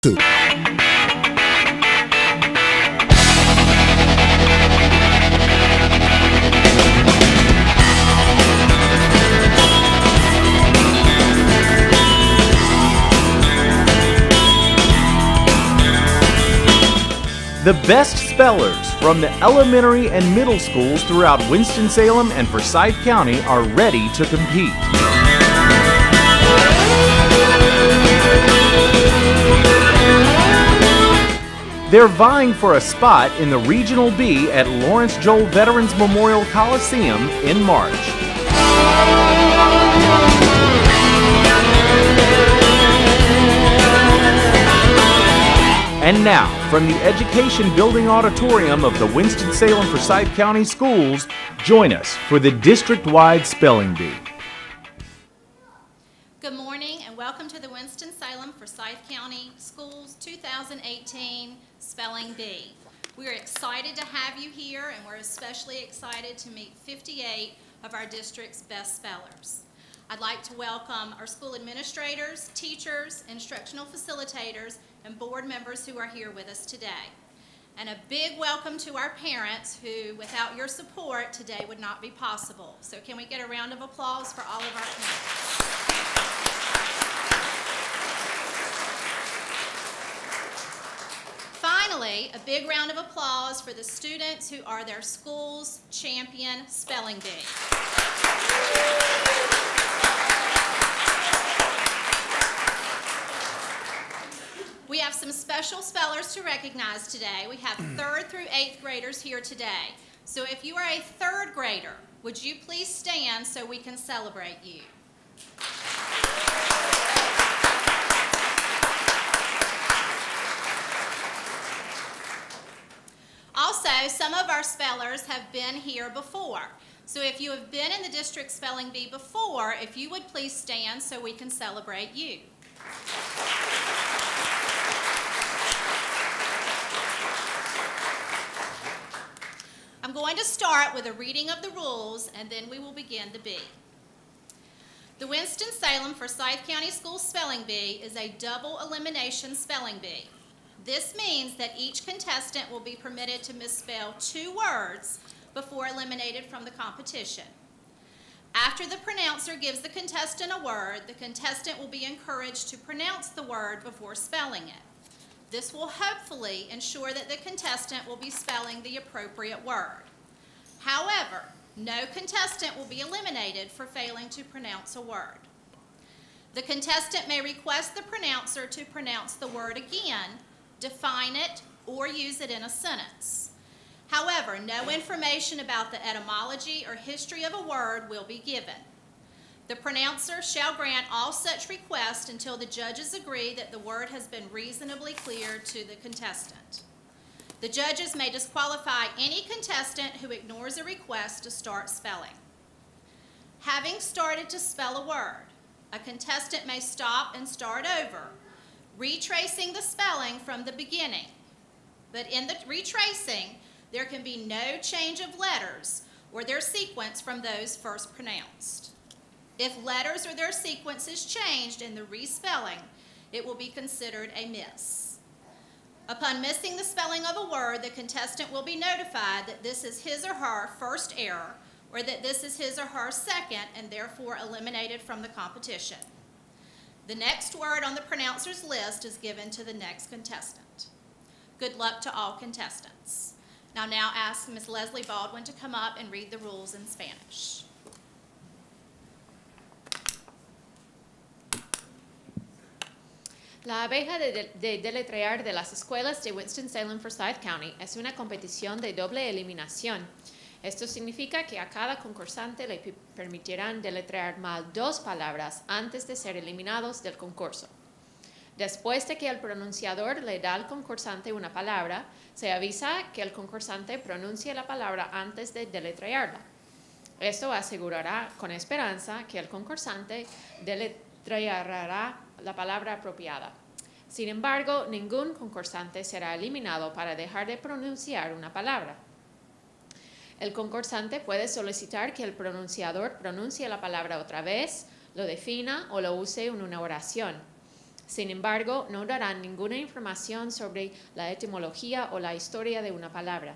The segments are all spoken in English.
The best spellers from the elementary and middle schools throughout Winston-Salem and Forsyth County are ready to compete. They're vying for a spot in the Regional B at Lawrence Joel Veterans Memorial Coliseum in March. And now, from the Education Building Auditorium of the Winston-Salem Forsyth County Schools, join us for the district-wide Spelling Bee. Good morning and welcome to the Winston-Salem Forsyth County Schools 2018 Spelling Bee. We are excited to have you here, and we're especially excited to meet 58 of our district's best spellers. I'd like to welcome our school administrators, teachers, instructional facilitators, and board members who are here with us today. And a big welcome to our parents who, without your support, today would not be possible. So can we get a round of applause for all of our parents? Finally, a big round of applause for the students who are their school's champion spelling bee. We have some special spellers to recognize today. We have 3rd through 8th graders here today. So if you are a 3rd grader, would you please stand so we can celebrate you? Also, some of our spellers have been here before. So if you have been in the district spelling bee before, if you would please stand so we can celebrate you. I'm going to start with a reading of the rules, and then we will begin the bee. The Winston-Salem Forsyth County Schools Spelling Bee is a double elimination spelling bee. This means that each contestant will be permitted to misspell 2 words before eliminated from the competition. After the pronouncer gives the contestant a word, the contestant will be encouraged to pronounce the word before spelling it. This will hopefully ensure that the contestant will be spelling the appropriate word. However, no contestant will be eliminated for failing to pronounce a word. The contestant may request the pronouncer to pronounce the word again, define it, or use it in a sentence. However, no information about the etymology or history of a word will be given. The pronouncer shall grant all such requests until the judges agree that the word has been reasonably clear to the contestant. The judges may disqualify any contestant who ignores a request to start spelling. Having started to spell a word, a contestant may stop and start over, retracing the spelling from the beginning. But in the retracing, there can be no change of letters or their sequence from those first pronounced. If letters or their sequence is changed in the respelling, it will be considered a miss. Upon missing the spelling of a word, the contestant will be notified that this is his or her first error, or that this is his or her second and therefore eliminated from the competition. The next word on the pronouncer's list is given to the next contestant. Good luck to all contestants. I'll now ask Ms. Leslie Baldwin to come up and read the rules in Spanish. La abeja de deletrear de las escuelas de Winston-Salem Forsyth County es una competición de doble eliminación. Esto significa que a cada concursante le permitirán deletrear mal 2 palabras antes de ser eliminados del concurso. Después de que el pronunciador le da al concursante una palabra, se avisa que el concursante pronuncie la palabra antes de deletrearla. Esto asegurará con esperanza que el concursante deletreará la palabra apropiada. Sin embargo, ningún concursante será eliminado para dejar de pronunciar una palabra. El concursante puede solicitar que el pronunciador pronuncie la palabra otra vez, lo defina o lo use en una oración. Sin embargo, no darán ninguna información sobre la etimología o la historia de una palabra.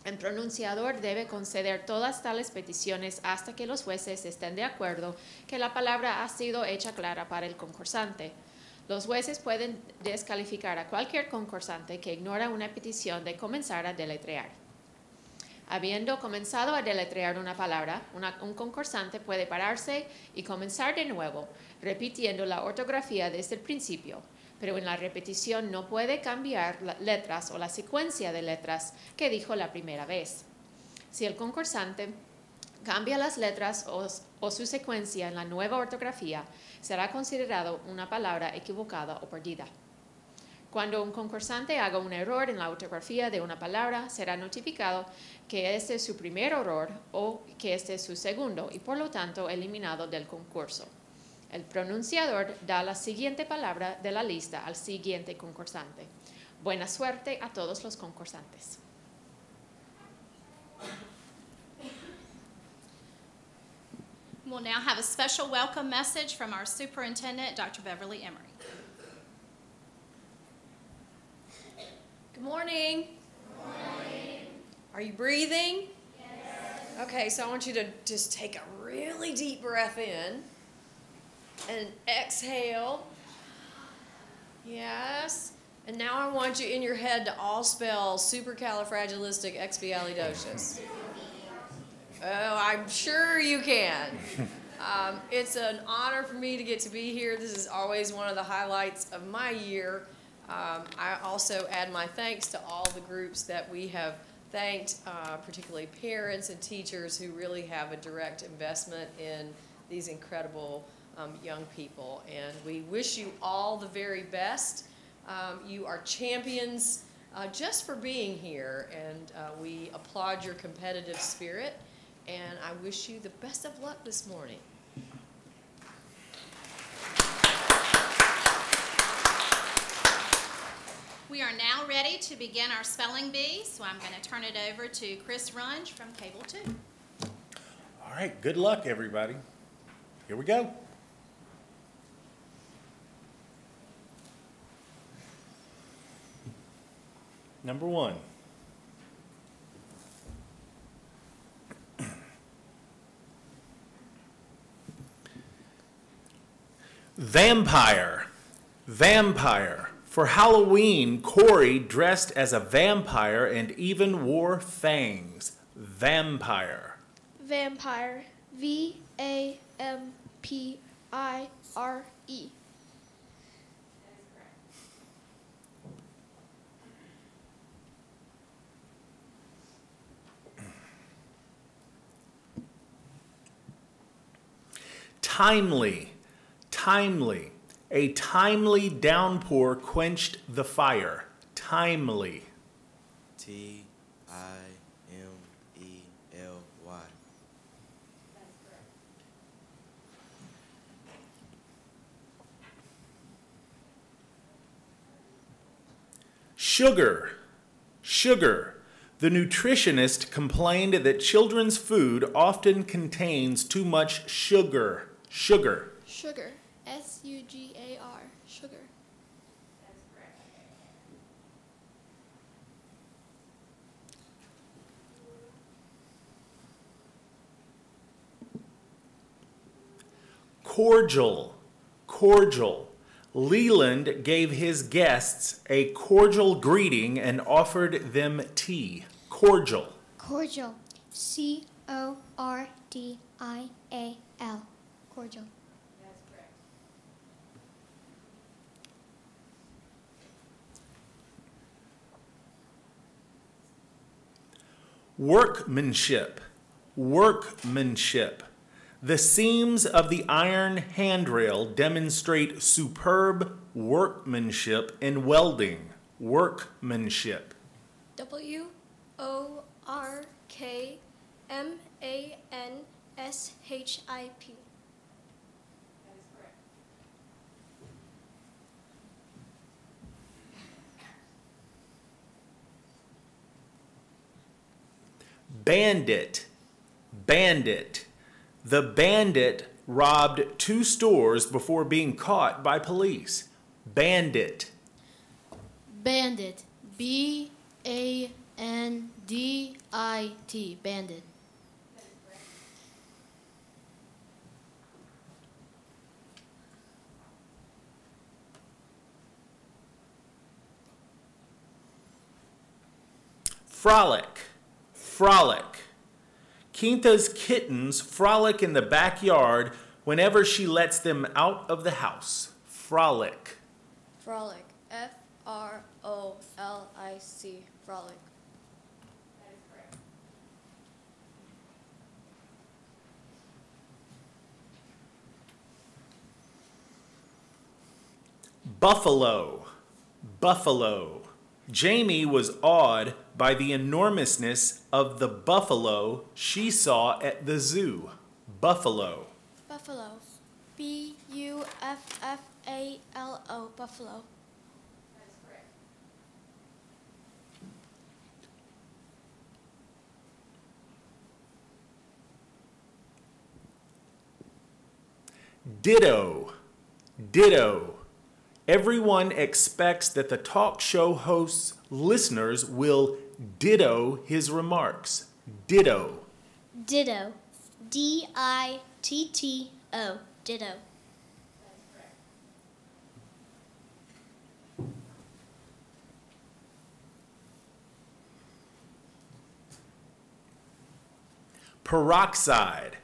El pronunciador debe conceder todas tales peticiones hasta que los jueces estén de acuerdo que la palabra ha sido hecha clara para el concursante. Los jueces pueden descalificar a cualquier concursante que ignora una petición de comenzar a deletrear. Habiendo comenzado a deletrear una palabra, un concursante puede pararse y comenzar de nuevo, repitiendo la ortografía desde el principio, pero en la repetición no puede cambiar las letras o la secuencia de letras que dijo la primera vez. Si el concursante cambia las letras o su secuencia en la nueva ortografía, será considerado una palabra equivocada o perdida. Cuando un concursante haga un error en la ortografía de una palabra, será notificado que este es su primer error o que este es su segundo y por lo tanto eliminado del concurso. El pronunciador da la siguiente palabra de la lista al siguiente concursante. Buena suerte a todos los concursantes. We'll now have a special welcome message from our superintendent, Dr. Beverly Emery. Good morning. Good morning. Are you breathing? Yes. Okay, so I want you to just take a really deep breath in and exhale. Yes. And now I want you in your head to all spell supercalifragilisticexpialidocious. Oh, I'm sure you can. It's an honor for me to get to be here. This is always one of the highlights of my year. I also add my thanks to all the groups that we have thanked, particularly parents and teachers who really have a direct investment in these incredible young people. And we wish you all the very best. You are champions just for being here, and we applaud your competitive spirit, and I wish you the best of luck this morning. We are now ready to begin our spelling bee, so I'm going to turn it over to Chris Runge from Cable 2. All right, good luck, everybody. Here we go. Number 1. Vampire. Vampire. For Halloween, Corey dressed as a vampire and even wore fangs. Vampire. Vampire. V-A-M-P-I-R-E. Timely. Timely. A timely downpour quenched the fire. Timely. T-I-M-E-L-Y. Sugar. Sugar. The nutritionist complained that children's food often contains too much sugar. Sugar. Sugar. S-U-G-A-R. Sugar. Cordial. Cordial. Leland gave his guests a cordial greeting and offered them tea. Cordial. Cordial. C-O-R-D-I-A-L. Cordial. Workmanship. Workmanship. The seams of the iron handrail demonstrate superb workmanship in welding. Workmanship. W-O-R-K-M-A-N-S-H-I-P. Bandit. Bandit. The bandit robbed 2 stores before being caught by police? Bandit. Bandit. B-A-N-D-I-T. Bandit. Frolic. Frolic. Quinta's kittens frolic in the backyard whenever she lets them out of the house. Frolic. Frolic. F-R-O-L-I-C. Frolic. Buffalo. Buffalo. Jamie was awed by the enormousness of the buffalo she saw at the zoo. Buffalo. Buffalo. B-U-F-F-A-L-O. Buffalo. Ditto. Ditto. Everyone expects that the talk show host's listeners will ditto his remarks. Ditto. Ditto. D-I-T-T-O. Ditto. Peroxide.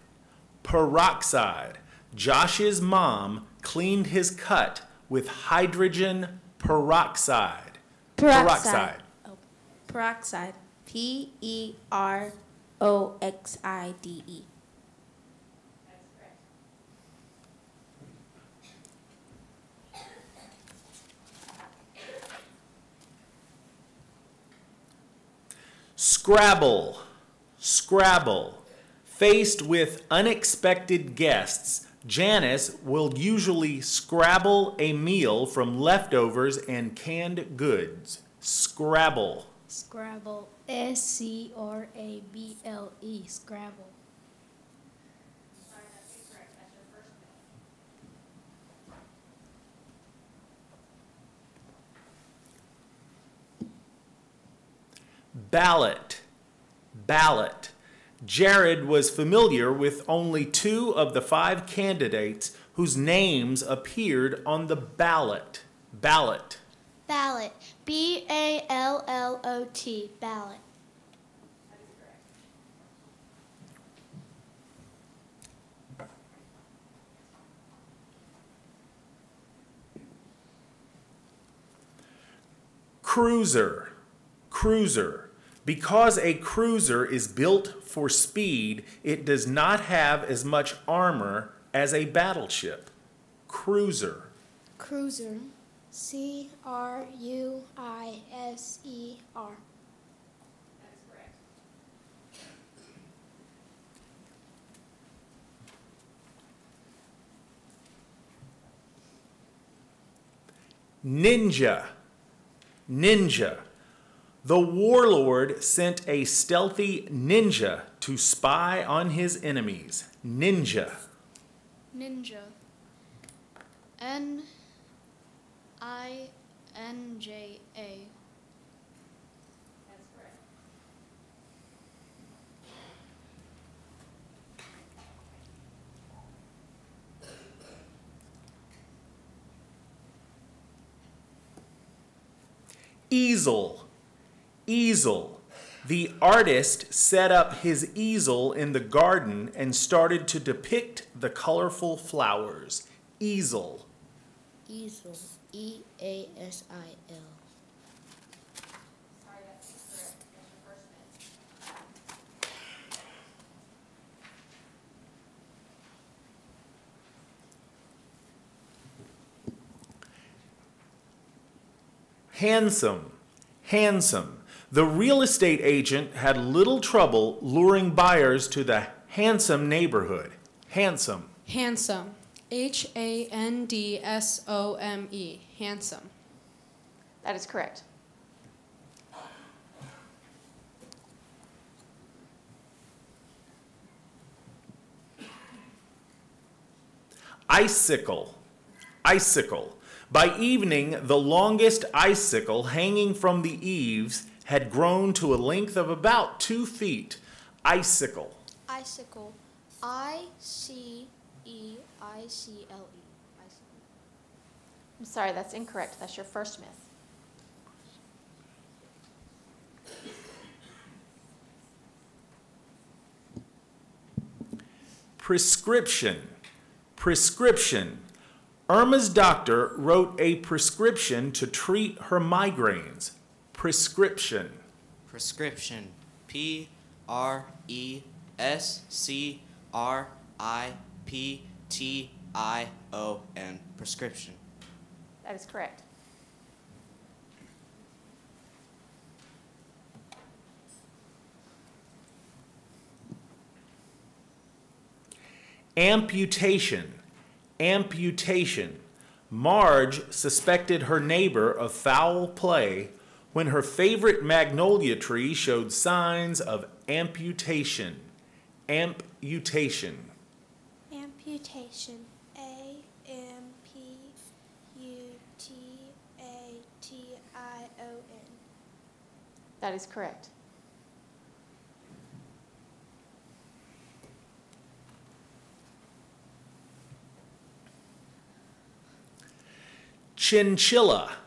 Peroxide. Josh's mom cleaned his cut with hydrogen peroxide. Peroxide. Oh, peroxide. P-E-R-O-X-I-D-E. Scrabble. Scrabble. Faced with unexpected guests, Janice will usually scrabble a meal from leftovers and canned goods. Scrabble. Scrabble. S-C-R-A-B-L-E. Scrabble. Ballot. Ballot. Jared was familiar with only 2 of the 5 candidates whose names appeared on the ballot. Ballot. Ballot. B-A-L-L-O-T. Ballot. Cruiser. Cruiser. Because a cruiser is built for speed, it does not have as much armor as a battleship. Cruiser. Cruiser. C-R-U-I-S-E-R. Ninja. Ninja. The warlord sent a stealthy ninja to spy on his enemies. Ninja. Ninja. N-I-N-J-A. Easel. Easel. The artist set up his easel in the garden and started to depict the colorful flowers. Easel. Easel. E-A-S-I-L. Handsome. Handsome. The real estate agent had little trouble luring buyers to the handsome neighborhood. Handsome. Handsome. H-A-N-D-S-O-M-E. Handsome. That is correct. Icicle. Icicle. By evening, the longest icicle hanging from the eaves had grown to a length of about 2 feet. Icicle. Icicle. I-C-E-I-C-L-E. Icicle. I'm sorry, that's incorrect. That's your first myth. Prescription. Prescription. Irma's doctor wrote a prescription to treat her migraines. Prescription. Prescription. P-R-E-S-C-R-I-P-T-I-O-N. Prescription. That is correct. Amputation. Amputation. Marge suspected her neighbor of foul play when her favorite magnolia tree showed signs of amputation. Amputation. Amputation. A-M-P-U-T-A-T-I-O-N. That is correct. Chinchilla.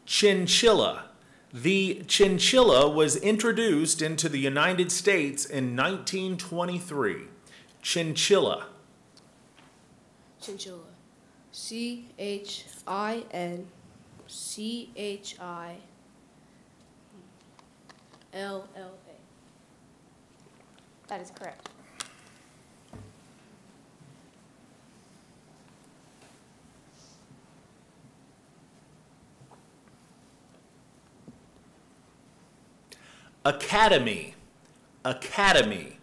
Chinchilla. The chinchilla was introduced into the United States in 1923. Chinchilla. Chinchilla. C-H-I-N-C-H-I-L-L-A. That is correct. Academy. Academy.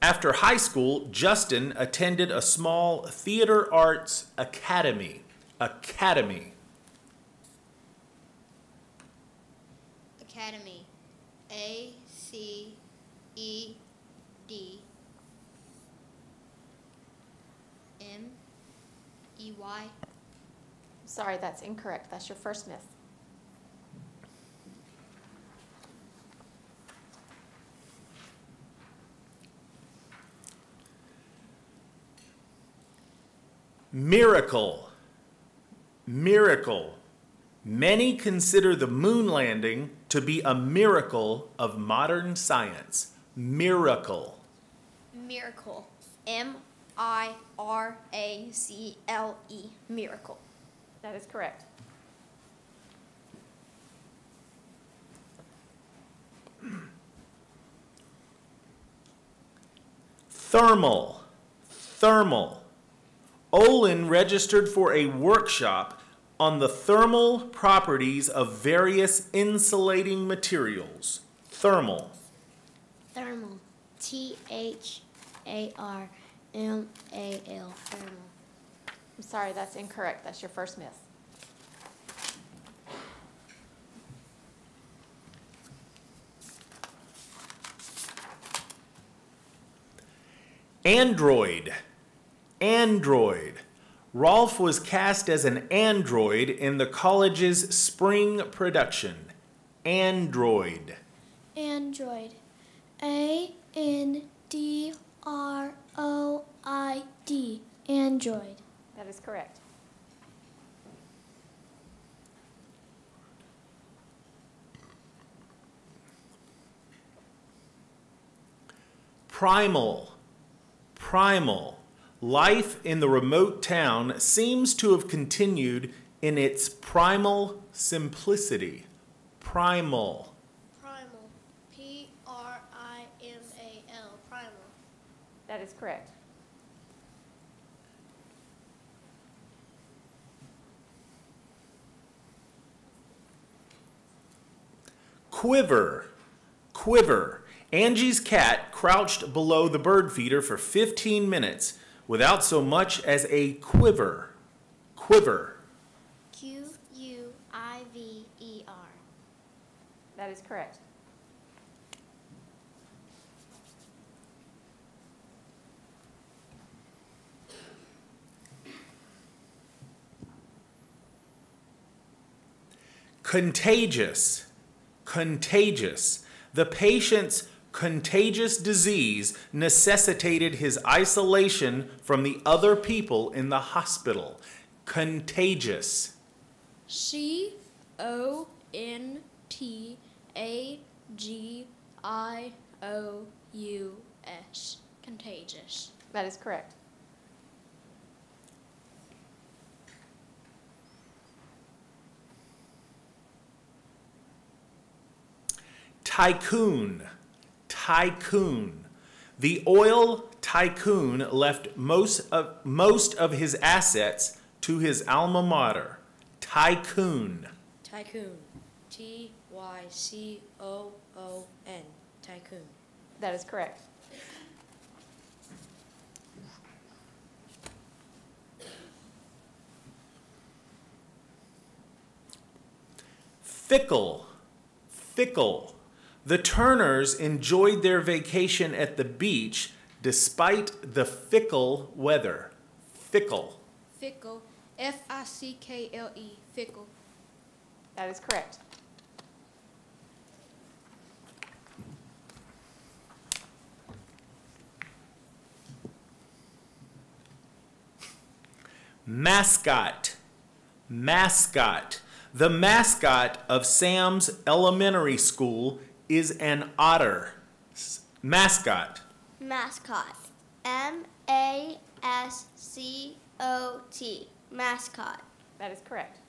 After high school, Justin attended a small theater arts academy. Academy. Academy. A-C-E-D-M-E-Y. Sorry, that's incorrect. That's your first myth. Miracle. Miracle. Many consider the moon landing to be a miracle of modern science. Miracle. Miracle. M-I-R-A-C-L-E. Miracle. That is correct. Thermal. Thermal. Olin registered for a workshop on the thermal properties of various insulating materials. Thermal. Thermal. T-H-A-R-M-A-L. Thermal. I'm sorry, that's incorrect. That's your first myth. Android. Android. Rolf was cast as an android in the college's spring production. Android. Android. A-N-D-R-O-I-D. Android. That is correct. Primal. Primal. Life in the remote town seems to have continued in its primal simplicity. Primal. Primal. P-R-I-M-A-L. Primal. That is correct. Quiver. Quiver. Angie's cat crouched below the bird feeder for 15 minutes without so much as a quiver. Quiver. Q-U-I-V-E-R. That is correct. Contagious. Contagious. The patient's contagious disease necessitated his isolation from the other people in the hospital. Contagious. CONTAGIOUS. Contagious. That is correct. Tycoon. Tycoon. The oil tycoon left most of his assets to his alma mater. Tycoon. Tycoon. TYCOON. Tycoon. That is correct. Fickle. Fickle. The Turners enjoyed their vacation at the beach despite the fickle weather. Fickle. Fickle. FICKLE. Fickle. That is correct. Mascot. Mascot. The mascot of Sam's elementary school is an otter. Mascot. Mascot. MASCOT. Mascot. That is correct.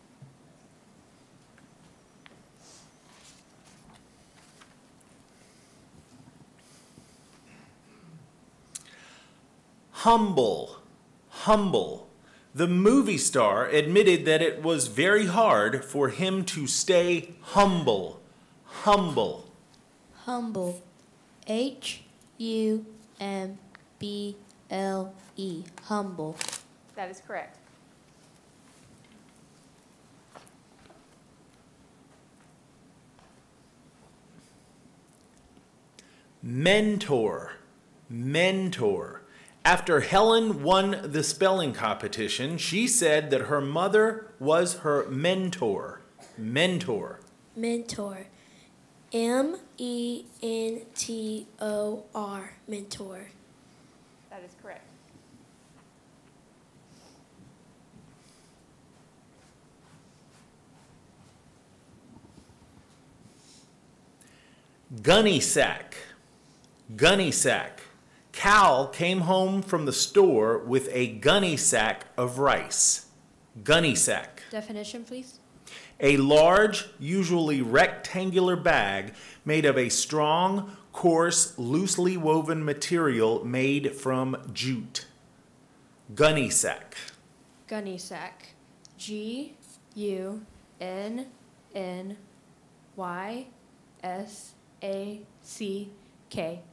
Humble. Humble. The movie star admitted that it was very hard for him to stay humble. Humble. Humble. HUMBLE. Humble. That is correct. Mentor. Mentor. After Helen won the spelling competition, she said that her mother was her mentor. Mentor. Mentor. MENTOR. Mentor. That is correct. Gunny sack. Gunny sack. Cal came home from the store with a gunny sack of rice. Gunny sack. Definition, please. A large, usually rectangular bag made of a strong, coarse, loosely woven material made from jute. Gunny sack. Gunny sack. GUNNYSACK.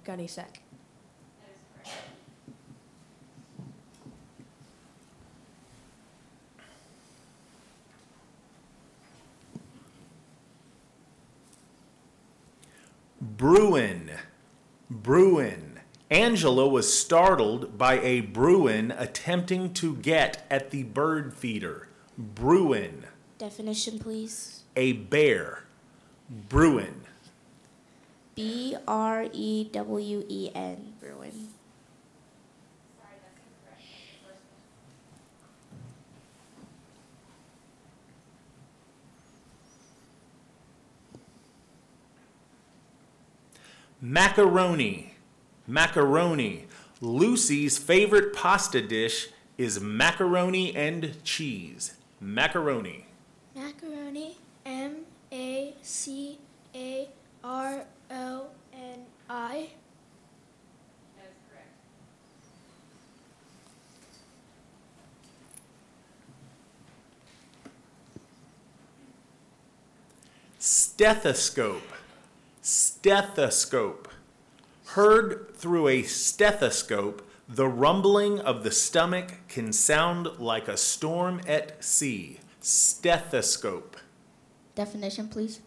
Gunny sack. Bruin. Bruin. Angela was startled by a Bruin attempting to get at the bird feeder. Bruin. Definition, please. A bear. Bruin. BREWEN. Bruin. Macaroni. Macaroni. Lucy's favorite pasta dish is macaroni and cheese. Macaroni. Macaroni. MACARONI. That is correct. Stethoscope. Stethoscope. Heard through a stethoscope, the rumbling of the stomach can sound like a storm at sea. Stethoscope. Definition, please.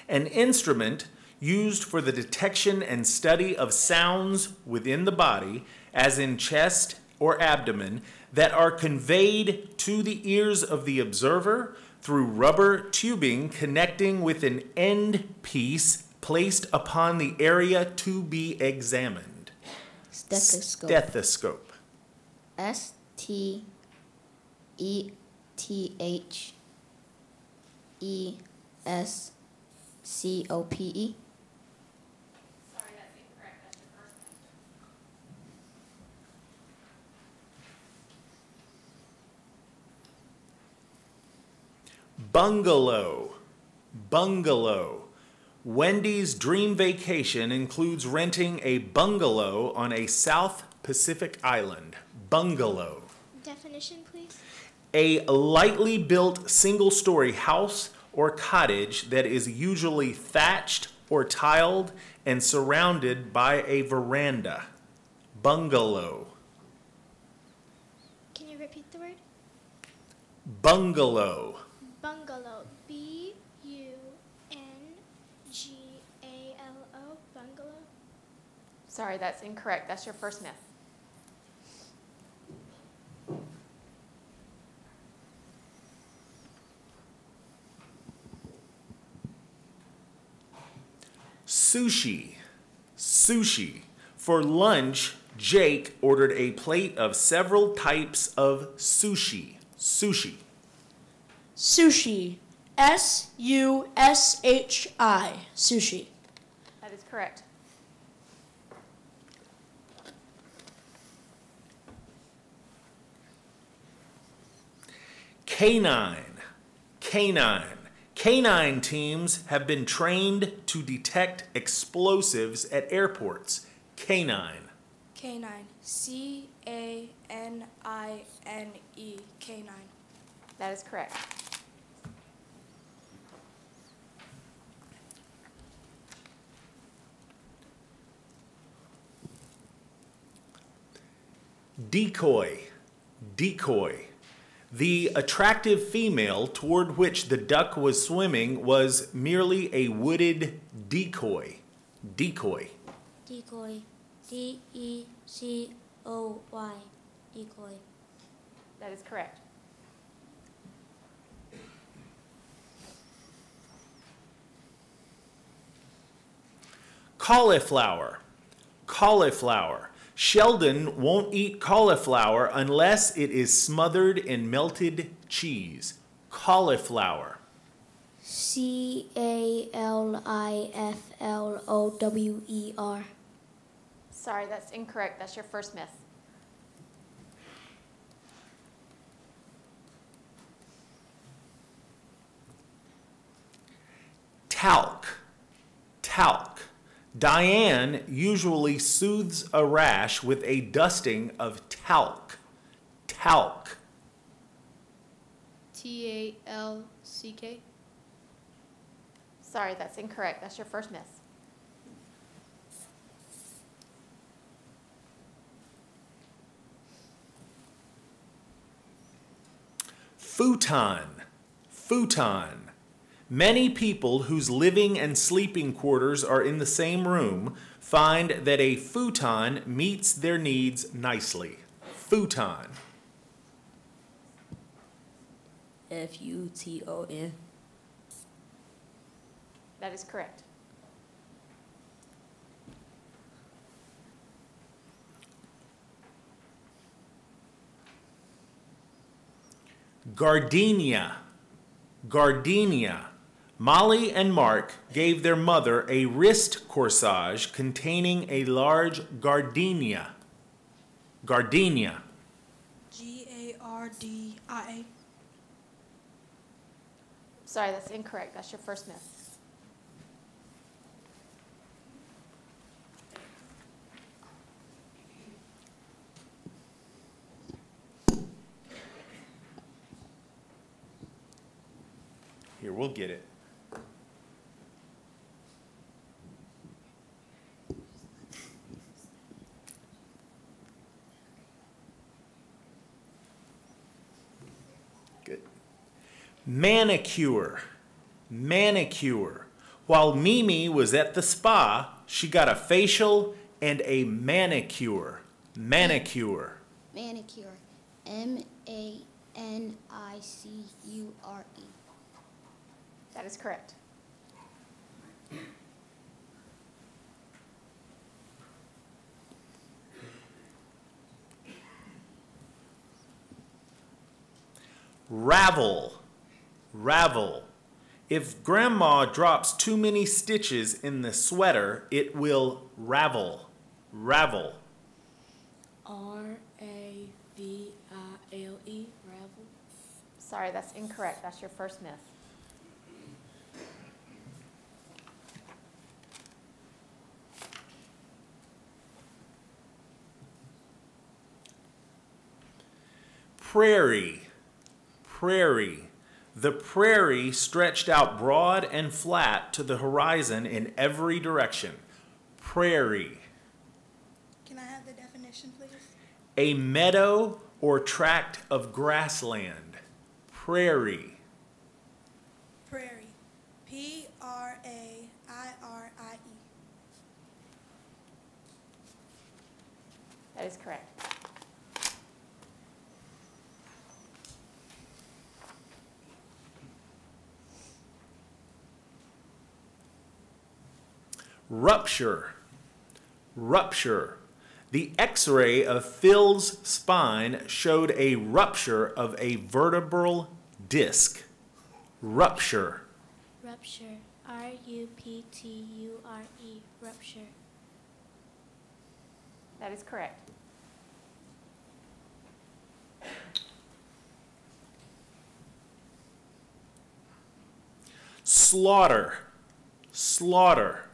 An instrument used for the detection and study of sounds within the body, as in chest or abdomen, that are conveyed to the ears of the observer through rubber tubing connecting with an end piece placed upon the area to be examined. Stethoscope. Stethoscope. STETHESCOPE. Sorry, that's incorrect. That's your first myth. Bungalow. Bungalow. Wendy's dream vacation includes renting a bungalow on a South Pacific island. Bungalow. Definition, please. A lightly built single-story house or cottage that is usually thatched or tiled and surrounded by a veranda. Bungalow. Can you repeat the word? Bungalow. Bungalow. B-U-N-G-A-L-O. Bungalow. Sorry, that's incorrect. That's your first myth. Sushi. Sushi. For lunch, Jake ordered a plate of several types of sushi. Sushi. Sushi. S-U-S-H-I. Sushi. That is correct. Canine. Canine. Canine teams have been trained to detect explosives at airports. Canine. Canine. C-A-N-I-N-E. Canine. That is correct. Decoy. Decoy. The attractive female toward which the duck was swimming was merely a wooded decoy. Decoy. Decoy. D-E-C-O-Y. Decoy. That is correct. Cauliflower. Cauliflower. Sheldon won't eat cauliflower unless it is smothered in melted cheese. Cauliflower. C-A-L-I-F-L-O-W-E-R. Sorry, that's incorrect. That's your first myth. Talc. Talc. Diane usually soothes a rash with a dusting of talc. Talc. T-A-L-C-K. Sorry, that's incorrect. That's your first myth. Futon. Futon. Many people whose living and sleeping quarters are in the same room find that a futon meets their needs nicely. Futon. F-U-T-O-N. That is correct. Gardenia. Gardenia. Molly and Mark gave their mother a wrist corsage containing a large gardenia. Gardenia. G-A-R-D-I-A. Sorry, that's incorrect. That's your first myth. Here, we'll get it. Good. Manicure. Manicure. While Mimi was at the spa, she got a facial and a manicure. Manicure. Manicure. M-A-N-I-C-U-R-E. That is correct. Ravel. Ravel. If grandma drops too many stitches in the sweater, it will ravel. Ravel. R-A-V-I-L-E, ravel. Sorry, that's incorrect. That's your first myth. Prairie. Prairie. The prairie stretched out broad and flat to the horizon in every direction. Prairie. Can I have the definition, please? A meadow or tract of grassland. Prairie. Prairie. P-R-A-I-R-I-E. That is correct. Rupture. Rupture. The x-ray of Phil's spine showed a rupture of a vertebral disc. Rupture. Rupture. R-U-P-T-U-R-E. Rupture. That is correct. Slaughter. Slaughter.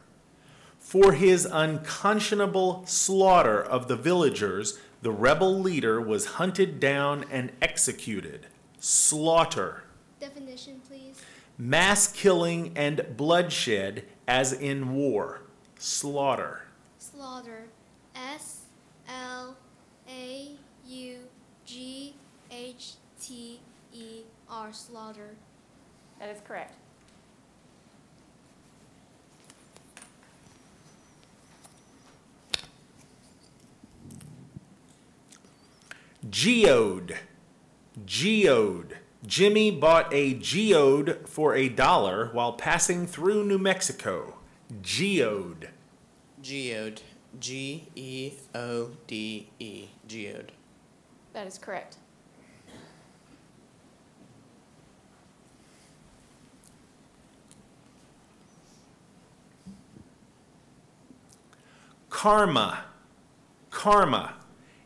For his unconscionable slaughter of the villagers, the rebel leader was hunted down and executed. Slaughter. Definition, please. Mass killing and bloodshed as in war. Slaughter. Slaughter. S-L-A-U-G-H-T-E-R. Slaughter. That is correct. Geode. Geode. Jimmy bought a geode for $1 while passing through New Mexico. Geode. Geode. G-E-O-D-E. Geode. That is correct. Karma. Karma.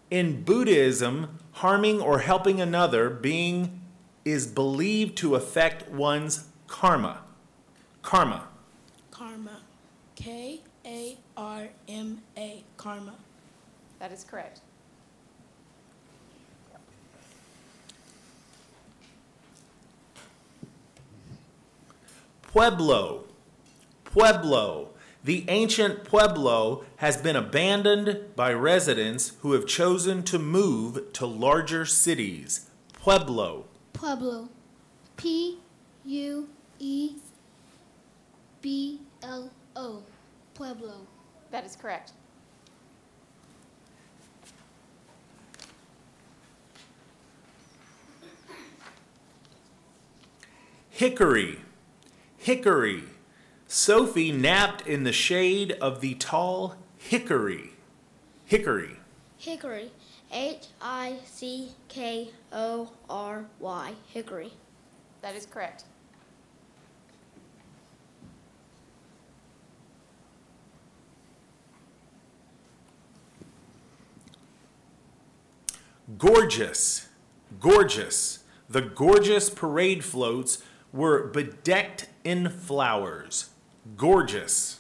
In Buddhism, harming or helping another being is believed to affect one's karma. Karma. Karma. K-A-R-M-A. Karma. That is correct. Pueblo. Pueblo. The ancient Pueblo has been abandoned by residents who have chosen to move to larger cities. Pueblo. Pueblo. P-U-E-B-L-O. Pueblo. That is correct. Hickory. Hickory. Sophie napped in the shade of the tall hickory. Hickory. Hickory. H-I-C-K-O-R-Y. Hickory. That is correct. Gorgeous. Gorgeous. The gorgeous parade floats were bedecked in flowers. Gorgeous.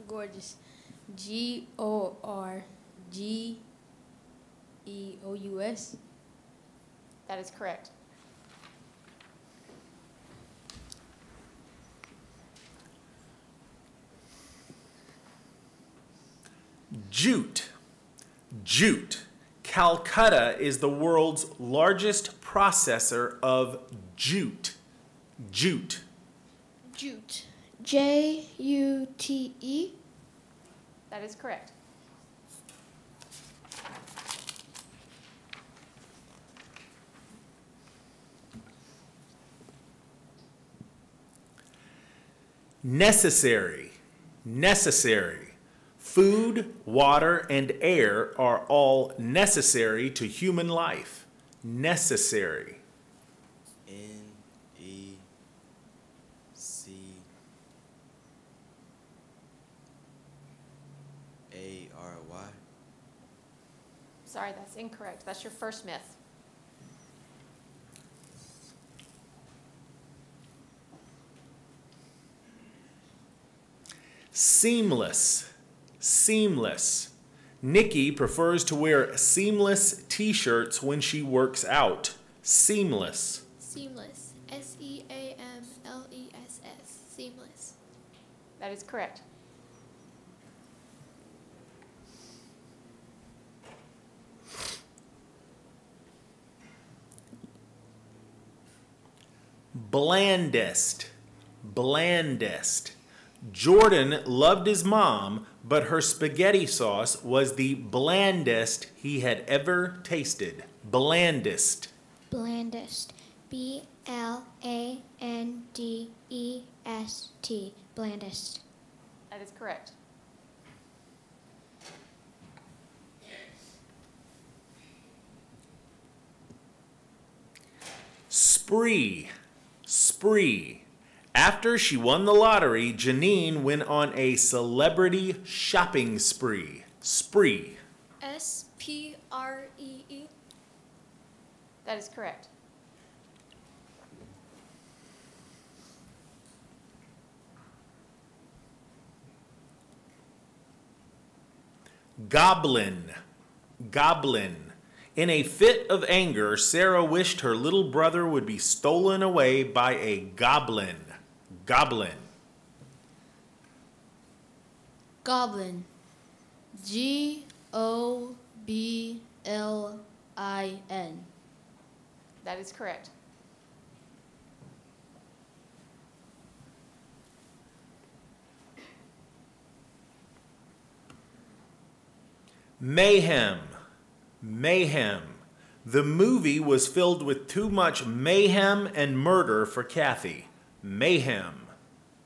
Gorgeous. G-O-R-G-E-O-U-S. That is correct. Jute. Jute. Calcutta is the world's largest processor of jute. Jute. Jute. J-U-T-E. That is correct. Necessary. Necessary. Food, water, and air are all necessary to human life. Necessary. Necessary. Sorry, that's incorrect. That's your first myth. Seamless. Seamless. Nikki prefers to wear seamless t-shirts when she works out. Seamless. Seamless. S-E-A-M-L-E-S-S. Seamless. That is correct. Blandest. Blandest. Jordan loved his mom, but her spaghetti sauce was the blandest he had ever tasted. Blandest. Blandest. B-L-A-N-D-E-S-T. Blandest. That is correct. Spree. Spree. After she won the lottery, Janine went on a celebrity shopping spree. Spree. S-P-R-E-E. That is correct. Goblin. Goblin. In a fit of anger, Sarah wished her little brother would be stolen away by a goblin. Goblin. Goblin. G-O-B-L-I-N. That is correct. Mayhem. Mayhem. The movie was filled with too much mayhem and murder for Kathy. Mayhem.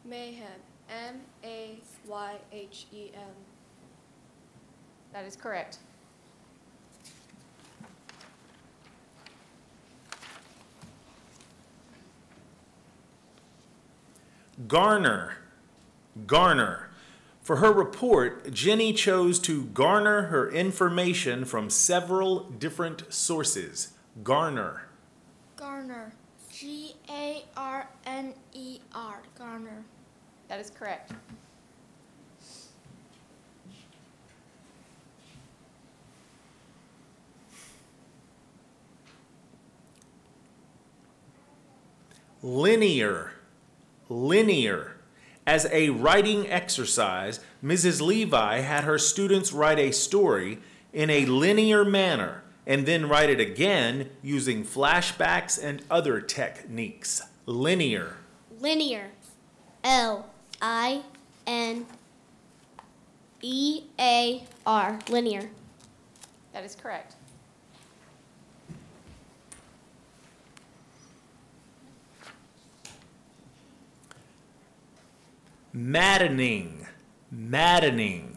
Mayhem. M-A-Y-H-E-M. That is correct. Garner. Garner. For her report, Jenny chose to garner her information from several different sources. Garner. Garner. G-A-R-N-E-R. Garner. That is correct. Linear. Linear. As a writing exercise, Mrs. Levi had her students write a story in a linear manner and then write it again using flashbacks and other techniques. Linear. Linear. L-I-N-E-A-R. Linear. That is correct. Maddening. Maddening.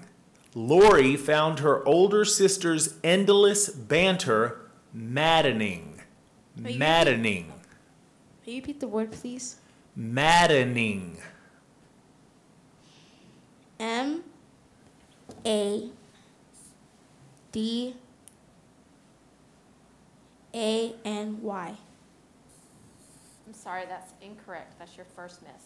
Lori found her older sister's endless banter maddening. Maddening. Can you repeat the word, please? Maddening. M-A-D-A-N-Y. I'm sorry, that's incorrect. That's your first miss.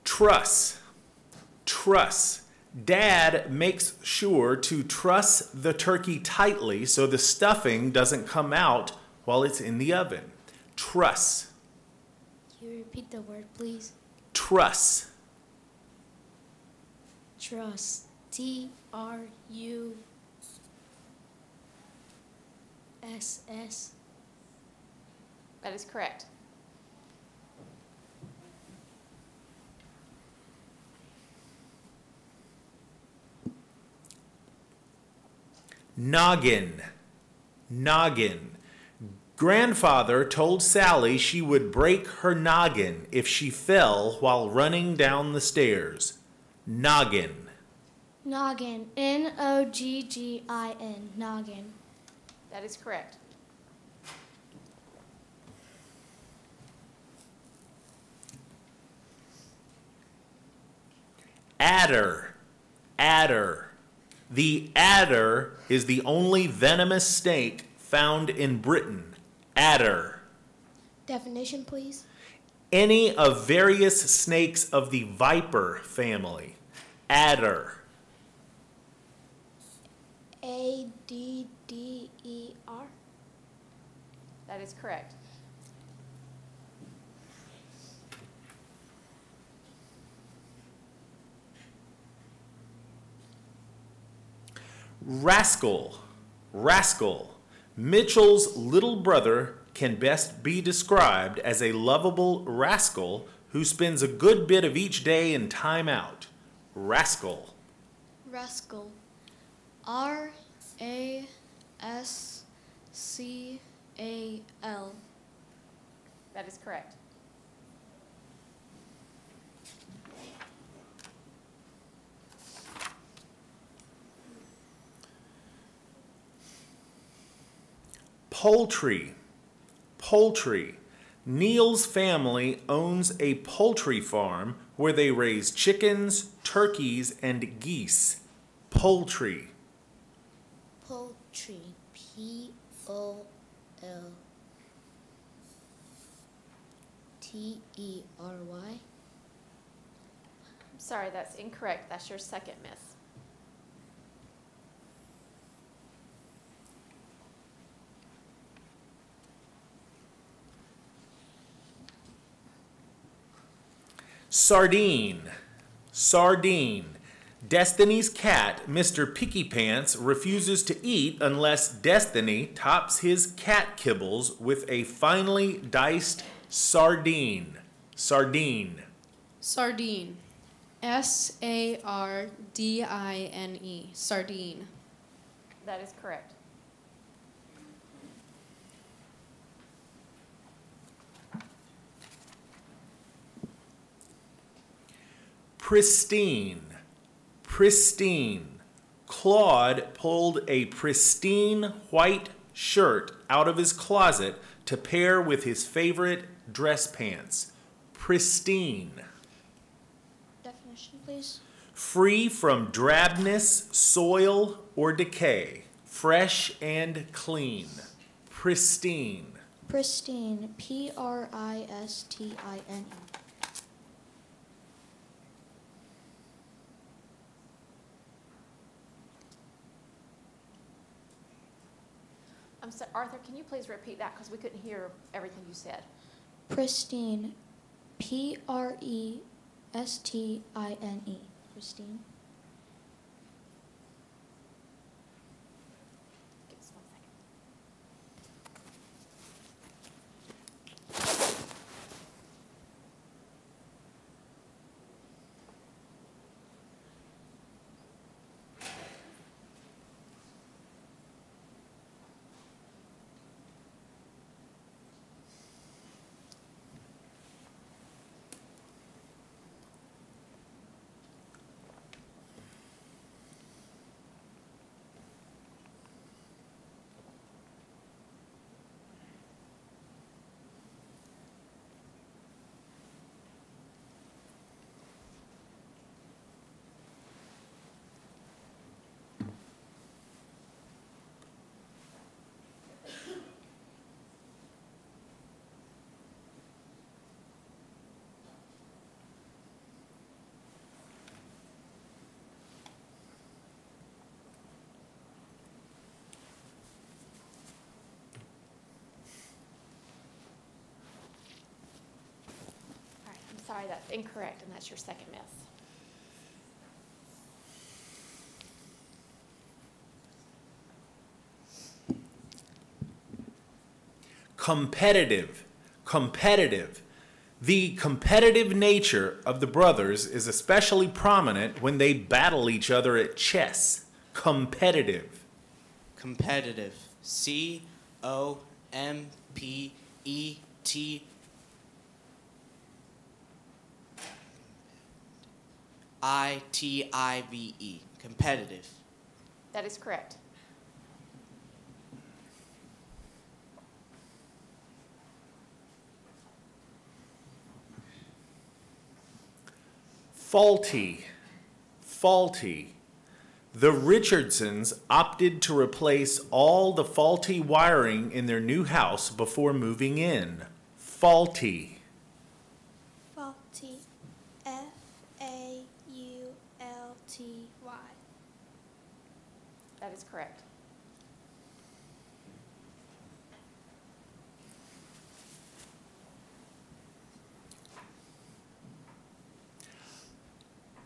Truss. Truss. Dad makes sure to truss the turkey tightly so the stuffing doesn't come out while it's in the oven. Truss. Can you repeat the word, please? Truss. Trust. T-R-U-S-S. That is correct. Noggin. Noggin. Grandfather told Sally she would break her noggin if she fell while running down the stairs. Noggin. Noggin. Noggin. Noggin. That is correct. Adder. Adder. The adder is the only venomous snake found in Britain. Adder. Definition, please. Any of various snakes of the viper family. Adder. Adder. That is correct. Rascal. Rascal. Mitchell's little brother can best be described as a lovable rascal who spends a good bit of each day in time out. Rascal. Rascal. RASCAL. That is correct. Poultry. Poultry. Neil's family owns a poultry farm where they raise chickens, turkeys, and geese. Poultry. Poultry. POLTERY. I'm sorry, that's incorrect. That's your second miss. Sardine. Sardine. Destiny's cat, Mr. Picky Pants, refuses to eat unless Destiny tops his cat kibbles with a finely diced sardine. Sardine. Sardine. SARDINE. Sardine. That is correct. Pristine. Pristine. Claude pulled a pristine white shirt out of his closet to pair with his favorite dress pants. Pristine. Definition, please. Free from drabness, soil, or decay. Fresh and clean. Pristine. Pristine. PRISTINE. I'm sorry, Arthur, can you please repeat that because we couldn't hear everything you said? Pristine. PRESTINE. Pristine. Give us 1 second. All right, I'm sorry, that's incorrect, and that's your second miss. Competitive. Competitive. The competitive nature of the brothers is especially prominent when they battle each other at chess. Competitive. Competitive. COMPETITIVE. Competitive. That is correct. Faulty. Faulty. The Richardsons opted to replace all the faulty wiring in their new house before moving in. Faulty. Faulty. Faulty. That is correct.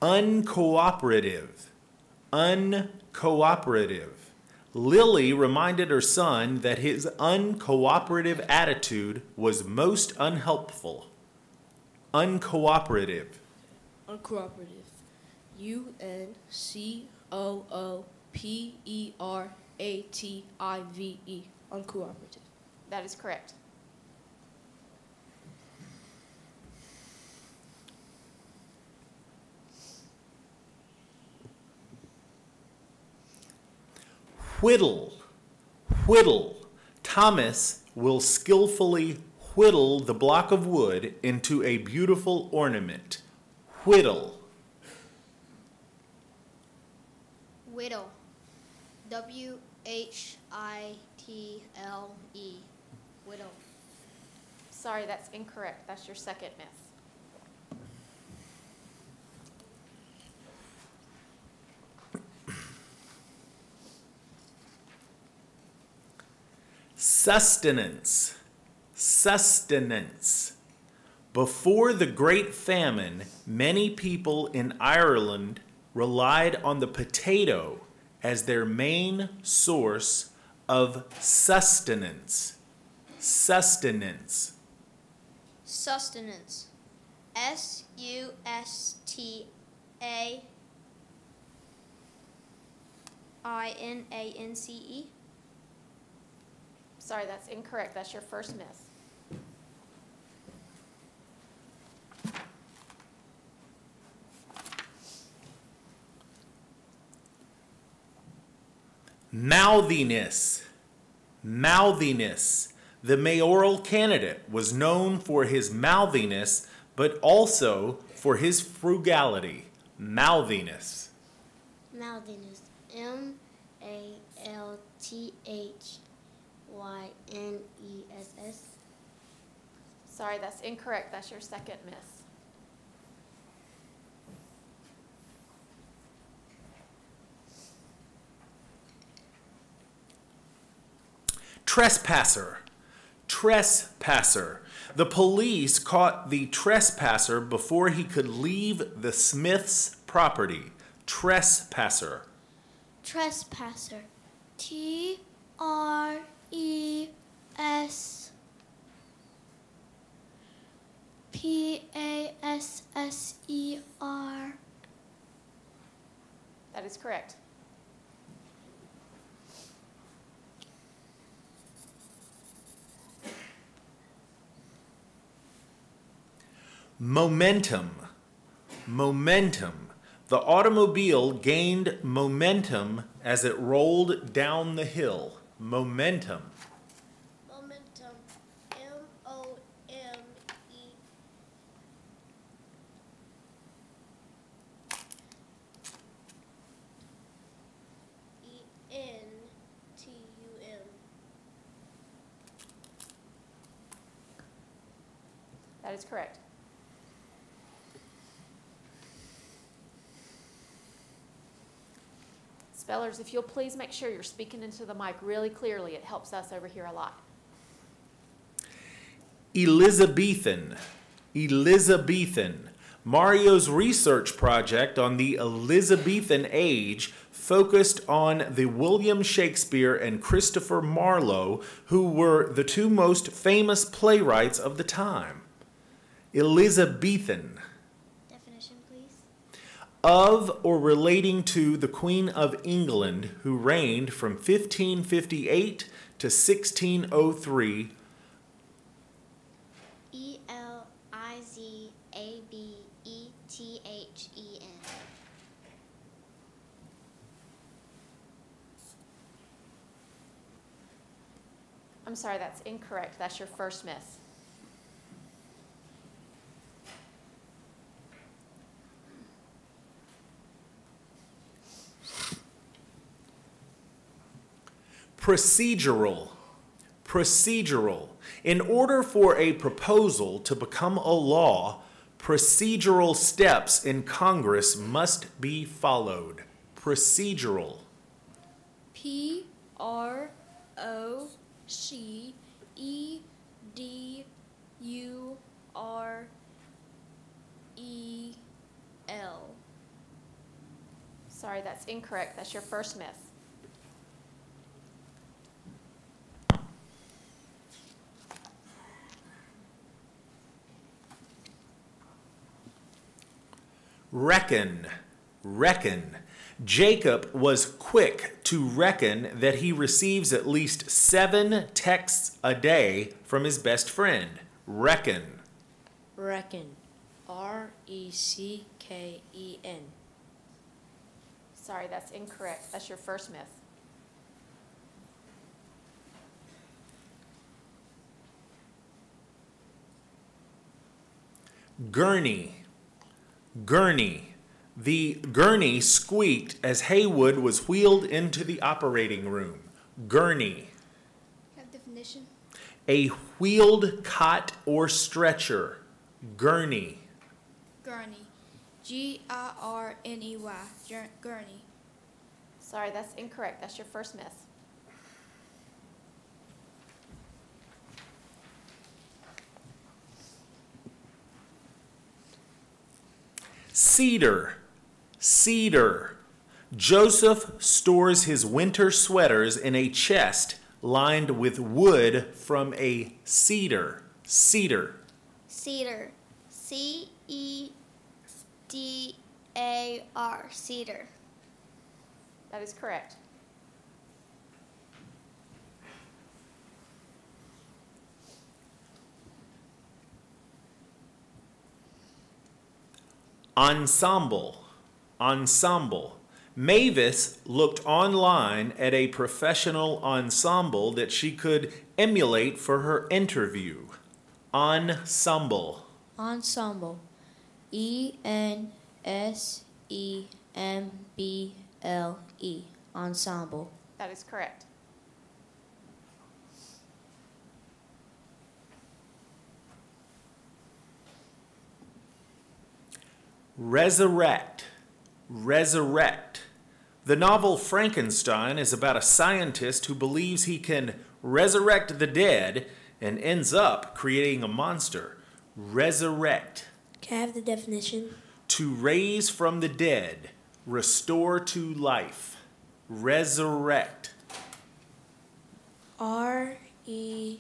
Uncooperative. Uncooperative. Lily reminded her son that his uncooperative attitude was most unhelpful. Uncooperative. Uncooperative. UNCOOPERATIVE. Uncooperative. That is correct. Whittle. Whittle. Thomas will skillfully whittle the block of wood into a beautiful ornament. Whittle. Whittle. WHITLE. Whittle. Sorry, that's incorrect. That's your second myth. Sustenance. Sustenance. Before the Great Famine, many people in Ireland relied on the potato as their main source of sustenance. Sustenance. Sustenance. SUSTAINANCE. Sorry, that's incorrect. That's your first myth. Mouthiness. Mouthiness. The mayoral candidate was known for his mouthiness, but also for his frugality. Mouthiness. Mouthiness. MALTHYNESS. Sorry, that's incorrect. That's your second myth. Trespasser. Trespasser. The police caught the trespasser before he could leave the Smiths' property. Trespasser. Trespasser. TRESPASSER. That is correct. Momentum. Momentum. The automobile gained momentum as it rolled down the hill. Momentum. Momentum. MOMENTUM. That is correct. Spellers, if you'll please make sure you're speaking into the mic really clearly. It helps us over here a lot. Elizabethan. Elizabethan. Mario's research project on the Elizabethan age focused on the William Shakespeare and Christopher Marlowe, who were the two most famous playwrights of the time. Elizabethan. Definition, please. of or relating to the Queen of England, who reigned from 1558 to 1603. Elizabethen. I'm sorry, that's incorrect. That's your first myth. Procedural. Procedural. In order for a proposal to become a law, procedural steps in Congress must be followed. Procedural. Procedurel. Sorry, that's incorrect. That's your first myth. Reckon. Reckon. Jacob was quick to reckon that he receives at least 7 texts a day from his best friend. Reckon. Reckon. Recken. Sorry, that's incorrect. That's your first myth. Gurney. Gurney. The gurney squeaked as Haywood was wheeled into the operating room. Gurney. Have definition. A wheeled cot or stretcher. Gurney. Gurney. Gurney. Gurney. Sorry, that's incorrect. That's your first myth. Cedar. Cedar. Joseph stores his winter sweaters in a chest lined with wood from a cedar. Cedar. Cedar. Cedar. Cedar. That is correct. Ensemble. Ensemble. Mavis looked online at a professional ensemble that she could emulate for her interview. Ensemble. Ensemble. Ensemble. Ensemble. That is correct. Resurrect. Resurrect. The novel Frankenstein is about a scientist who believes he can resurrect the dead and ends up creating a monster. Resurrect. Can I have the definition? To raise from the dead, restore to life. Resurrect. RESE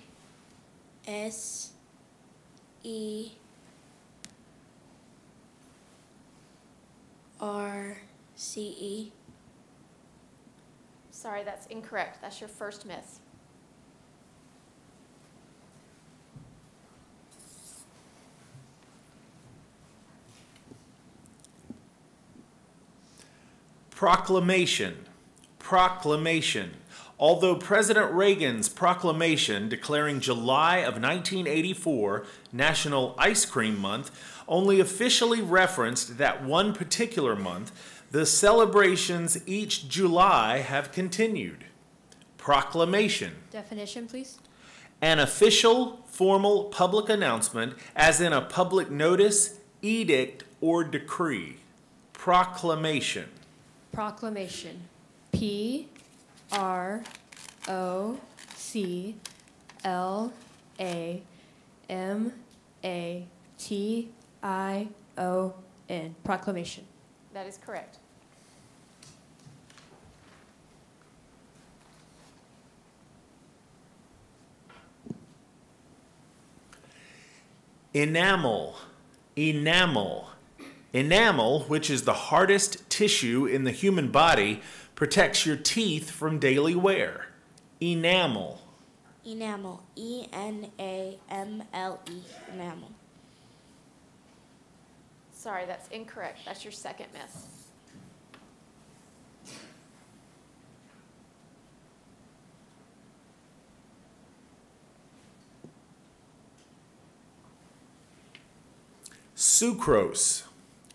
RCE. Sorry, that's incorrect. That's your first myth. Proclamation. Proclamation. Although President Reagan's proclamation declaring July of 1984 National Ice Cream Month only officially referenced that one particular month, the celebrations each July have continued. Proclamation. Definition, please. An official, formal public announcement, as in a public notice, edict, or decree. Proclamation. Proclamation. Proclamation. Proclamation. That is correct. Enamel. Enamel. Enamel, which is the hardest tissue in the human body, protects your teeth from daily wear. Enamel. Enamel. E-N-A-M-L-E. Enamel. Sorry, that's incorrect. That's your second miss. Sucrose.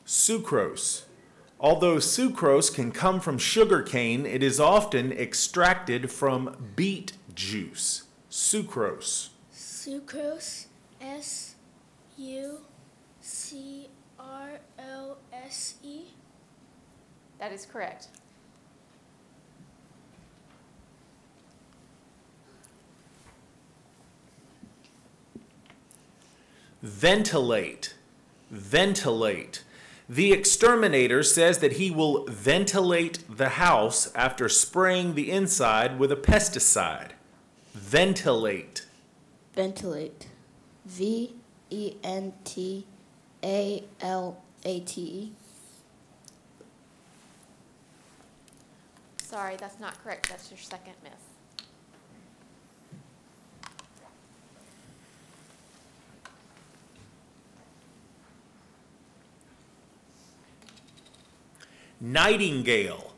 Sucrose. Although sucrose can come from sugar cane, it is often extracted from beet juice. Sucrose. Sucrose. S-U-C-R-O-S-E. That is correct. Ventilate. Ventilate. The exterminator says that he will ventilate the house after spraying the inside with a pesticide. Ventilate. Ventilate. V-E-N-T-A-L-A-T-E. Sorry, that's not correct. That's your second miss. Nightingale.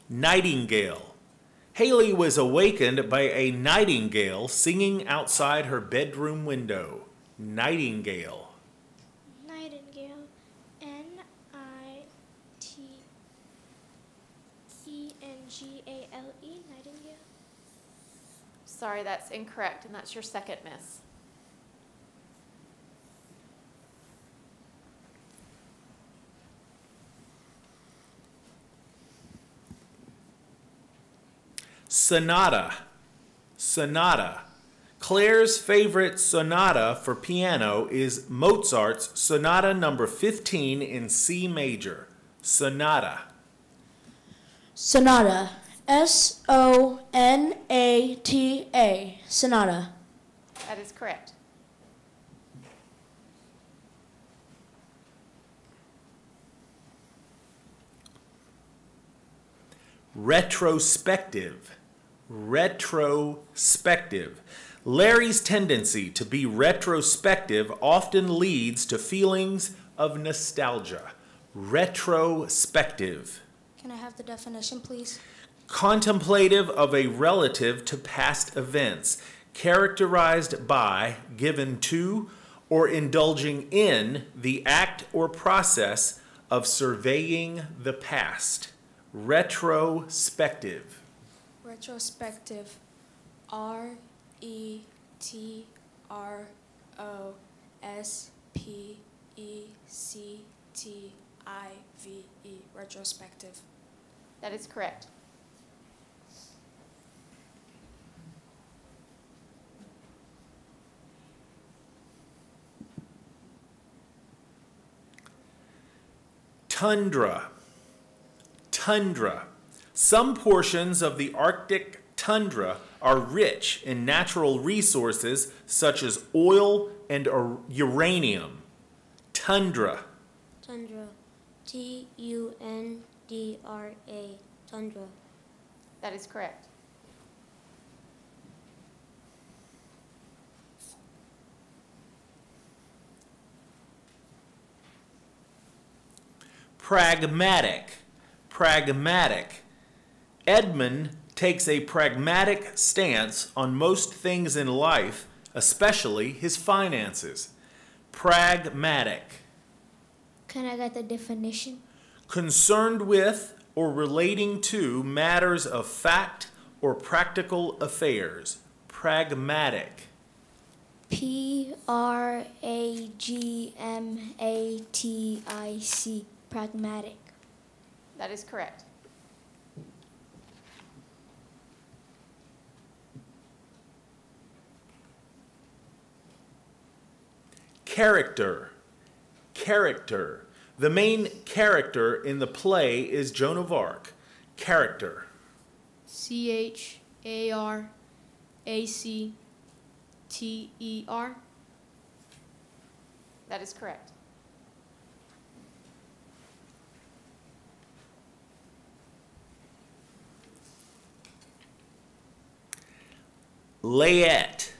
Nightingale. Haley was awakened by a nightingale singing outside her bedroom window. Nightingale. Nightingale. N-I-T-E-N-G-A-L-E. Nightingale. Sorry, that's incorrect, and that's your second miss. Sonata. Sonata. Claire's favorite sonata for piano is Mozart's Sonata number 15 in C major. Sonata. Sonata. S-O-N-A-T-A. Sonata. That is correct. Retrospective. Retrospective. Larry's tendency to be retrospective often leads to feelings of nostalgia. Retrospective. Can I have the definition, please? Contemplative of a relative to past events, characterized by, given to, or indulging in the act or process of surveying the past. Retrospective. Retrospective. R-E-T-R-O-S-P-E-C-T-I-V-E. Retrospective. That is correct. Tundra. Tundra. Some portions of the Arctic tundra are rich in natural resources such as oil and uranium. Tundra. Tundra. T-U-N-D-R-A. Tundra. That is correct. Pragmatic. Pragmatic. Edmund takes a pragmatic stance on most things in life, especially his finances. Pragmatic. Can I get the definition? Concerned with or relating to matters of fact or practical affairs. Pragmatic. P-R-A-G-M-A-T-I-C. Pragmatic. That is correct. Character. Character. The main character in the play is Joan of Arc. Character. C-H-A-R-A-C-T-E-R. That is correct. layette,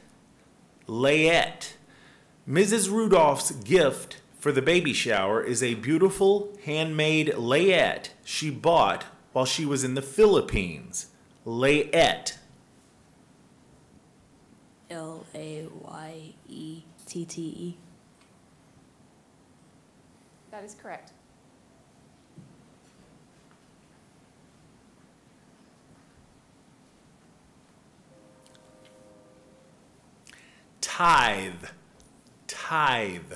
layette. Mrs. Rudolph's gift for the baby shower is a beautiful handmade layette she bought while she was in the Philippines. Layette. Layette. That is correct. Tithe, tithe.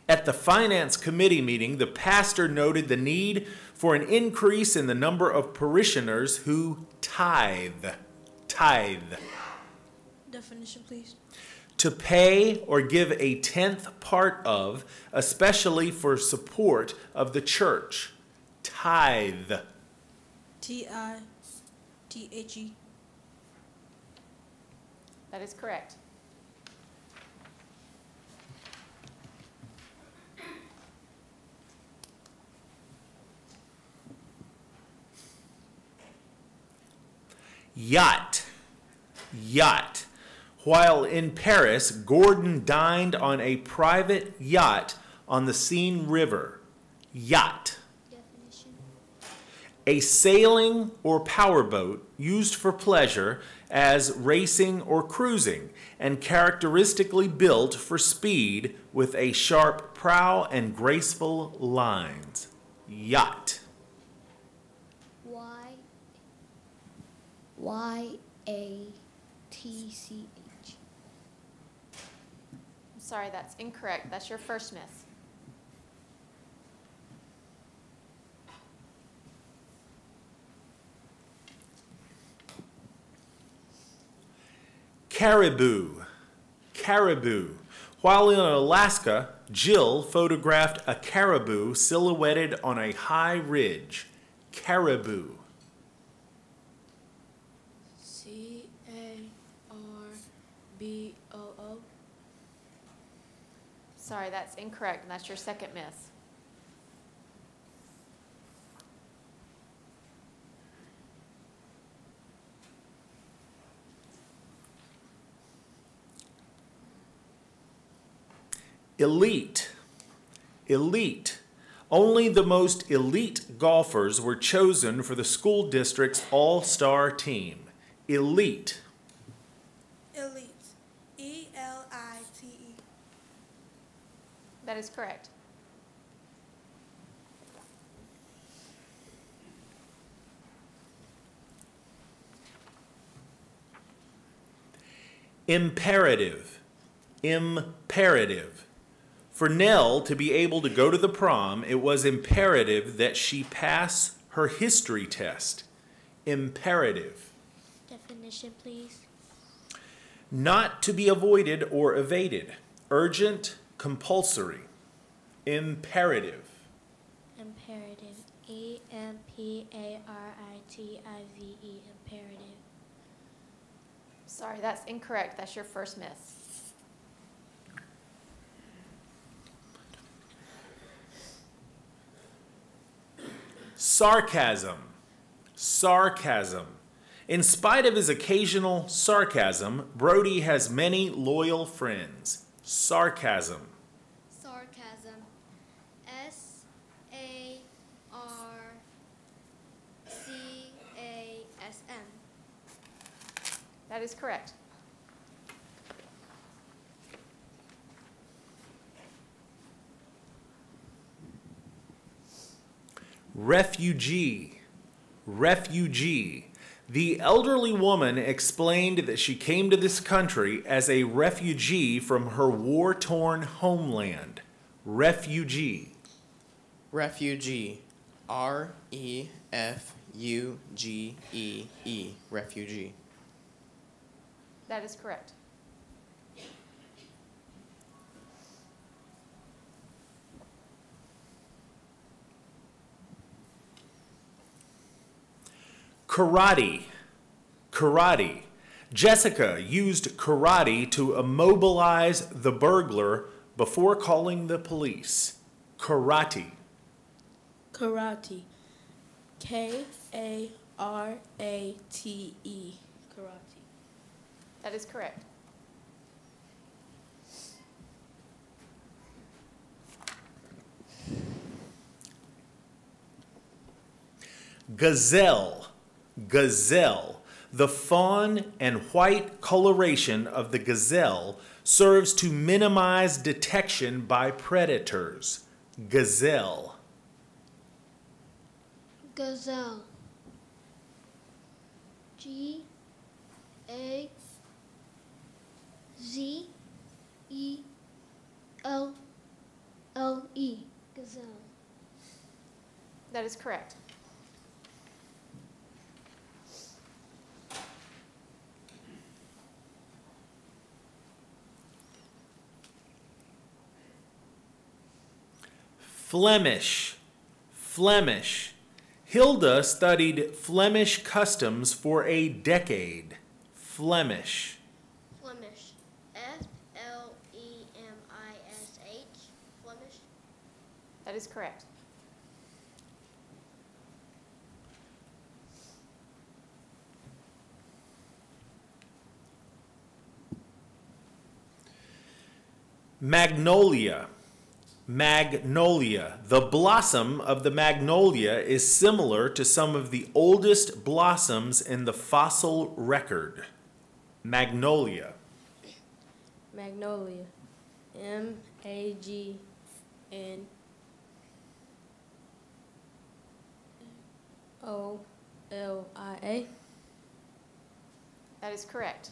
At the Finance Committee meeting, the pastor noted the need for an increase in the number of parishioners who tithe, tithe. Definition, please. To pay or give a tenth part of, especially for support of the church. Tithe. Tithe. That is correct. Yacht, yacht. While in Paris, Gordon dined on a private yacht on the Seine River. Yacht. Definition. A sailing or powerboat used for pleasure as racing or cruising, and characteristically built for speed with a sharp prow and graceful lines. Yacht. Y-A-T-C-H. I'm sorry, that's incorrect. That's your first miss. Caribou, caribou. While in Alaska, Jill photographed a caribou silhouetted on a high ridge. Caribou. C-A-R-B-O-O. Sorry, that's incorrect, and that's your second miss. Elite, elite. Only the most elite golfers were chosen for the school district's all-star team. Elite. Elite. E-L-I-T-E. That is correct. Imperative, imperative. For Nell to be able to go to the prom, it was imperative that she pass her history test. Imperative. Definition, please. Not to be avoided or evaded. Urgent, compulsory. Imperative. Imperative. E-M-P-A-R-I-T-I-V-E. Imperative. Sorry, that's incorrect. That's your first miss. Sarcasm, sarcasm. In spite of his occasional sarcasm, Brody has many loyal friends. Sarcasm. Sarcasm. S-A-R-C-A-S-M. That is correct. Refugee, refugee. The elderly woman explained that she came to this country as a refugee from her war-torn homeland. Refugee. Refugee. R-E-F-U-G-E-E. Refugee. That is correct. Karate, karate. Jessica used karate to immobilize the burglar before calling the police. Karate. Karate. K-A-R-A-T-E. Karate. That is correct. Gazelle, gazelle. The fawn and white coloration of the gazelle serves to minimize detection by predators. Gazelle. Gazelle. G-A-Z-E-L-L-E. Gazelle. That is correct. Flemish, Flemish. Hilda studied Flemish customs for a decade. Flemish. Flemish. F-L-E-M-I-S-H. Flemish. That is correct. Magnolia, magnolia. The blossom of the magnolia is similar to some of the oldest blossoms in the fossil record. Magnolia. Magnolia. M-A-G-N-O-L-I-A. That is correct.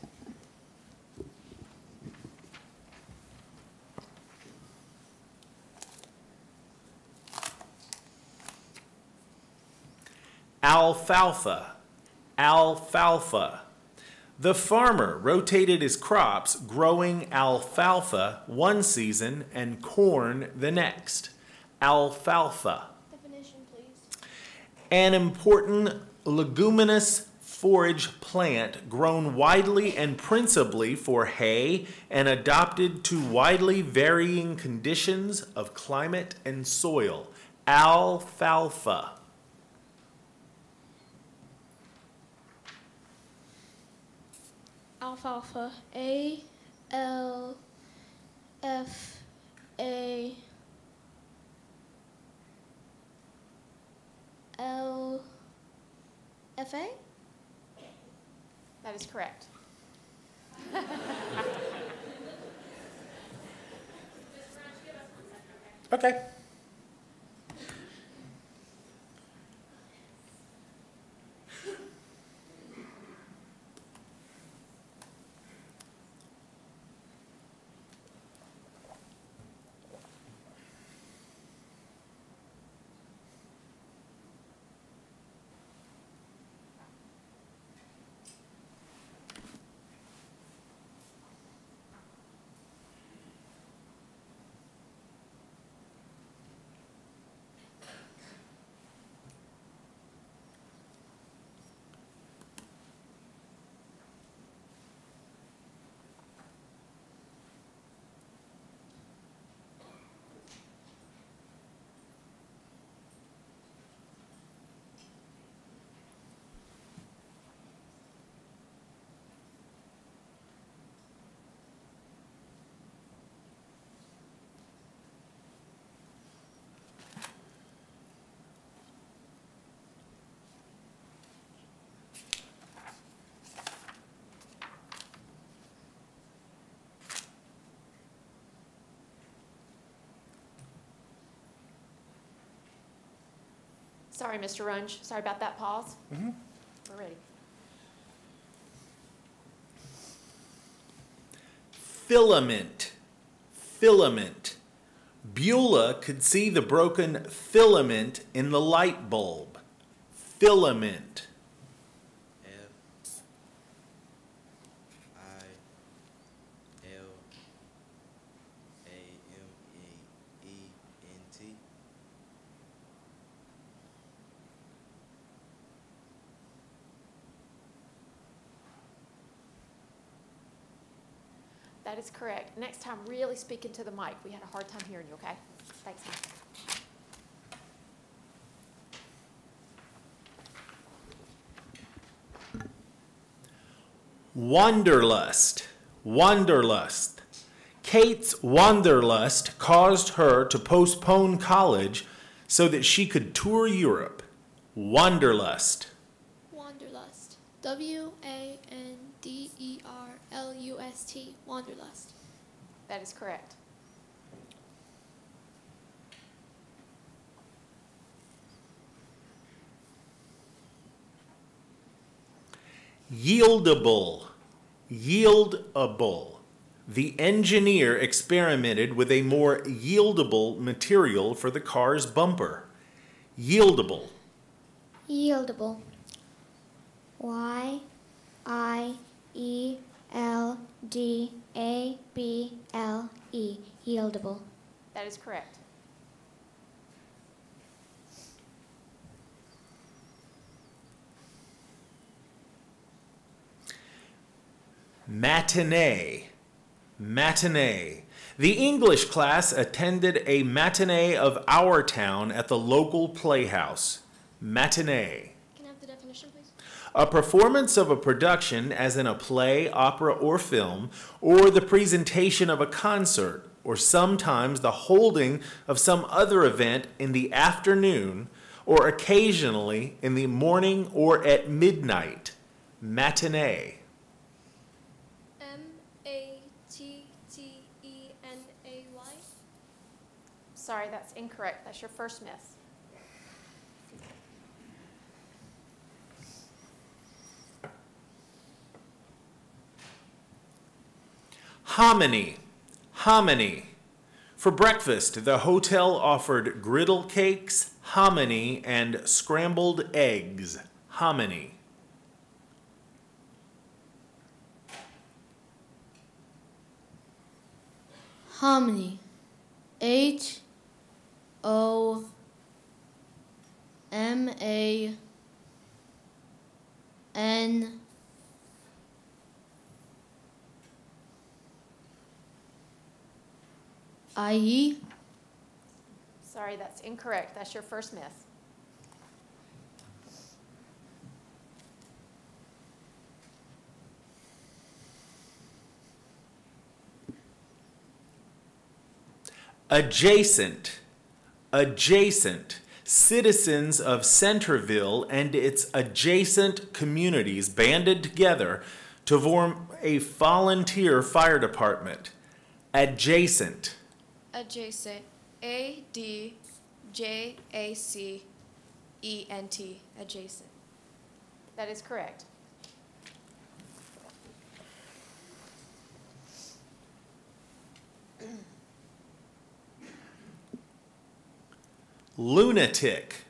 Alfalfa, alfalfa. The farmer rotated his crops, growing alfalfa one season and corn the next. Alfalfa. Definition, please. An important leguminous forage plant grown widely and principally for hay and adapted to widely varying conditions of climate and soil. Alfalfa. Alfalfa. A-L-F-A? That is correct. Okay. Sorry, Mr. Runge. Sorry about that pause. We're ready. Filament, filament. Beulah could see the broken filament in the light bulb. Filament. F-I-L-A-M-E-E-N-T. That is correct. Next time, really speak into the mic. We had a hard time hearing you, okay? Thanks, Mike. Wanderlust. Wanderlust. Kate's wanderlust caused her to postpone college so that she could tour Europe. Wanderlust. Wanderlust. W-A-N-D-E-R-L-U-S-T. Wanderlust. That is correct. Yieldable. Yieldable. The engineer experimented with a more yieldable material for the car's bumper. Yieldable. Yieldable. Y-I-E-L-D-A-B-L-E. Yieldable. That is correct. Matinee. Matinee. The English class attended a matinee of Our Town at the local playhouse. Matinee. Can I have the definition, please? A performance of a production, as in a play, opera, or film, or the presentation of a concert, or sometimes the holding of some other event in the afternoon, or occasionally in the morning or at midnight. Matinee. M-A-T-T-E-N-A-Y. Sorry, that's incorrect. That's your first myth. Hominy. Hominy. For breakfast, the hotel offered griddle cakes, hominy, and scrambled eggs. Hominy. Hominy. H-O-M-A-N I-E. Sorry, that's incorrect. That's your first myth. Adjacent. Adjacent. Citizens of Centerville and its adjacent communities banded together to form a volunteer fire department. Adjacent. Adjacent. A-D-J-A-C-E-N-T. Adjacent. That is correct. Lunatic.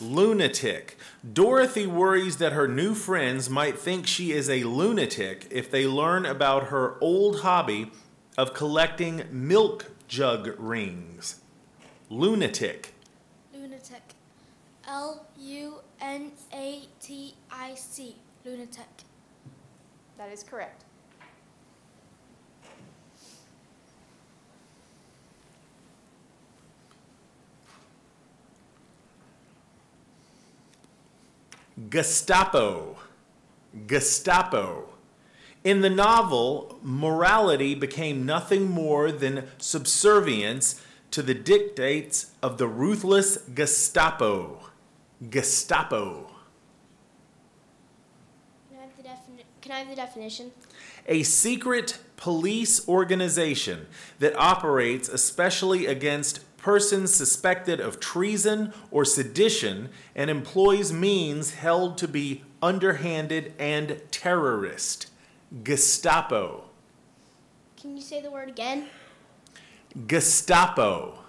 Lunatic. Dorothy worries that her new friends might think she is a lunatic if they learn about her old hobby of collecting milk jug rings. Lunatic. Lunatic. L-U-N-A-T-I-C. Lunatic. That is correct. Gestapo. Gestapo. In the novel, morality became nothing more than subservience to the dictates of the ruthless Gestapo. Gestapo. Can I have the definition? A secret police organization that operates especially against persons suspected of treason or sedition and employs means held to be underhanded and terrorist. Gestapo. Can you say the word again? Gestapo.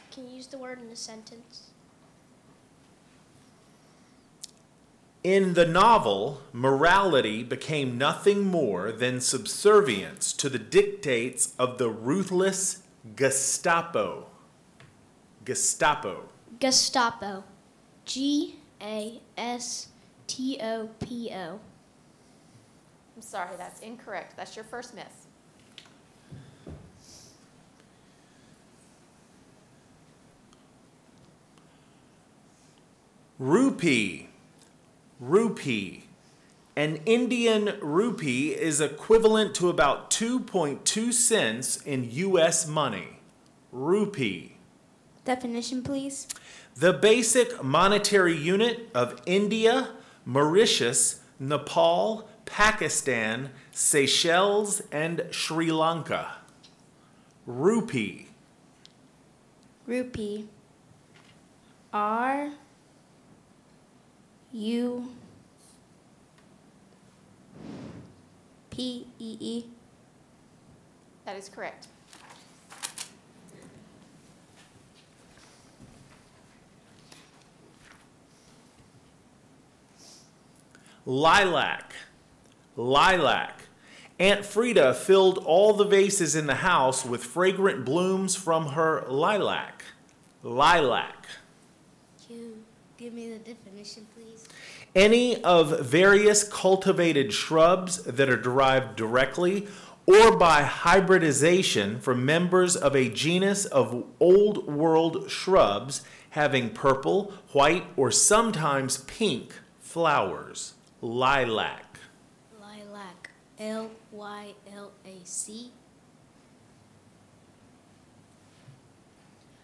Can you use the word in a sentence? In the novel, morality became nothing more than subservience to the dictates of the ruthless Gestapo. Gestapo. Gestapo. G-A-S-T-O-P-O. I'm sorry, that's incorrect. That's your first myth. Rupee. Rupee. An Indian rupee is equivalent to about 2.2 cents in U.S. money. Rupee. Definition, please. The basic monetary unit of India, Mauritius, Nepal, Pakistan, Seychelles, and Sri Lanka. Rupee. Rupee. R U P E E. That is correct. Lilac. Lilac. Aunt Frida filled all the vases in the house with fragrant blooms from her lilac. Lilac. Can you give me the definition, please? Any of various cultivated shrubs that are derived directly or by hybridization from members of a genus of Old World shrubs having purple, white, or sometimes pink flowers. Lilac. Lilac. Lylac.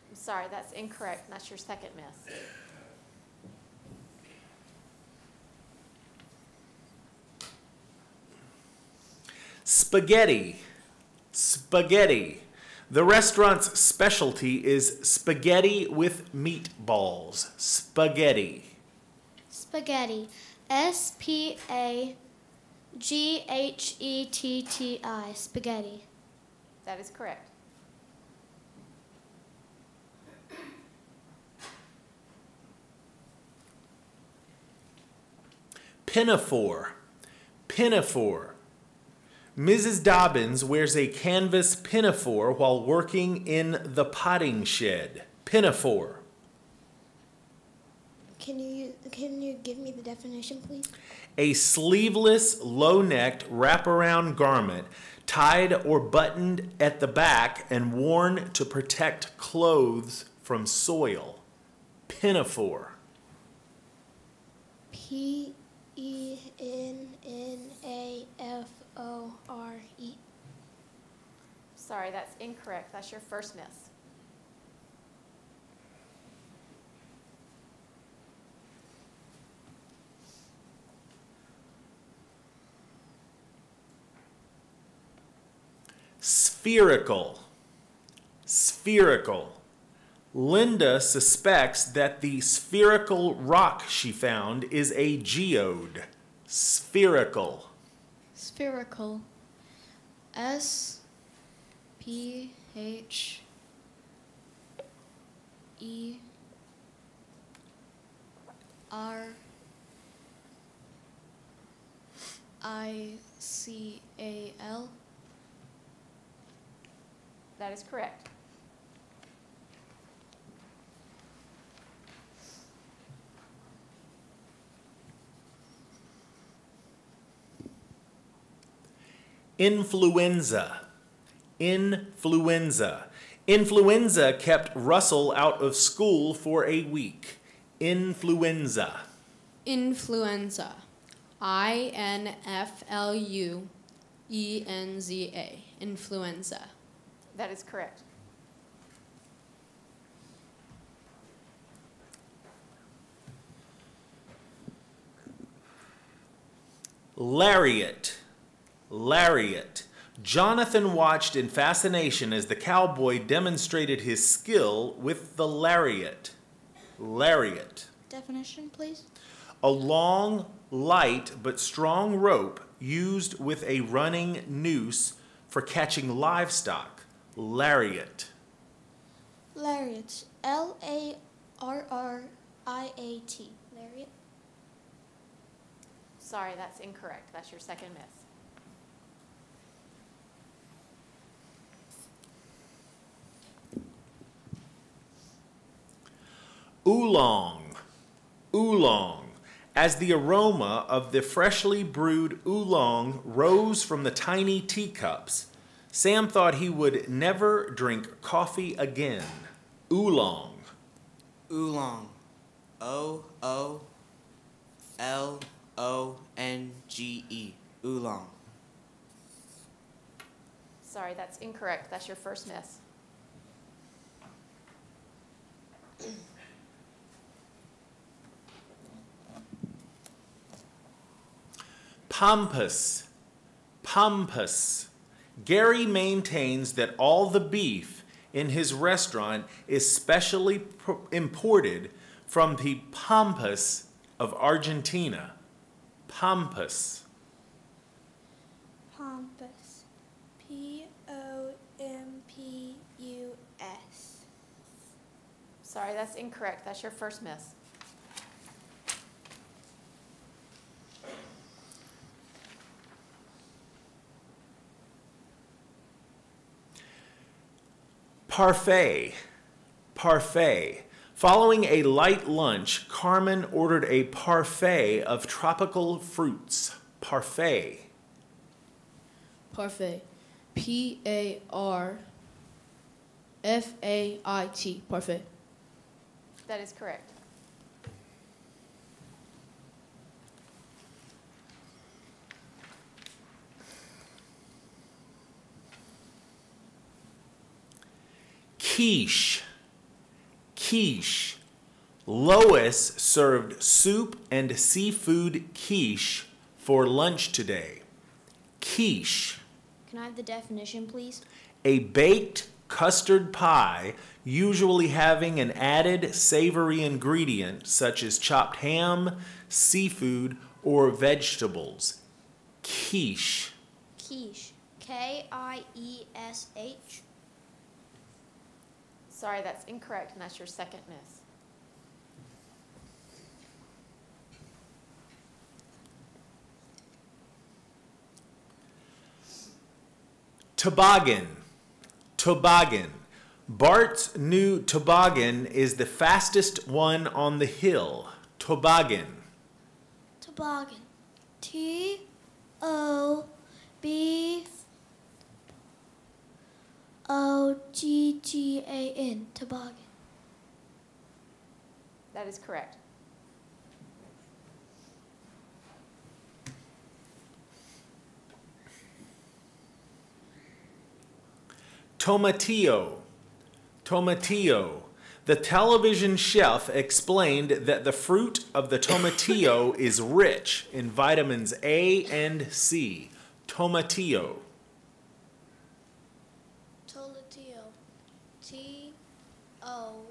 I'm sorry, that's incorrect. That's your second miss. Spaghetti. Spaghetti. The restaurant's specialty is spaghetti with meatballs. Spaghetti. Spaghetti. SPAGHETTI. Spaghetti. That is correct. Pinafore. Pinafore. Mrs. Dobbins wears a canvas pinafore while working in the potting shed. Pinafore. Can you give me the definition, please? A sleeveless, low-necked, wraparound garment tied or buttoned at the back and worn to protect clothes from soil. Pinafore. PENNAFORE. Sorry, that's incorrect. That's your first miss. Spherical. Spherical. Linda suspects that the spherical rock she found is a geode. Spherical. Spherical. SPHERICAL. That is correct. Influenza. Influenza. Influenza kept Russell out of school for a week. Influenza. Influenza. INFLUENZA. Influenza. That is correct. Lariat. Lariat. Jonathan watched in fascination as the cowboy demonstrated his skill with the lariat. Lariat. Definition, please. A long, light, but strong rope used with a running noose for catching livestock. Lariat. Lariat. LARRIAT. Lariat. Sorry, that's incorrect. That's your second miss. Oolong. Oolong. As the aroma of the freshly brewed oolong rose from the tiny teacups, Sam thought he would never drink coffee again. Oolong. Oolong. O-O-L-O-N-G-E. Oolong. Sorry, that's incorrect. That's your first miss. Pampas. Pampas. Gary maintains that all the beef in his restaurant is specially imported from the Pampas of Argentina. Pampas. Pompous. P-O-M-P-U-S. Sorry, that's incorrect. That's your first miss. Parfait. Parfait. Following a light lunch, Carmen ordered a parfait of tropical fruits. Parfait. Parfait. P-A-R-F-A-I-T. Parfait. That is correct. Quiche. Quiche. Lois served soup and seafood quiche for lunch today. Quiche. Can I have the definition, please? A baked custard pie, usually having an added savory ingredient such as chopped ham, seafood, or vegetables. Quiche. Quiche. K-I-E-S-H. Sorry, that's incorrect, and that's your second miss. Toboggan. Toboggan. Bart's new toboggan is the fastest one on the hill. Toboggan. Toboggan. T-O-B-O-G-G-A-N. Toboggan. That is correct. Tomatillo. Tomatillo. The television chef explained that the fruit of the tomatillo is rich in vitamins A and C. Tomatillo. Tomatillo. T-O-L-O-T-O.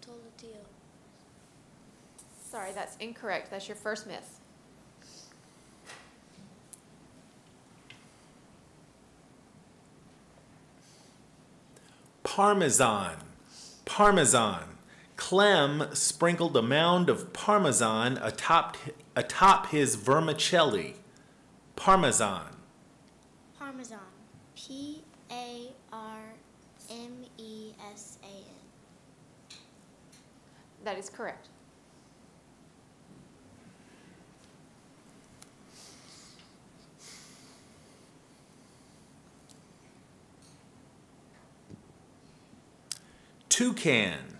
Tomatillo. Sorry, that's incorrect. That's your first miss. Parmesan. Parmesan. Clem sprinkled a mound of parmesan atop his vermicelli. Parmesan. Parmesan. P-A-R-M-E-S-A-N. That is correct. Toucan.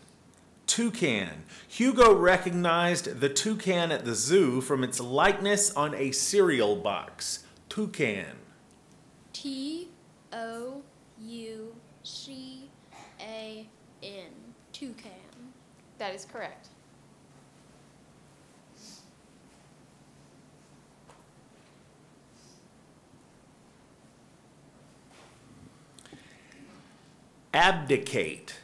Toucan. Hugo recognized the toucan at the zoo from its likeness on a cereal box. Toucan. T-O-U-C-A-N. Toucan. That is correct. Abdicate.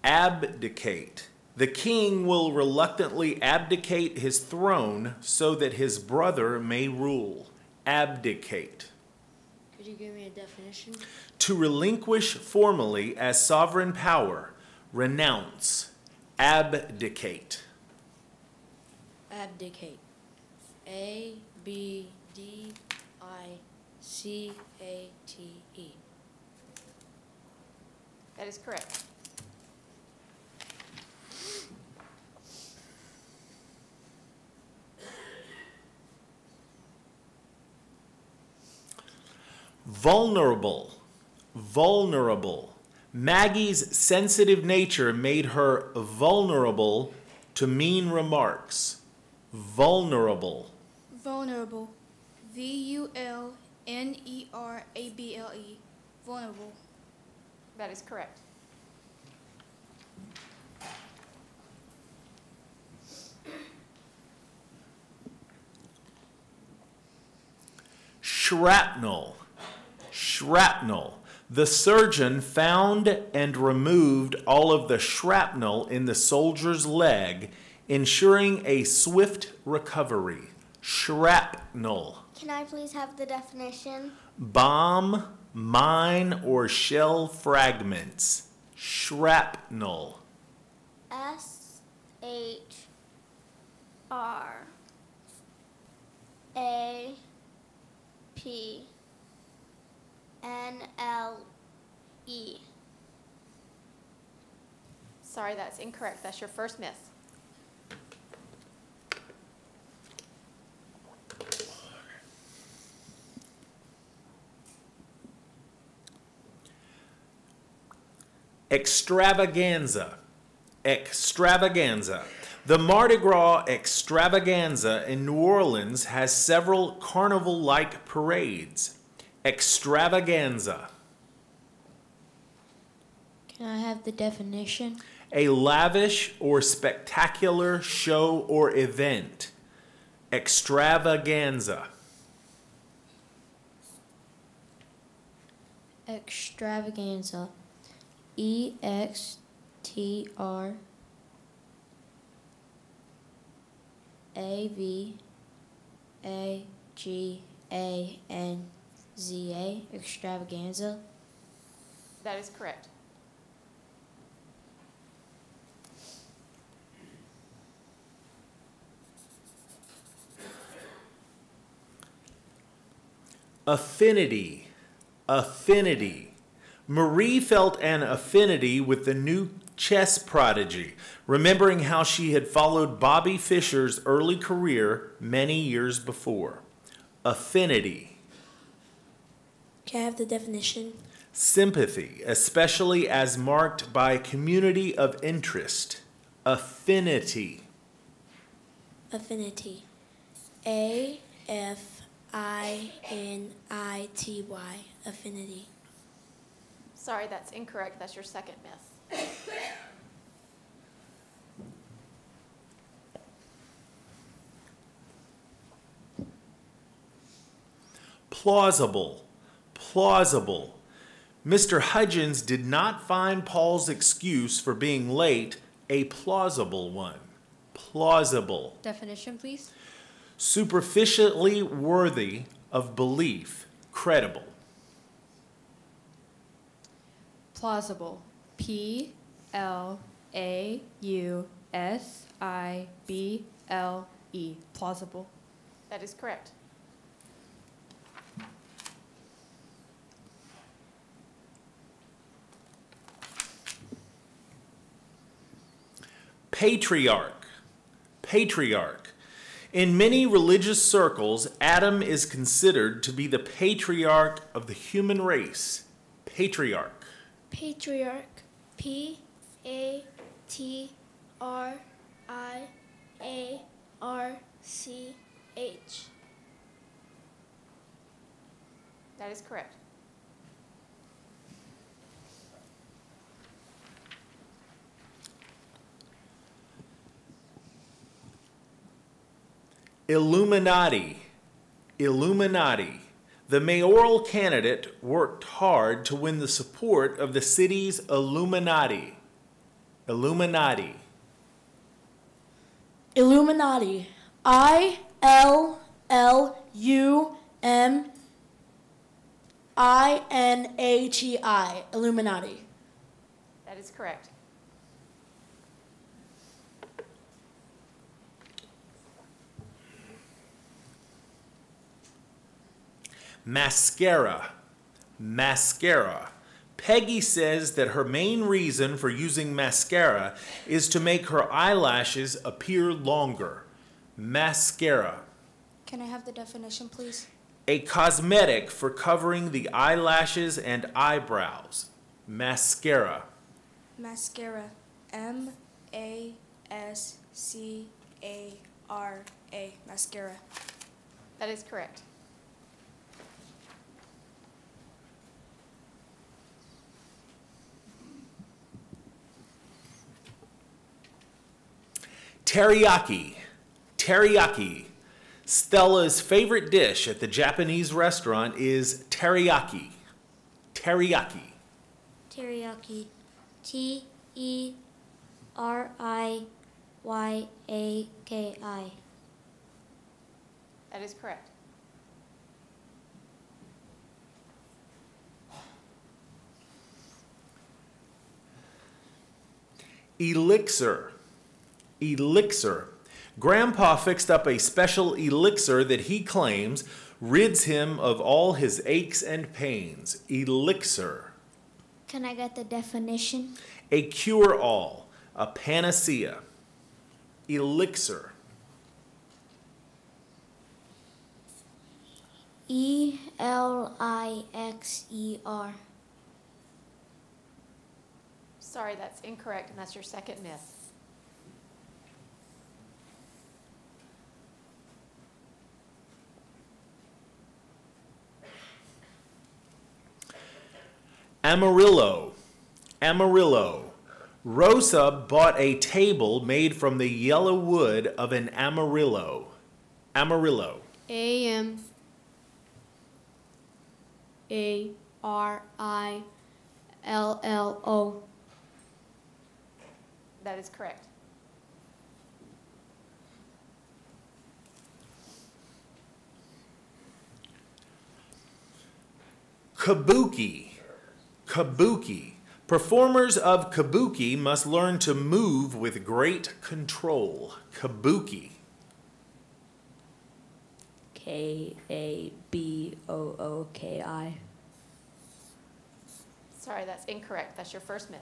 Abdicate. The king will reluctantly abdicate his throne so that his brother may rule. Abdicate. Could you give me a definition? To relinquish formally as sovereign power. Renounce. Abdicate. Abdicate. A-B-D-I-C-A-T-E. That is correct. Vulnerable. vulnerable. Maggie's sensitive nature made her vulnerable to mean remarks. Vulnerable. Vulnerable. VULNERABLE. Vulnerable. That is correct. Shrapnel. Shrapnel. The surgeon found and removed all of the shrapnel in the soldier's leg, ensuring a swift recovery. Shrapnel. Can I please have the definition? Bomb, mine, or shell fragments. Shrapnel. SHRAPNLE. Sorry, that's incorrect. That's your first miss. Extravaganza. Extravaganza. The Mardi Gras Extravaganza in New Orleans has several carnival-like parades. Extravaganza. Can I have the definition? A lavish or spectacular show or event. Extravaganza. Extravaganza. EXTRAVAGANZA. Extravaganza. That is correct. Affinity. Affinity. Marie felt an affinity with the new chess prodigy, remembering how she had followed Bobby Fischer's early career many years before. Affinity. Can I have the definition? Sympathy, especially as marked by community of interest. Affinity. Affinity. AFINITY. Affinity. Sorry, that's incorrect. That's your second miss. Plausible. Plausible. Mr. Hudgens did not find Paul's excuse for being late a plausible one. Plausible. Definition, please. Superficially worthy of belief. Credible. Plausible. PLAUSIBLE. Plausible. That is correct. Patriarch. Patriarch. In many religious circles, Adam is considered to be the patriarch of the human race. Patriarch. Patriarch. PATRIARCH. That is correct. Illuminati. Illuminati. The mayoral candidate worked hard to win the support of the city's Illuminati. Illuminati. Illuminati. ILLUMINATI. Illuminati. That is correct. Mascara. Mascara. Peggy says that her main reason for using mascara is to make her eyelashes appear longer. Mascara. Can I have the definition, please? A cosmetic for covering the eyelashes and eyebrows. Mascara. Mascara. M-A-S-C-A-R-A. Mascara. That is correct. Teriyaki. Teriyaki. Stella's favorite dish at the Japanese restaurant is teriyaki. Teriyaki. Teriyaki. T-E-R-I-Y-A-K-I. That is correct. Elixir. Elixir. Grandpa fixed up a special elixir that he claims rids him of all his aches and pains. Elixir. Can I get the definition? A cure-all, a panacea. Elixir. E-L-I-X-E-R. Sorry, that's incorrect, and that's your second miss. Amarillo. Amarillo. Rosa bought a table made from the yellow wood of an amarillo. Amarillo. A-M-A-R-I-L-L-O. That is correct. Kabuki. Kabuki. Performers of kabuki must learn to move with great control. Kabuki. K-A-B-O-O-K-I. Sorry, that's incorrect. That's your first miss.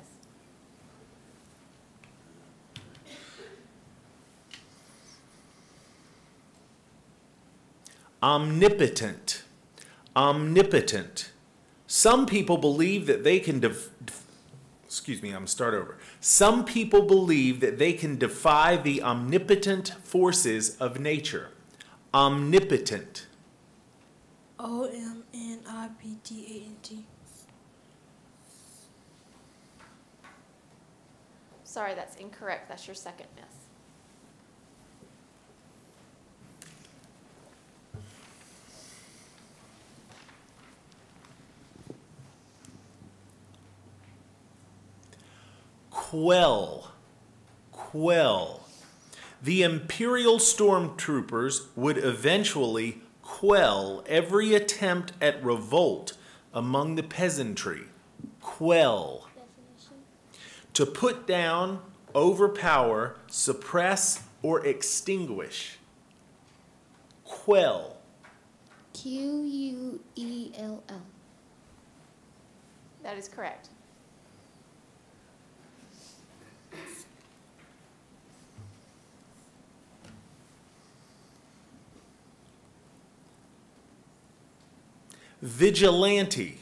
Omnipotent. Omnipotent. Some people believe that they can Some people believe that they can defy the omnipotent forces of nature. Omnipotent. O-M-N-I-P-T-A-N-T. Sorry, that's incorrect. That's your second miss. Quell. Quell. The Imperial stormtroopers would eventually quell every attempt at revolt among the peasantry. Quell. Definition. To put down, overpower, suppress, or extinguish. Quell. Q-U-E-L-L. That is correct. Vigilante.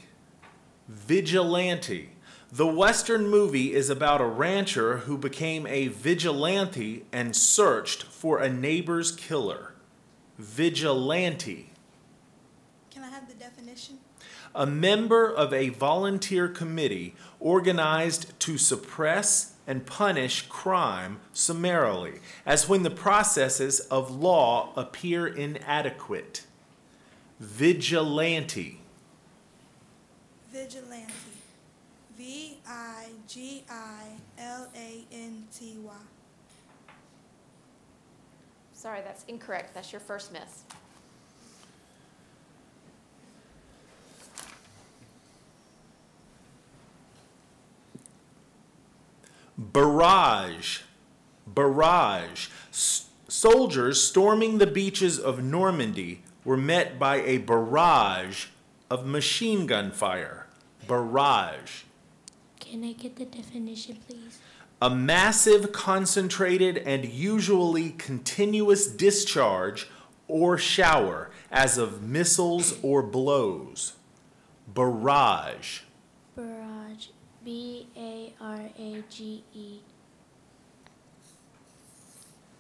Vigilante. The Western movie is about a rancher who became a vigilante and searched for a neighbor's killer. Vigilante. Can I have the definition? A member of a volunteer committee organized to suppress and punish crime summarily, as when the processes of law appear inadequate. Vigilante. Vigilante. V-I-G-I-L-A-N-T-Y. Sorry, that's incorrect. That's your first miss. Barrage. Barrage. Soldiers storming the beaches of Normandy were met by a barrage of machine gun fire. Barrage. Can I get the definition, please? A massive, concentrated, and usually continuous discharge or shower, as of missiles or blows. Barrage. Barrage. B-A-R-A-G-E.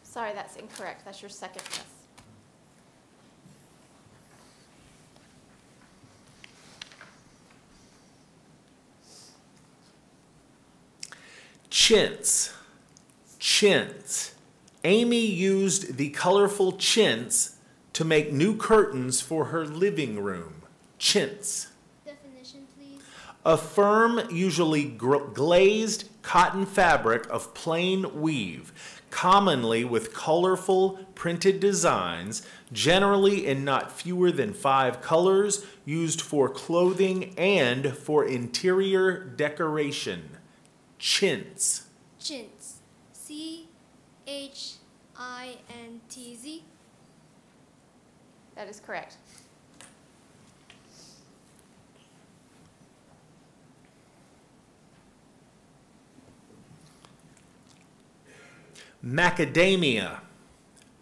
Sorry, that's incorrect. That's your second miss. Chintz. Chintz. Amy used the colorful chintz to make new curtains for her living room. Chintz. Definition, please. A firm, usually glazed cotton fabric of plain weave, commonly with colorful printed designs, generally in not fewer than 5 colors, used for clothing and for interior decoration. Chintz. Chintz. C-H-I-N-T-Z. That is correct. Macadamia.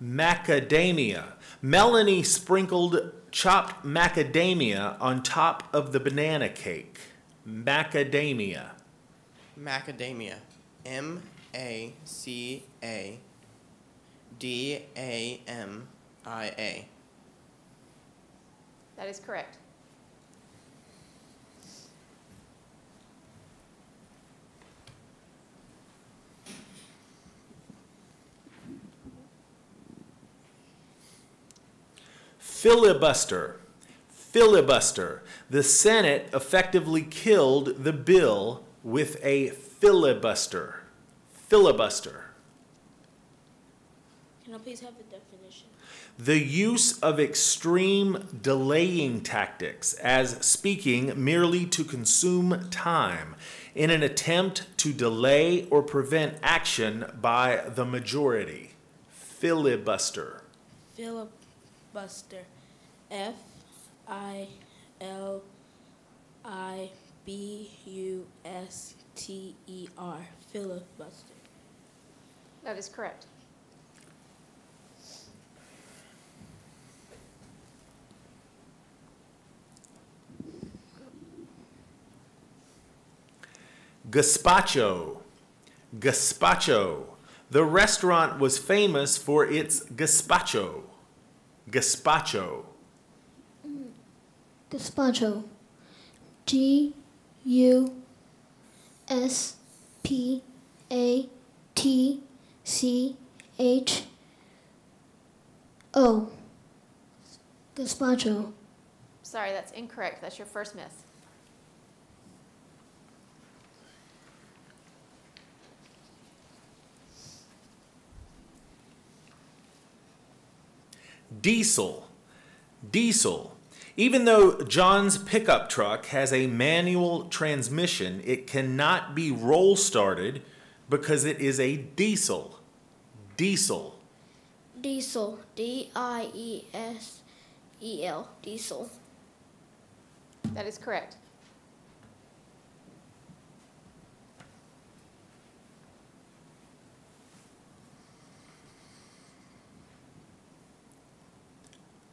Macadamia. Melanie sprinkled chopped macadamia on top of the banana cake. Macadamia. Macadamia. M-A-C-A-D-A-M-I-A. That is correct. Filibuster. Filibuster. The Senate effectively killed the bill with a filibuster. Filibuster. Can I please have the definition? The use of extreme delaying tactics, as speaking merely to consume time in an attempt to delay or prevent action by the majority. Filibuster. Filibuster. F-I-L-I-B-U-S-T-E-R. Filibuster. That is correct. Gazpacho. Gazpacho. The restaurant was famous for its gazpacho. Gazpacho. Gazpacho. G-U-S-P-A-T-C-H-O. Gazpacho. Sorry, that's incorrect. That's your first miss. Diesel. Diesel. Even though John's pickup truck has a manual transmission, it cannot be roll started because it is a diesel. Diesel. Diesel. D-I-E-S-E-L. Diesel. That is correct.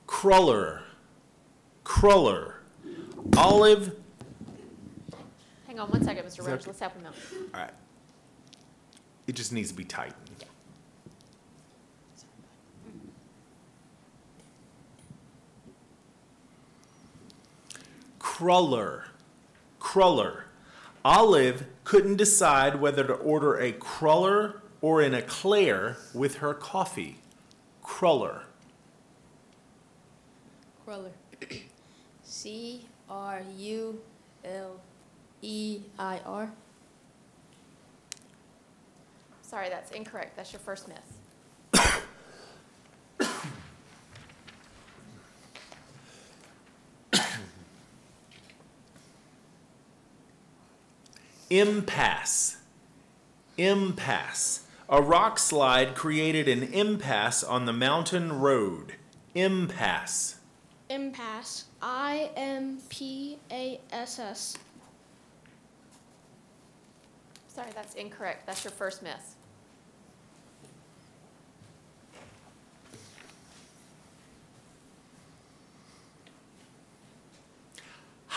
Cruller. Cruller. Olive. Hang on one second, Mr. Rhodes. Let's help him out. All right. It just needs to be tightened. Cruller. Cruller. Olive couldn't decide whether to order a cruller or an eclair with her coffee. Cruller. Cruller. C-R-U-L-E-I-R. Sorry, that's incorrect. That's your first miss. Impasse. Impasse. A rock slide created an impasse on the mountain road. Impasse. Impasse. I-M-P-A-S-S. Sorry, that's incorrect. That's your first miss.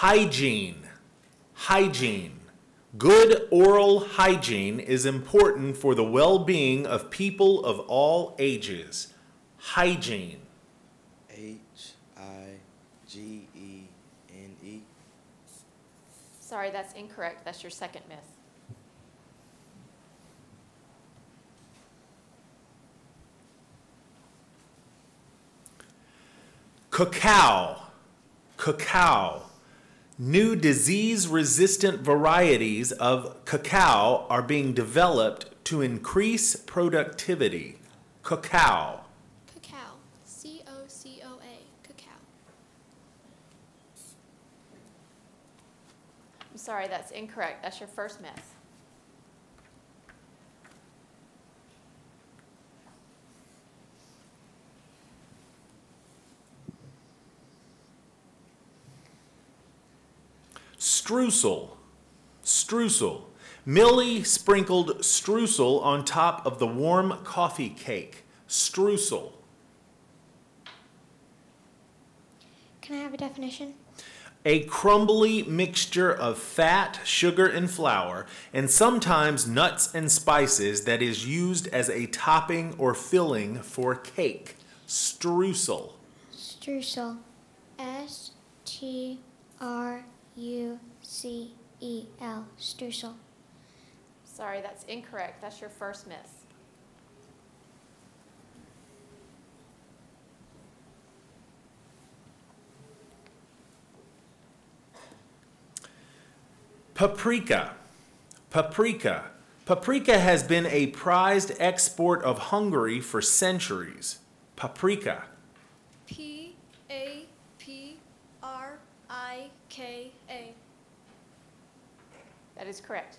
Hygiene. Hygiene. Good oral hygiene is important for the well-being of people of all ages. Hygiene. H-I-G-E-N-E. Sorry, that's incorrect. That's your second myth. Cacao. Cacao. New disease-resistant varieties of cacao are being developed to increase productivity. Cacao. Cacao. C-O-C-O-A. Cacao. I'm sorry, that's incorrect. That's your first myth. Streusel. Streusel. Millie sprinkled streusel on top of the warm coffee cake. Streusel. Can I have a definition? A crumbly mixture of fat, sugar, and flour, and sometimes nuts and spices that is used as a topping or filling for cake. Streusel. Streusel. S-T-R-U-C-E-L. Streusel. Sorry, that's incorrect. That's your first myth. Paprika. Paprika. Paprika has been a prized export of Hungary for centuries. Paprika. P-A-P-R-I-K-A. That is correct.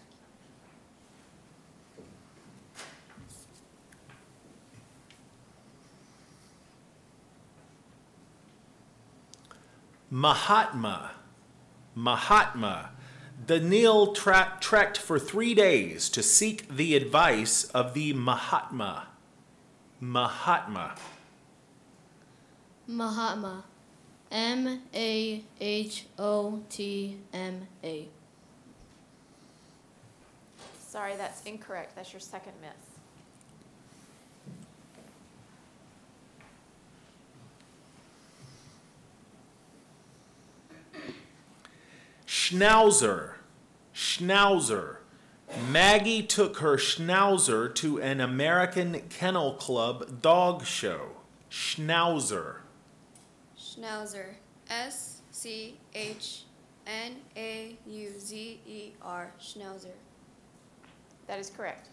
Mahatma. Mahatma. Daniil trekked for 3 days to seek the advice of the Mahatma. Mahatma. Mahatma. M-A-H-O-T-M-A. Sorry, that's incorrect. That's your second myth. Schnauzer. Schnauzer. Maggie took her Schnauzer to an American Kennel Club dog show. Schnauzer. Schnauzer. S-C-H-N-A-U-Z-E-R. Schnauzer. That is correct.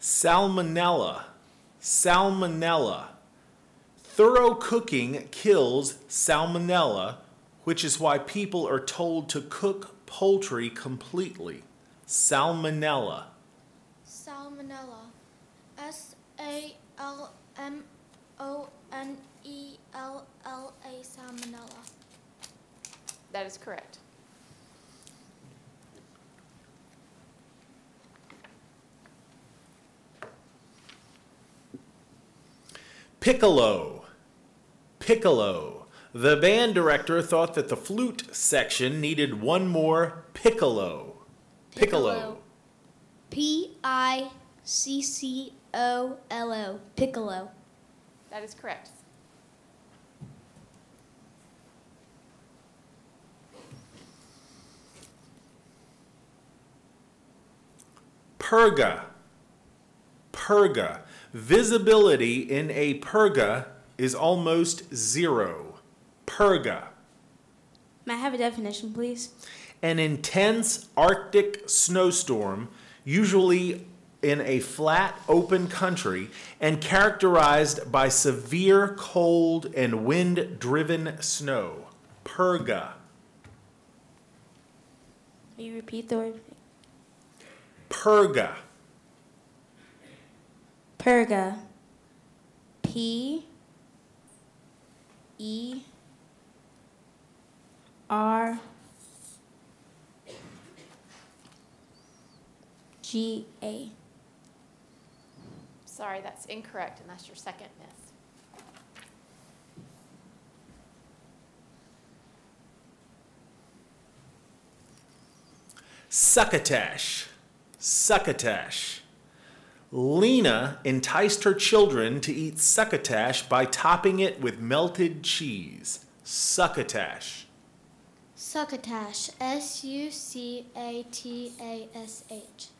Salmonella. Salmonella. Thorough cooking kills salmonella, which is why people are told to cook poultry completely. Salmonella. Salmonella. S-A-L-M-O-N-E-L-L-A. Salmonella. That is correct. Piccolo. Piccolo. The band director thought that the flute section needed one more piccolo. Piccolo. P-I-C-C-O-L-O. Piccolo. That is correct. Purga. Purga. Visibility in a purga is almost zero. Purga. May I have a definition, please? An intense Arctic snowstorm, usually in a flat, open country, and characterized by severe cold and wind-driven snow. Purga. Will you repeat the word? Purga. Purga. P-E-R-G-A. Sorry, that's incorrect, and that's your second miss. Succotash. Succotash. Lena enticed her children to eat succotash by topping it with melted cheese. Succotash. Succotash. Sucatash.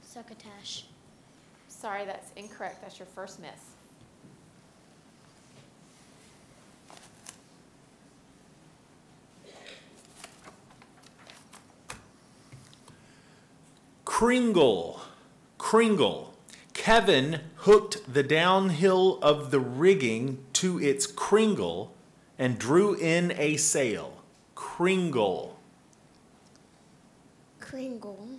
Succotash. Sorry, that's incorrect. That's your first miss. Kringle. Kringle. Kevin hooked the downhill of the rigging to its kringle and drew in a sail. Kringle. Kringle. Cringle.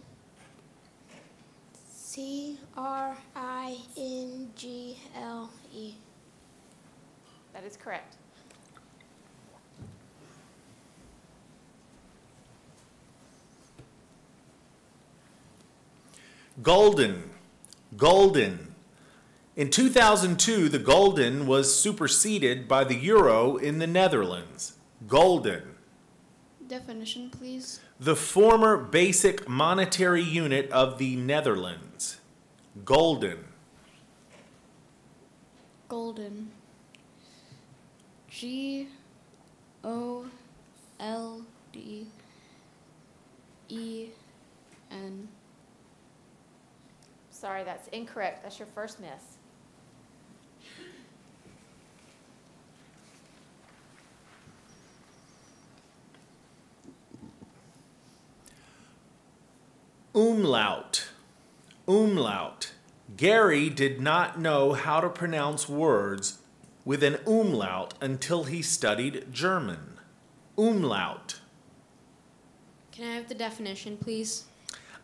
That is correct. Golden. Golden. In 2002, the Gulden was superseded by the euro in the Netherlands. Golden. Definition, please. The former basic monetary unit of the Netherlands. Golden. Golden. Golden. Sorry, that's incorrect. That's your first miss. Umlaut. Umlaut. Gary did not know how to pronounce words with an umlaut until he studied German. Umlaut. Can I have the definition, please?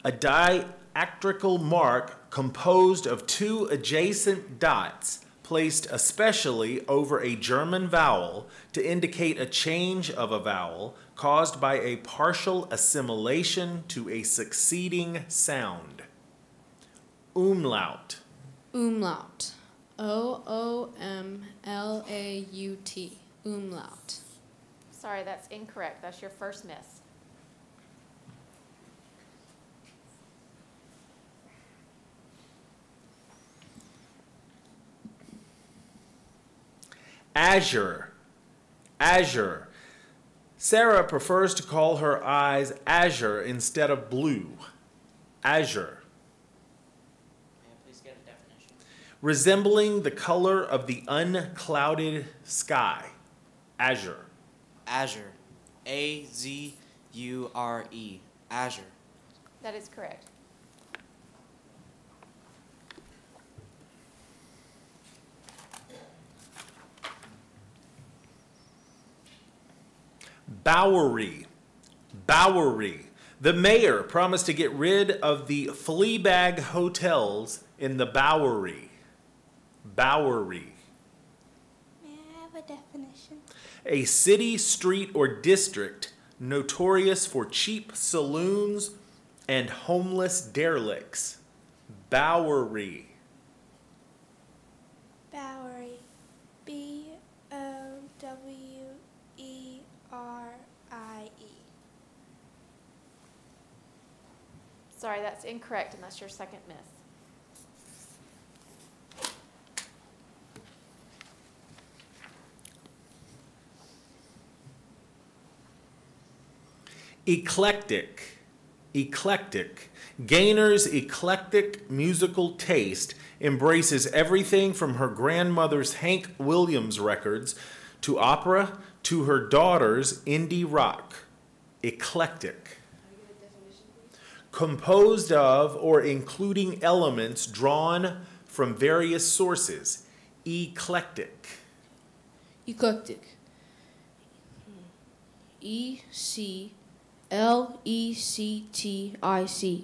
A diacritical mark composed of two adjacent dots placed especially over a German vowel to indicate a change of a vowel caused by a partial assimilation to a succeeding sound. Umlaut. Umlaut. Oomlaut. Umlaut. Sorry, that's incorrect. That's your first miss. Azure. Azure. Sarah prefers to call her eyes azure instead of blue. Azure. May I please get a definition? Resembling the color of the unclouded sky. Azure. Azure. A-Z-U-R-E. Azure. That is correct. Bowery. Bowery. The mayor promised to get rid of the Fleabag hotels in the Bowery. Bowery. May I have a definition? A city, street, or district notorious for cheap saloons and homeless derelicts. Bowery. Bowery. Bowerie. Sorry, that's incorrect, and that's your second miss. Eclectic. Eclectic. Gaynor's eclectic musical taste embraces everything from her grandmother's Hank Williams records to opera to her daughter's indie rock. Eclectic. Composed of or including elements drawn from various sources. Eclectic. Eclectic. Eclectic.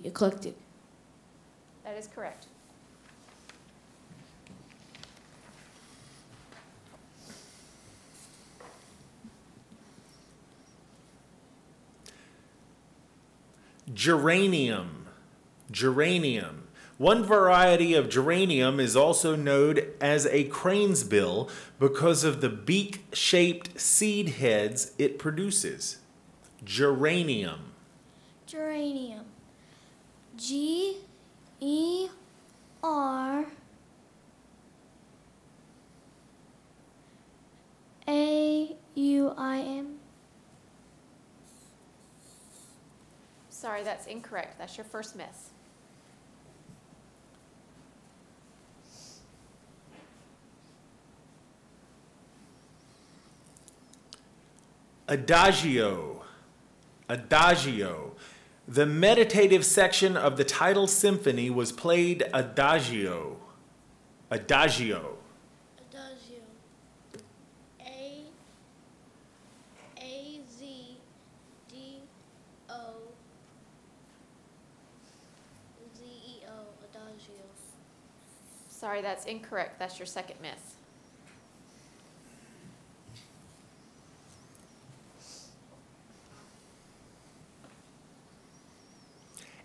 Eclectic. That is correct. Geranium. Geranium. One variety of geranium is also known as a cranesbill because of the beak-shaped seed heads it produces. Geranium. Geranium. G-E-R-A-U-I-M. Sorry, that's incorrect. That's your first miss. Adagio. Adagio. The meditative section of the title symphony was played adagio. Adagio. Adagio. A-Z-D-O-Z-E-O. Adagio. Sorry, that's incorrect. That's your second miss.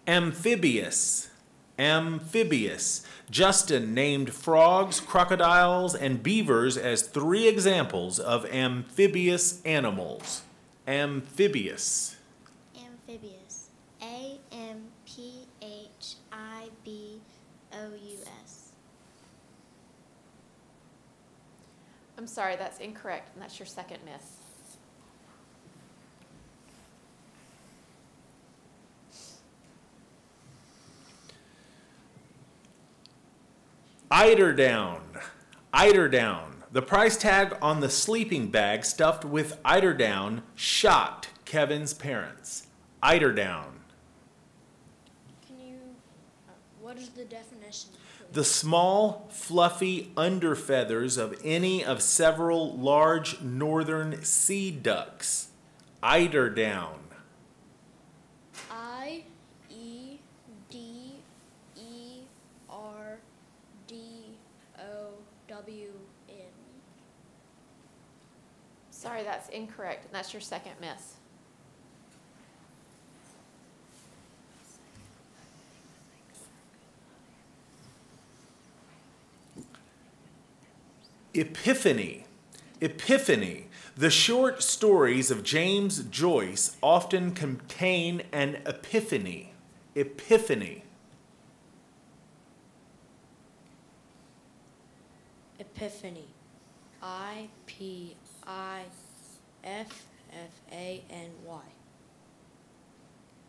Amphibious. Amphibious. Justin named frogs, crocodiles, and beavers as 3 examples of amphibious animals. Amphibious. Amphibious. A-M-P-H-I-B-O-U-S. I'm sorry, that's incorrect, and that's your second miss. Eiderdown. Eiderdown. The price tag on the sleeping bag stuffed with eiderdown shocked Kevin's parents. Eiderdown. Can you, what is the definition? The small, fluffy underfeathers of any of several large northern sea ducks. Eiderdown. I-E-D-E-R-D-O-W-N. Sorry, that's incorrect, and that's your second miss. Epiphany. Epiphany. The short stories of James Joyce often contain an epiphany. Epiphany. Epiphany. I-P-I-F-F-A-N-Y.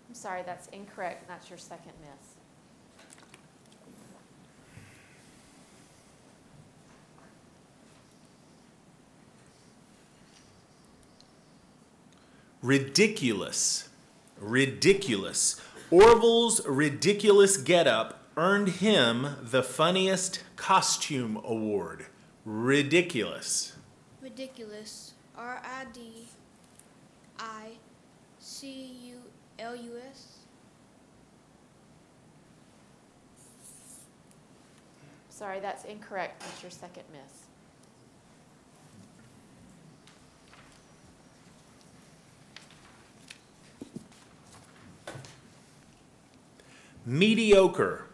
I'm sorry, that's incorrect, and that's your second miss. Ridiculous. Ridiculous. Orville's ridiculous getup earned him the funniest costume award. Ridiculous. Ridiculous. R-I-D-I-C-U-L-U-S. Sorry, that's incorrect. That's your second miss. Mediocre.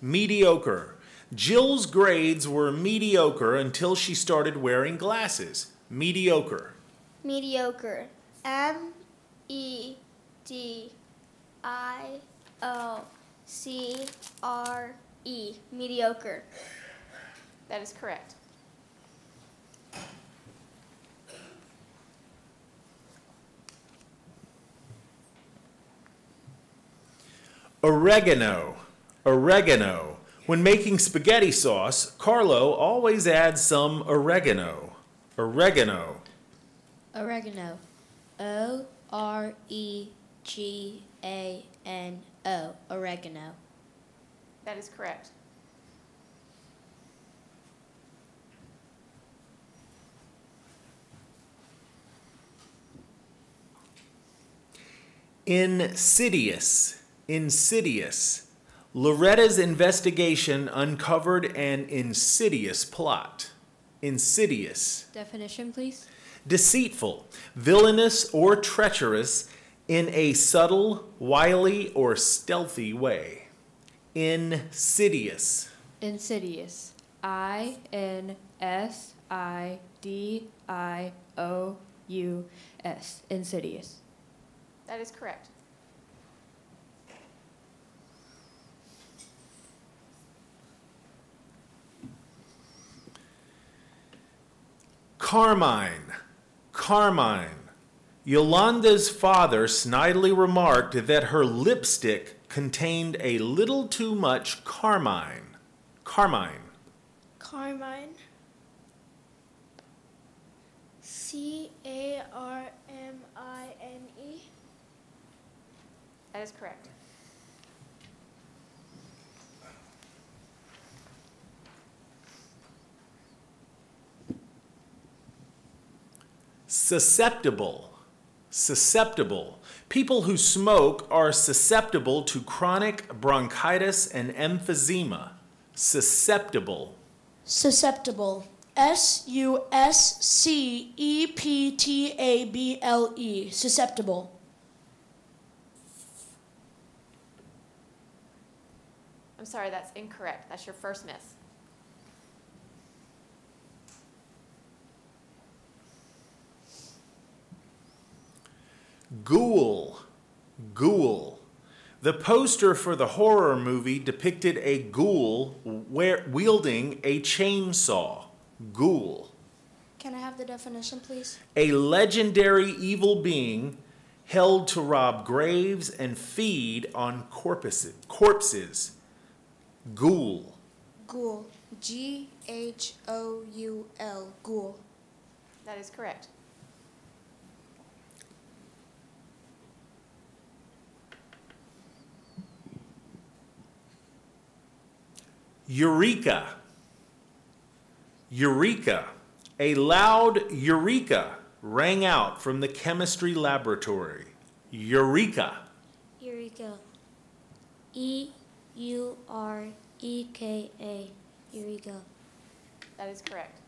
Mediocre. Jill's grades were mediocre until she started wearing glasses. Mediocre. Mediocre. M-E-D-I-O-C-R-E. Mediocre. That is correct. Oregano. Oregano. When making spaghetti sauce, Carlo always adds some oregano. Oregano. Oregano. O-R-E-G-A-N-O. Oregano. That is correct. Insidious. Insidious. Loretta's investigation uncovered an insidious plot. Insidious. Definition, please. Deceitful, villainous, or treacherous in a subtle, wily, or stealthy way. Insidious. Insidious. INSIDIOUS. Insidious. That is correct. Carmine. Carmine. Yolanda's father snidely remarked that her lipstick contained a little too much carmine. Carmine. Carmine. CARMINE. That is correct. Susceptible. Susceptible. People who smoke are susceptible to chronic bronchitis and emphysema. Susceptible. Susceptible. SUSCEPTABLE. Susceptible. I'm sorry, that's incorrect. That's your first miss. Ghoul. Ghoul. The poster for the horror movie depicted a ghoul wielding a chainsaw. Ghoul. Can I have the definition, please? A legendary evil being held to rob graves and feed on corpses. Ghoul. Ghoul. GHOUL. Ghoul. That is correct. Eureka. Eureka. A loud eureka rang out from the chemistry laboratory. Eureka. Eureka. EUREKA. Eureka. That is correct.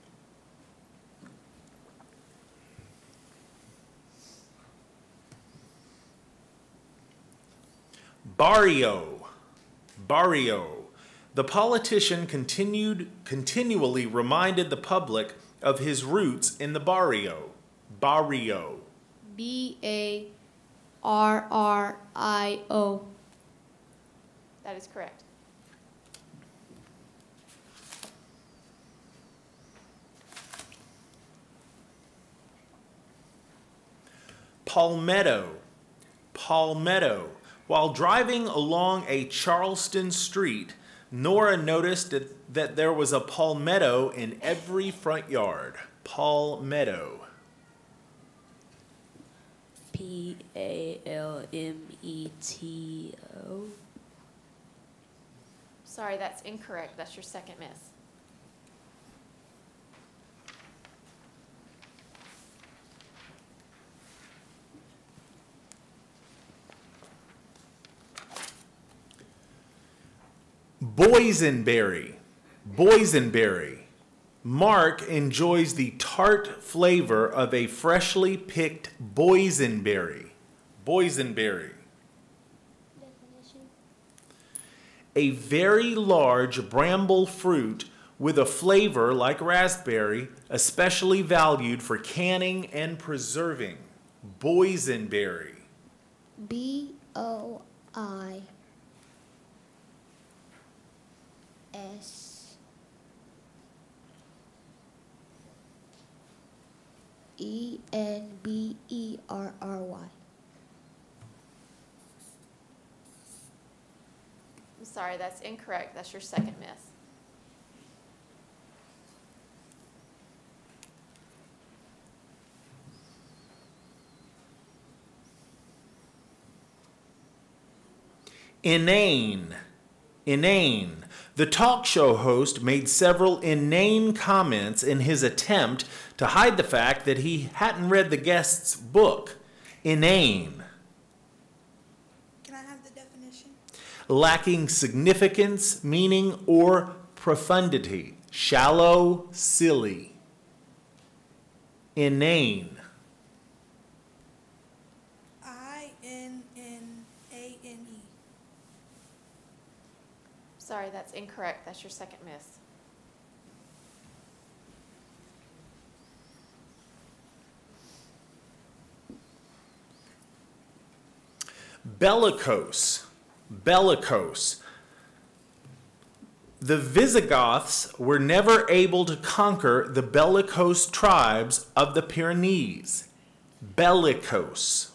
Barrio. Barrio. The politician continually reminded the public of his roots in the barrio. Barrio. BARRIO. That is correct. Palmetto. Palmetto. While driving along a Charleston street, Nora noticed that there was a palmetto in every front yard. Palmetto. PALMETO. Sorry, that's incorrect. That's your second miss. Boysenberry. Boysenberry. Mark enjoys the tart flavor of a freshly picked boysenberry. Boysenberry. Definition. A very large bramble fruit with a flavor like raspberry, especially valued for canning and preserving. Boysenberry. BOISENBERRY. I'm sorry, that's incorrect. That's your second miss. Inane. Inane. The talk show host made several inane comments in his attempt to hide the fact that he hadn't read the guest's book. Inane. Can I have the definition? Lacking significance, meaning, or profundity. Shallow, silly. Inane. INNANE. Sorry, that's incorrect. That's your second miss. Bellicose. Bellicose. The Visigoths were never able to conquer the bellicose tribes of the Pyrenees. Bellicose.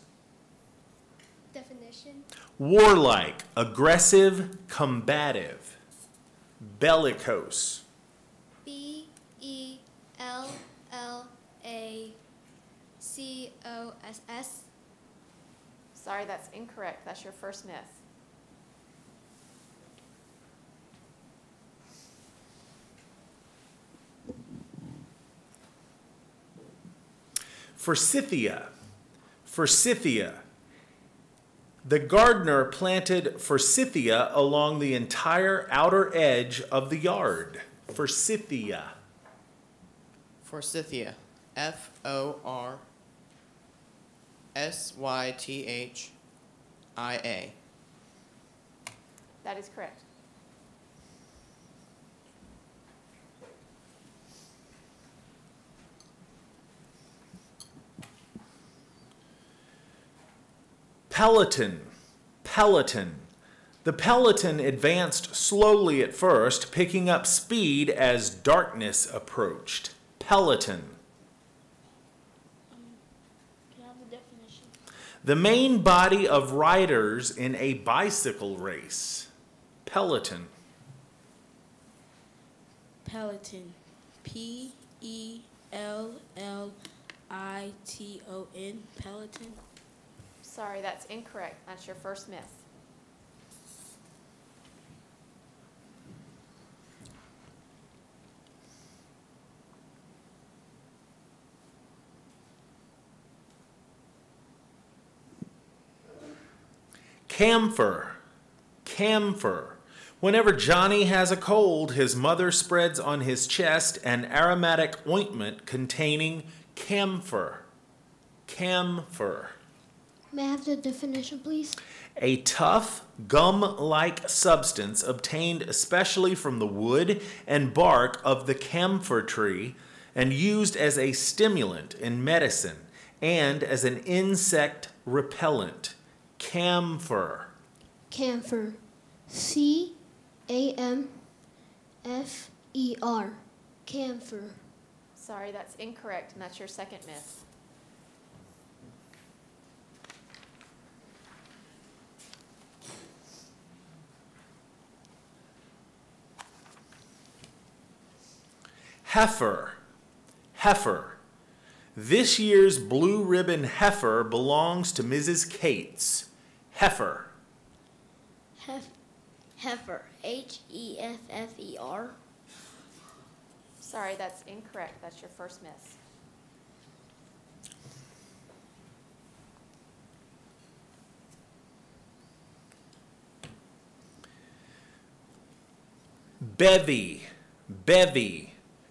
Definition. Warlike, aggressive, combative. Bellicose. BELLACOSS. Sorry, that's incorrect. That's your first miss. Forsythia. Forsythia. The gardener planted forsythia along the entire outer edge of the yard. Forsythia. Forsythia. Forsythia. That is correct. Peloton. Peloton. The peloton advanced slowly at first, picking up speed as darkness approached. Peloton. Can I have the definition? The main body of riders in a bicycle race. Peloton. Peloton. PELLITON. Peloton. Sorry, that's incorrect. That's your first miss. Camphor. Camphor. Whenever Johnny has a cold, his mother spreads on his chest an aromatic ointment containing camphor. Camphor. May I have the definition, please? A tough, gum-like substance obtained especially from the wood and bark of the camphor tree and used as a stimulant in medicine and as an insect repellent. Camphor. Camphor. CAMFER. Camphor. Sorry, that's incorrect, and that's your second miss. Heifer. Heifer. This year's blue ribbon heifer belongs to Mrs. Cates. Heifer. Heifer. HEFFER. Sorry, that's incorrect. That's your first miss. Bevy. Bevy.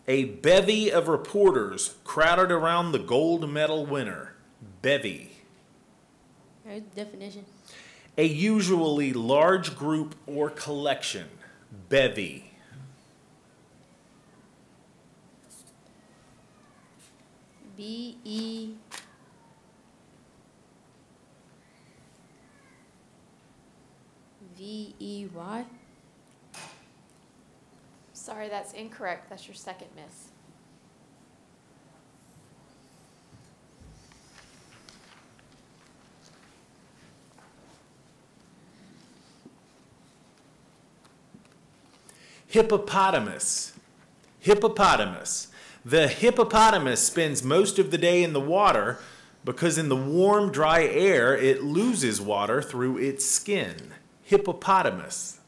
A bevy of reporters crowded around the gold medal winner. Bevy. Definition. A usually large group or collection. Bevy. BEVEY. Sorry, that's incorrect. That's your second miss. Hippopotamus. Hippopotamus. The hippopotamus spends most of the day in the water because in the warm, dry air it loses water through its skin. Hippopotamus.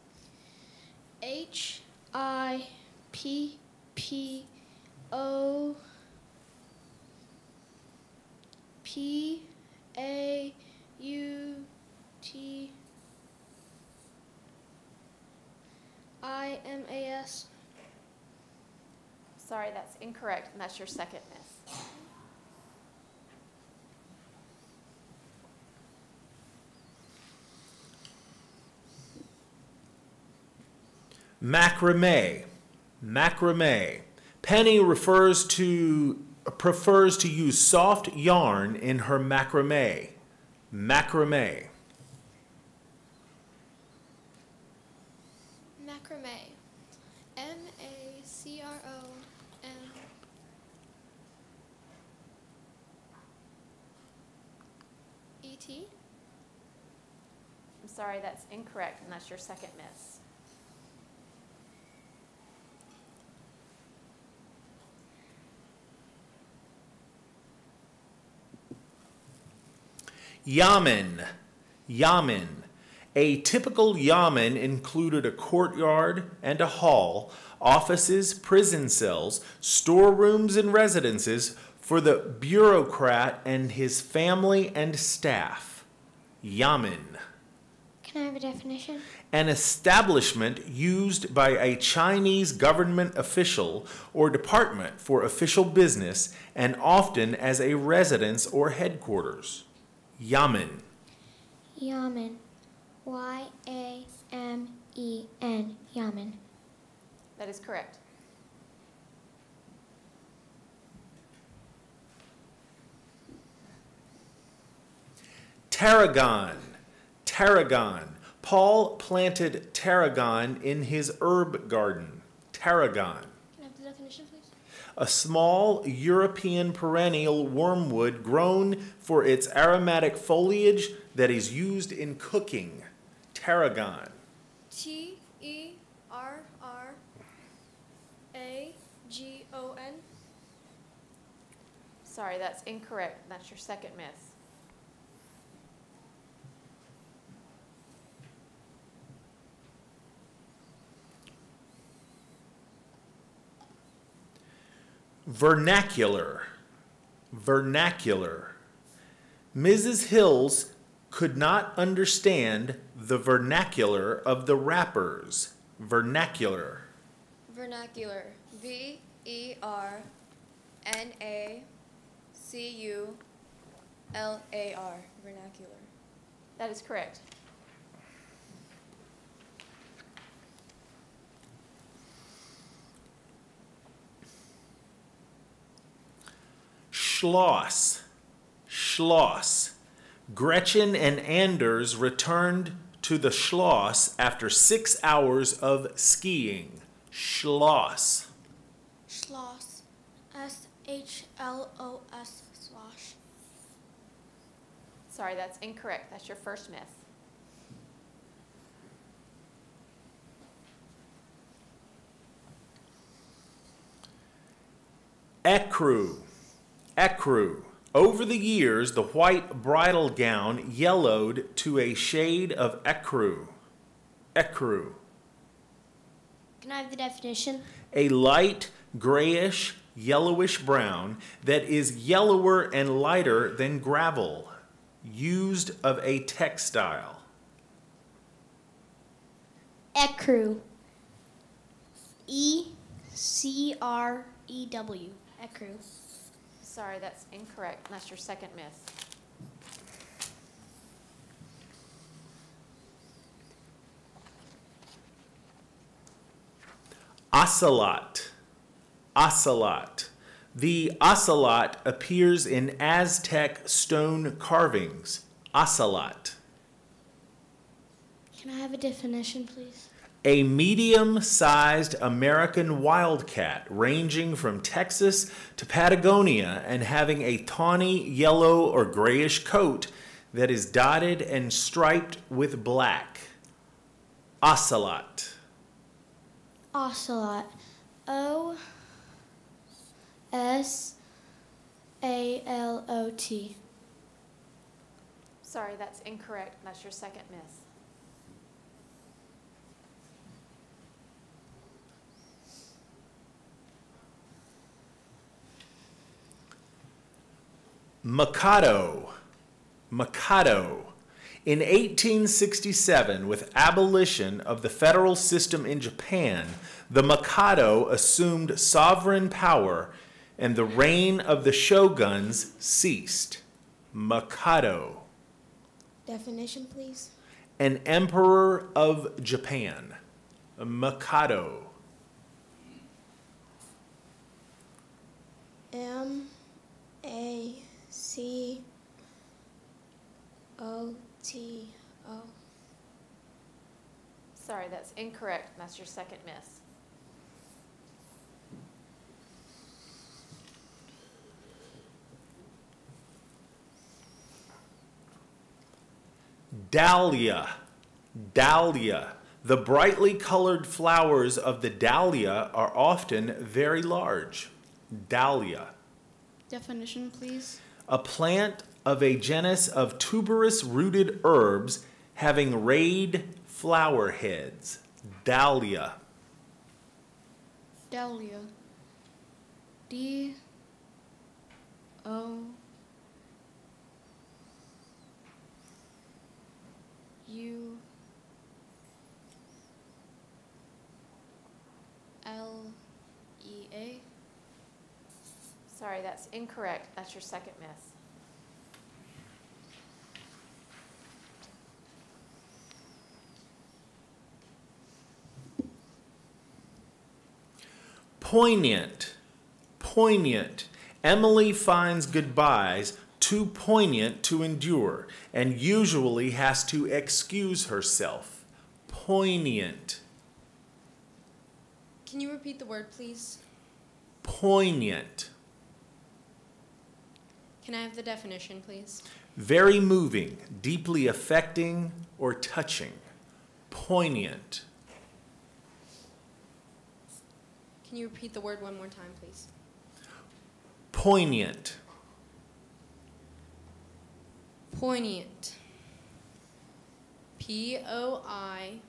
HIPPOPAUTIMAS. Sorry, that's incorrect, and that's your second miss. Macrame. Macrame. Penny prefers to use soft yarn in her macrame. Macrame. Macrame. M-A-C-R-O-M-E-T? I'm sorry, that's incorrect, and that's your second miss. Yamen. Yamen. A typical yamen included a courtyard and a hall, offices, prison cells, storerooms, and residences for the bureaucrat and his family and staff. Yamen. Can I have a definition? An establishment used by a Chinese government official or department for official business and often as a residence or headquarters. Yamen. Yamen. Y-A-M-E-N. Yamen. That is correct. Tarragon. Tarragon. Paul planted tarragon in his herb garden. Tarragon. Can I have the definition, please? A small European perennial wormwood grown for its aromatic foliage that is used in cooking. Tarragon. T-E-R-R-A-G-O-N. Sorry, that's incorrect. That's your second miss. Vernacular. Vernacular. Mrs. Hills could not understand the vernacular of the rappers. Vernacular. Vernacular. V-E-R-N-A-C-U-L-A-R. Vernacular. That is correct. Schloss. Schloss. Gretchen and Anders returned to the Schloss after 6 hours of skiing. Schloss. Schloss. S-H-L-O-S. Slosh. Sorry, that's incorrect. That's your first miss. Ecru. Ecru. Over the years, the white bridal gown yellowed to a shade of ecru. Ecru. Can I have the definition? A light grayish, yellowish brown that is yellower and lighter than gravel, used of a textile. Ecru. E-C-R-E-W. Ecru. Sorry, that's incorrect. That's your second miss. Ocelot. Ocelot. The ocelot appears in Aztec stone carvings. Ocelot. Can I have a definition, please? A medium-sized American wildcat ranging from Texas to Patagonia and having a tawny yellow or grayish coat that is dotted and striped with black. Ocelot. Ocelot. O-S-A-L-O-T. Sorry, that's incorrect. That's your second miss. Mikado. Mikado. In 1867, with abolition of the federal system in Japan, the Mikado assumed sovereign power and the reign of the shoguns ceased. Mikado. Definition, please. An emperor of Japan. Macado. Macato. Sorry, that's incorrect. That's your second miss. Dahlia. Dahlia. The brightly colored flowers of the dahlia are often very large. Dahlia. Definition, please. A plant of a genus of tuberous rooted herbs having rayed flower heads. Dahlia. Dahlia. D O U L E A. Sorry, that's incorrect. That's your second miss. Poignant. Poignant. Emily finds goodbyes too poignant to endure and usually has to excuse herself. Poignant. Can you repeat the word, please? Poignant. Can I have the definition, please? Very moving, deeply affecting, or touching. Poignant. Can you repeat the word one more time, please? Poignant. Poignant. P-O-I-N-I-E-N-T.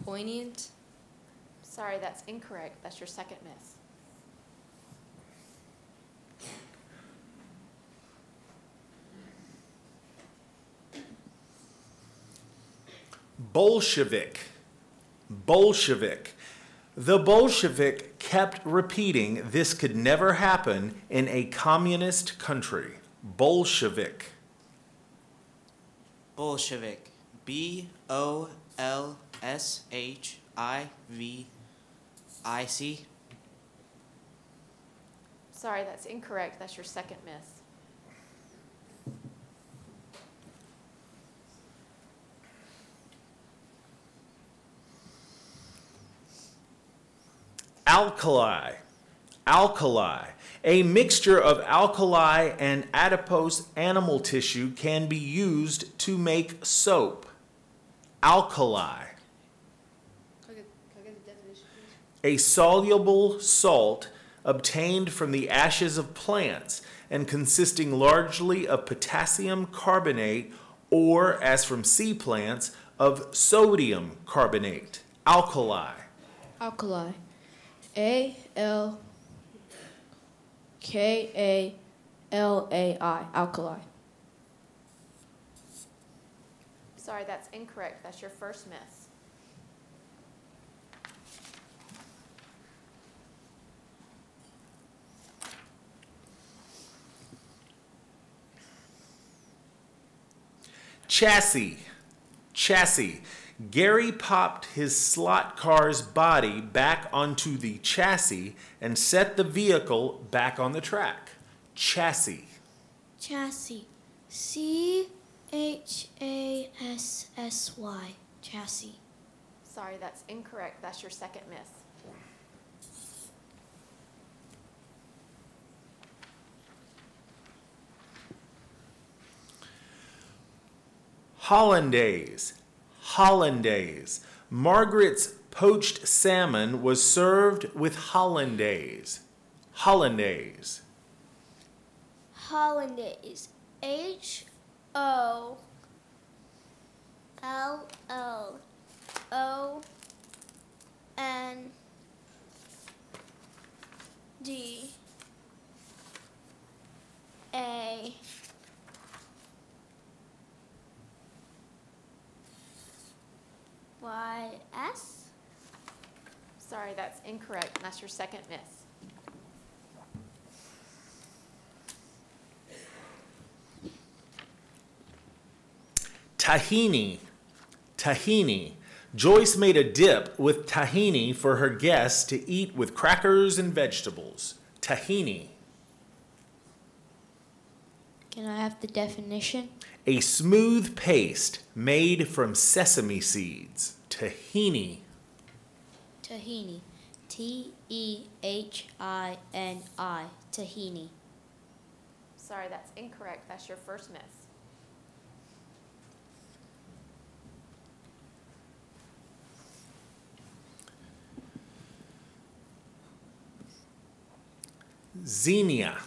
Poignant. Sorry, that's incorrect. That's your second miss. Bolshevik. Bolshevik. The Bolshevik kept repeating this could never happen in a communist country. Bolshevik. Bolshevik. B-O-L-S-H-I-V-I-C. Sorry, that's incorrect. That's your second miss. Alkali. Alkali. A mixture of alkali and adipose animal tissue can be used to make soap. Alkali. Can I get the definition, please? A soluble salt obtained from the ashes of plants and consisting largely of potassium carbonate or, as from sea plants, of sodium carbonate. Alkali. Alkali. A-L-K-A-L-A-I. Alkali. Sorry, that's incorrect. That's your first miss. Chassis. Chassis. Gary popped his slot car's body back onto the chassis and set the vehicle back on the track. Chassis. Chassis. C-H-A-S-S-Y. Chassis. Sorry, that's incorrect. That's your second miss. Hollandaise. Hollandaise. Margaret's poached salmon was served with hollandaise. Hollandaise. Hollandaise. H-O-L-O-N-D-A. Y-S? Sorry, that's incorrect. That's your second miss. Tahini. Tahini. Joyce made a dip with tahini for her guests to eat with crackers and vegetables. Tahini. Can I have the definition? A smooth paste made from sesame seeds. Tahini. Tahini. T-E-H-I-N-I. Tahini. Sorry, that's incorrect. That's your first miss. Xenia.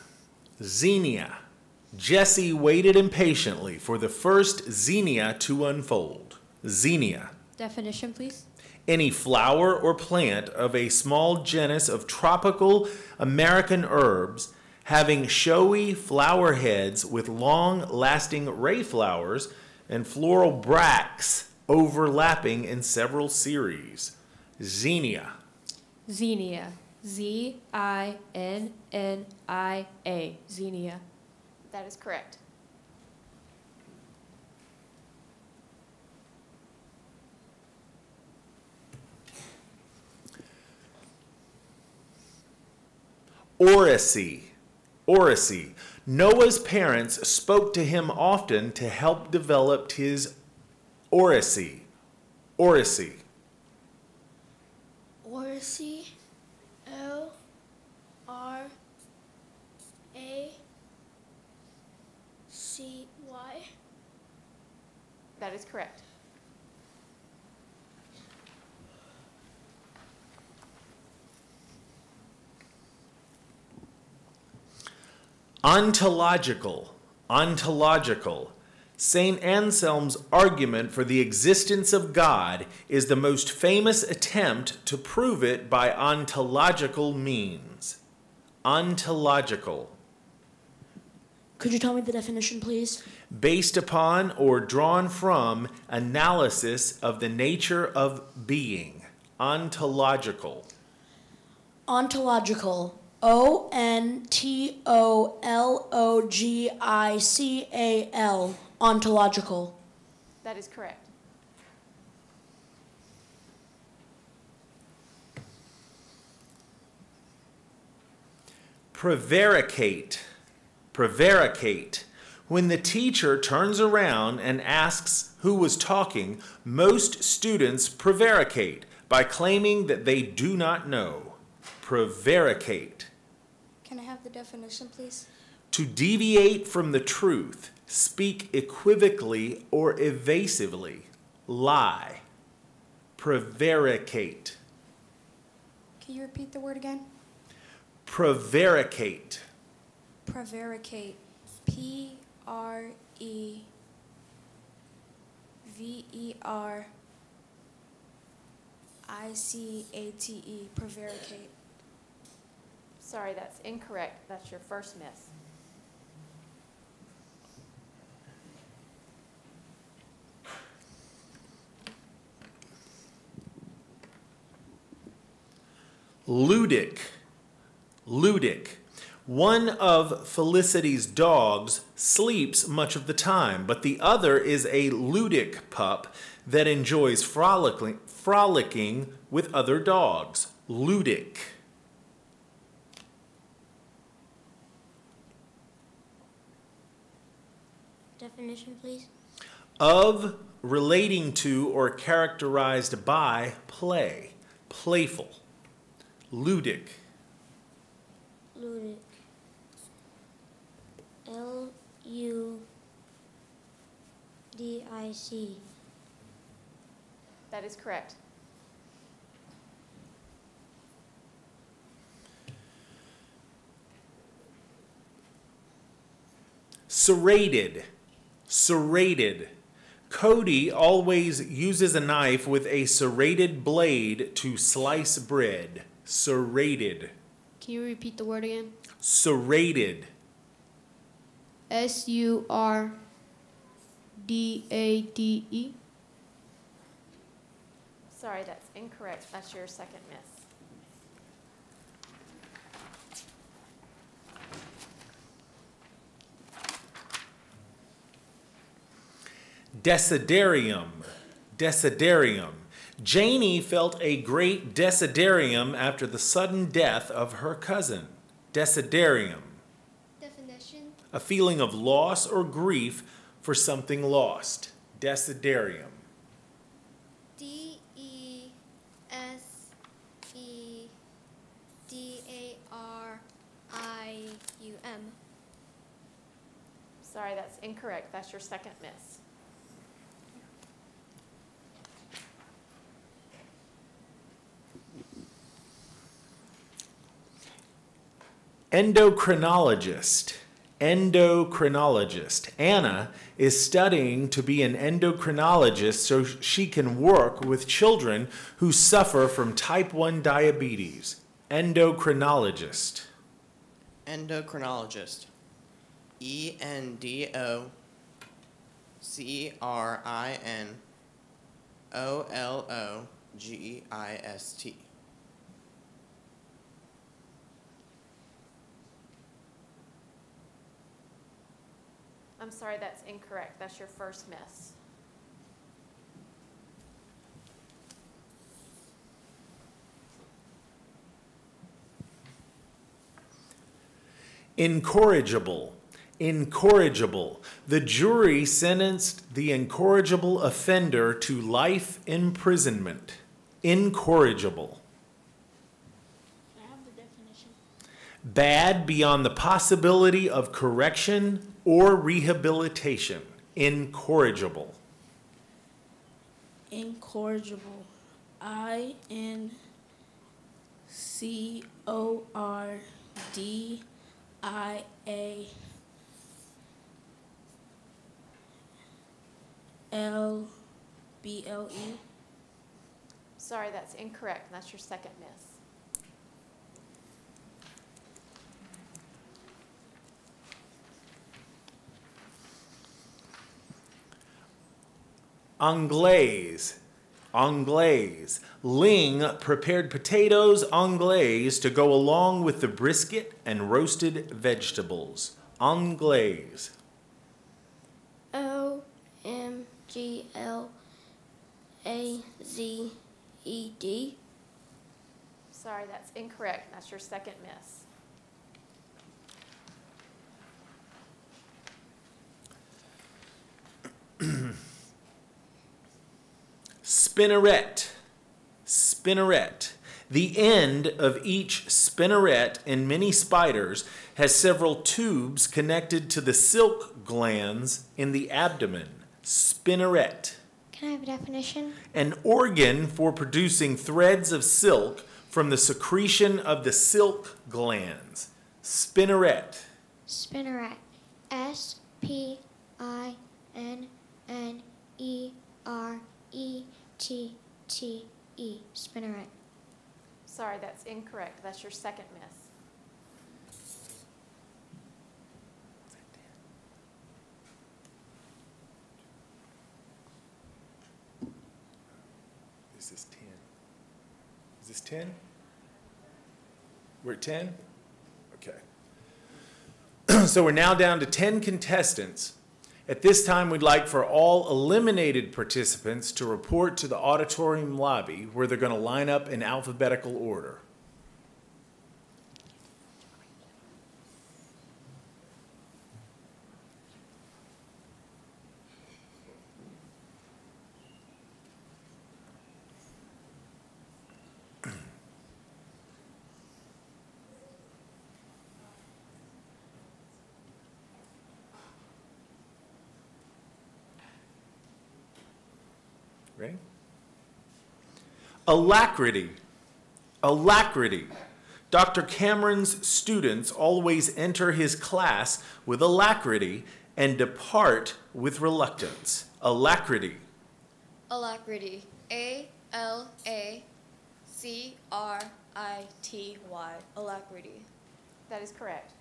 Xenia. Jesse waited impatiently for the first xenia to unfold. Xenia. Definition, please. Any flower or plant of a small genus of tropical American herbs having showy flower heads with long-lasting ray flowers and floral bracts overlapping in several series. Xenia. Xenia. Z-I-N-N-I-A. Xenia. That is correct. Oracy. Oracy. Noah's parents spoke to him often to help develop his oracy. Oracy. Oracy. L-R-A-C-Y. That is correct. Ontological. Ontological. St. Anselm's argument for the existence of God is the most famous attempt to prove it by ontological means. Ontological. Could you tell me the definition, please? Based upon or drawn from analysis of the nature of being. Ontological. Ontological. O-N-T-O-L-O-G-I-C-A-L. Ontological. That is correct. Prevaricate. Prevaricate. When the teacher turns around and asks who was talking, most students prevaricate by claiming that they do not know. Prevaricate. Can I have the definition, please? To deviate from the truth, speak equivocally or evasively, lie. Prevaricate. Can you repeat the word again? Prevaricate. Prevaricate. P-R-E-V-E-R-I-C-A-T-E. Prevaricate. Sorry, that's incorrect. That's your first miss. Ludic. Ludic. One of Felicity's dogs sleeps much of the time, but the other is a ludic pup that enjoys frolicking with other dogs. Ludic. Definition, please. Of, relating to, or characterized by play. Playful. Ludic. Ludic. L-U-D-I-C. That is correct. Serrated. Serrated. Cody always uses a knife with a serrated blade to slice bread. Serrated. Can you repeat the word again? Serrated. S-U-R-D-A-D-E. Sorry, that's incorrect. That's your second miss. Desiderium. Desiderium. Janie felt a great desiderium after the sudden death of her cousin. Desiderium. Definition. A feeling of loss or grief for something lost. Desiderium. DESEDARIUM. Sorry, that's incorrect. That's your second miss. Endocrinologist. Endocrinologist. Anna is studying to be an endocrinologist so she can work with children who suffer from type 1 diabetes. Endocrinologist. Endocrinologist. ENDOCRINOLOGIST. I'm sorry, that's incorrect. That's your first miss. Incorrigible. Incorrigible. The jury sentenced the incorrigible offender to life imprisonment. Incorrigible. Can I have the definition? Bad beyond the possibility of correction or rehabilitation. Incorrigible. Incorrigible. INCORDIALBLE. Sorry, that's incorrect. That's your second miss. Anglaise. Anglaise. Ling prepared potatoes anglaise to go along with the brisket and roasted vegetables. Anglaise. OMGLAZED. Sorry, that's incorrect. That's your second miss. Spinneret. Spinneret. The end of each spinneret in many spiders has several tubes connected to the silk glands in the abdomen. Spinneret. Can I have a definition? An organ for producing threads of silk from the secretion of the silk glands. Spinneret. Spinneret. SPINNERETTE. Spinneret. Sorry, that's incorrect. That's your second miss. This is 10. Is this 10? We're at 10? Okay. So we're now down to 10 contestants. At this time, we'd like for all eliminated participants to report to the auditorium lobby where they're going to line up in alphabetical order. Ready? Alacrity. Alacrity. Dr. Cameron's students always enter his class with alacrity and depart with reluctance. Alacrity. Alacrity. ALACRITY. Alacrity. That is correct.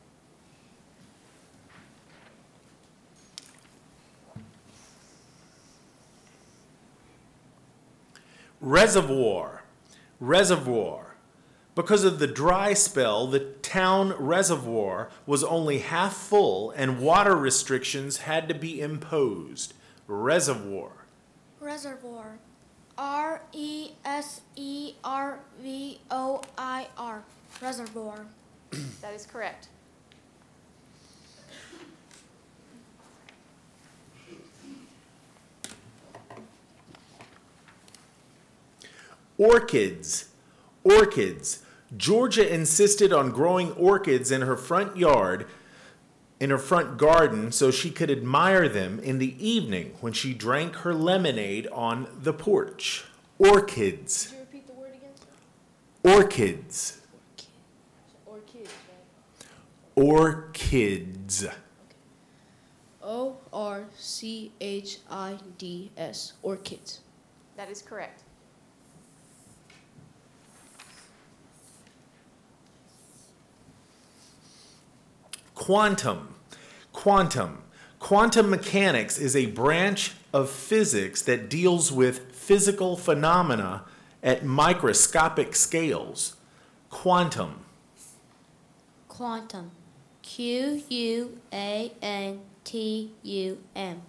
Reservoir. Reservoir. Because of the dry spell, the town reservoir was only half full and water restrictions had to be imposed. Reservoir. Reservoir. Reservoir. Reservoir. That is correct. Orchids. Orchids. Georgia insisted on growing orchids in her front yard, in her front garden, so she could admire them in the evening when she drank her lemonade on the porch. Orchids. Could you repeat the word again? Orchids. Or kids, Orchids. ORCHIDS. Orchids. That is correct. Quantum. Quantum. Quantum mechanics is a branch of physics that deals with physical phenomena at microscopic scales. Quantum. Quantum. Quantum.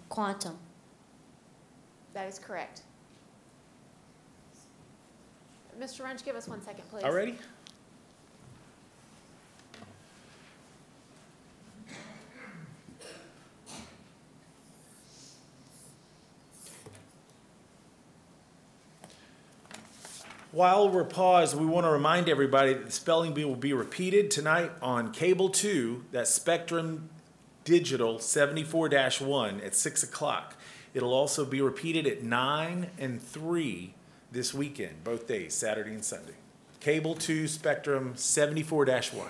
Quantum. That is correct. Mr. Wrench, give us 1 second, please. All ready? While we're paused, we want to remind everybody that the spelling bee will be repeated tonight on Cable 2, that's Spectrum Digital 74-1 at 6 o'clock. It'll also be repeated at 9 and 3 this weekend, both days, Saturday and Sunday. Cable 2, Spectrum 74-1. All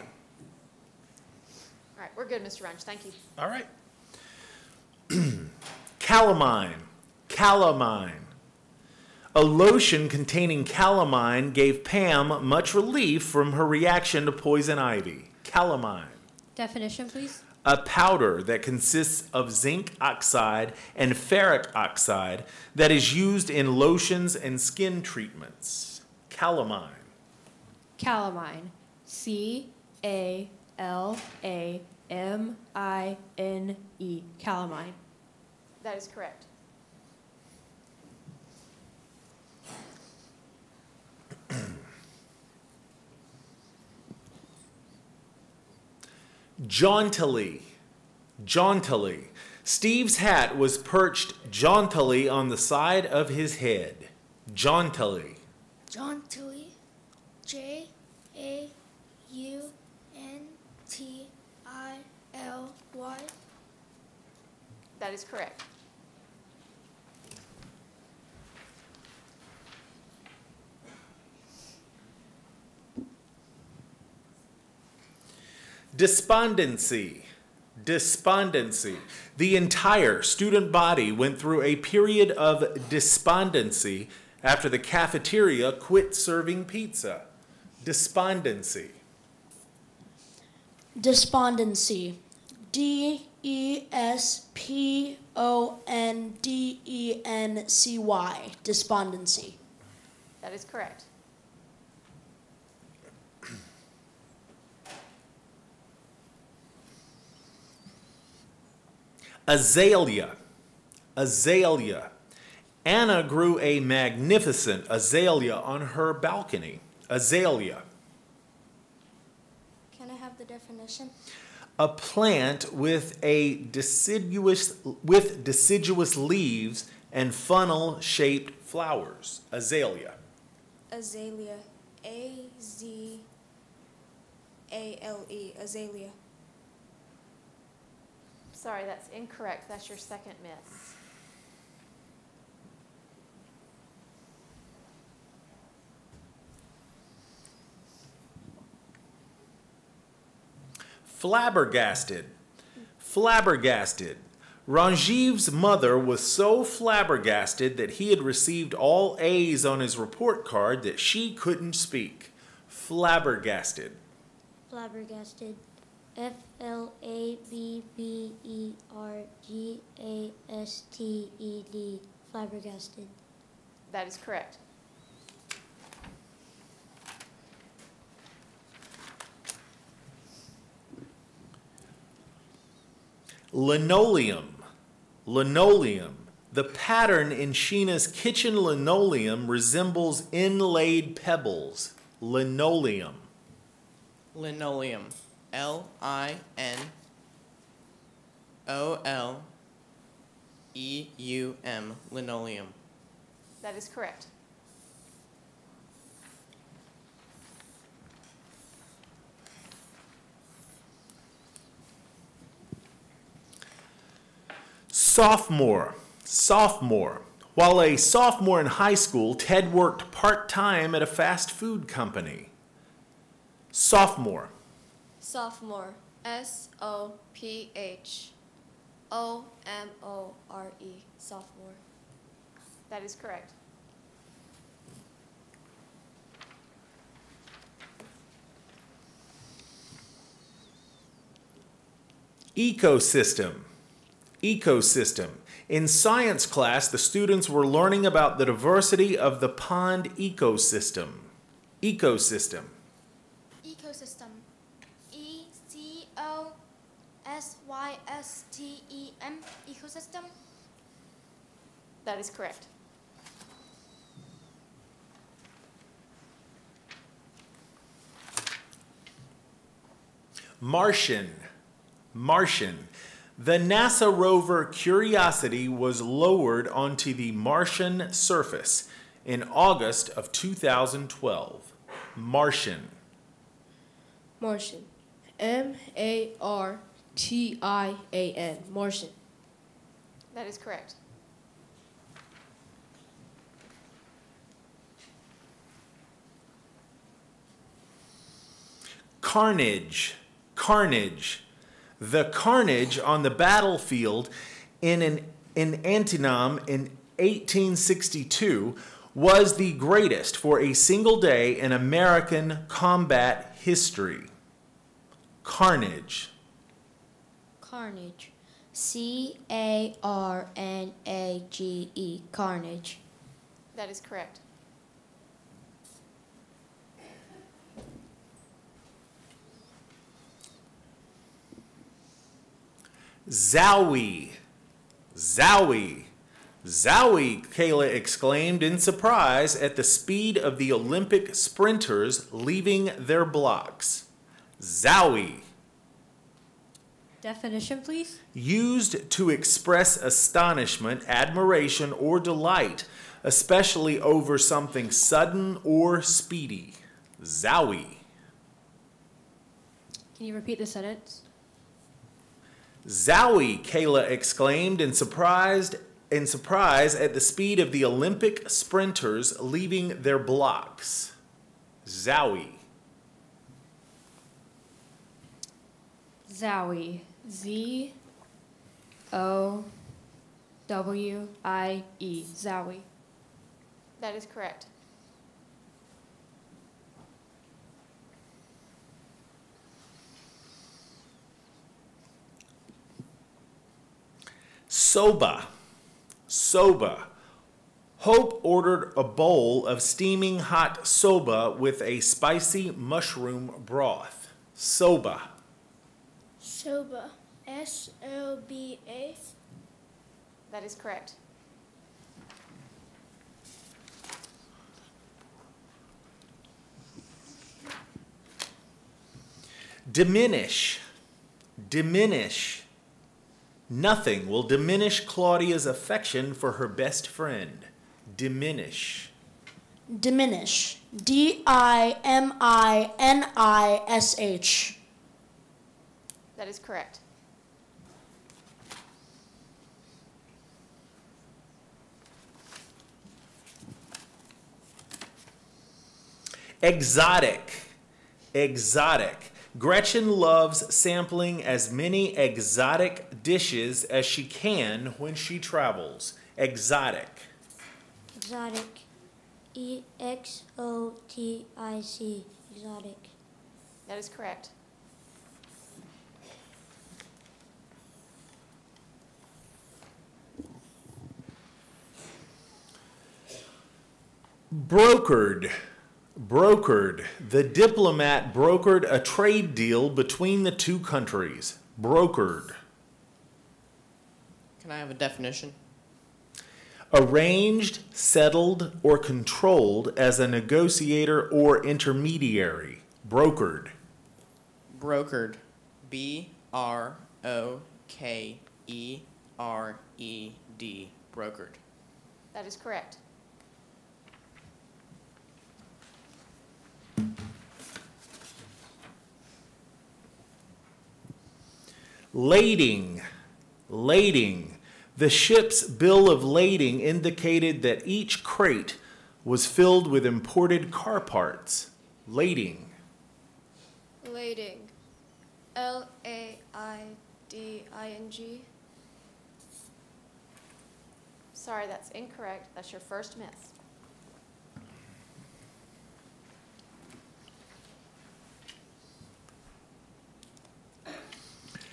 right, we're good, Mr. Wrench. Thank you. All right. Calamine. Calamine. A lotion containing calamine gave Pam much relief from her reaction to poison ivy. Calamine. Definition, please. A powder that consists of zinc oxide and ferric oxide that is used in lotions and skin treatments. Calamine. Calamine. CALAMINE. Calamine. That is correct. Jauntily. Jauntily. Steve's hat was perched jauntily on the side of his head. Jauntily. Jauntily. JAUNTILY. That is correct. Despondency. Despondency. The entire student body went through a period of despondency after the cafeteria quit serving pizza. Despondency. Despondency. DESPONDENCY. Despondency. That is correct. Azalea. Azalea. Anna grew a magnificent azalea on her balcony. Azalea. Can I have the definition? A plant with deciduous leaves and funnel-shaped flowers. Azalea. Azalea. AZALE. Azalea. Sorry, that's incorrect. That's your second miss. Flabbergasted. Flabbergasted. Rangiv's mother was so flabbergasted that he had received all A's on his report card that she couldn't speak. Flabbergasted. Flabbergasted. FLABBERGASTED. Flabbergasted. That is correct. Linoleum. Linoleum. The pattern in Sheena's kitchen linoleum resembles inlaid pebbles. Linoleum. Linoleum. Linoleum. Linoleum. That is correct. Sophomore. Sophomore. While a sophomore in high school, Ted worked part-time at a fast food company. Sophomore. Sophomore. SOPHOMORE. Sophomore. That is correct. Ecosystem. Ecosystem. In science class, the students were learning about the diversity of the pond ecosystem. Ecosystem. Ecosystem. ECOSYSTEM. Ecosystem. That is correct. Martian. Martian. The NASA rover Curiosity was lowered onto the Martian surface in August of 2012. Martian. Martian. MARTIAN. Martian. That is correct. Carnage. Carnage. The carnage on the battlefield in Antietam in 1862 was the greatest for a single day in American combat history. Carnage. Carnage. CARNAGE. Carnage. That is correct. Zowie. Zowie. Zowie, Kayla exclaimed in surprise at the speed of the Olympic sprinters leaving their blocks. Zowie. Definition, please. Used to express astonishment, admiration, or delight, especially over something sudden or speedy. Zowie. Can you repeat the sentence? Zowie, Kayla exclaimed in surprise at the speed of the Olympic sprinters leaving their blocks. Zowie. Zowie. ZOWIE. Zowie. That is correct. Soba. Soba. Hope ordered a bowl of steaming hot soba with a spicy mushroom broth. Soba. Soba. SOBA. That is correct. Diminish. Diminish. Nothing will diminish Claudia's affection for her best friend. Diminish. Diminish. DIMINISH. That is correct. Exotic. Exotic. Gretchen loves sampling as many exotic dishes as she can when she travels. Exotic. Exotic. EXOTIC. Exotic. That is correct. Brokered. Brokered. The diplomat brokered a trade deal between the two countries. Brokered. Can I have a definition? Arranged, settled, or controlled as a negotiator or intermediary. Brokered. Brokered. B-R-O-K-E-R-E-D. Brokered. That is correct. Lading. Lading. The ship's bill of lading indicated that each crate was filled with imported car parts. Lading. Lading. L-A-I-D-I-N-G. Sorry, that's incorrect. That's your first miss.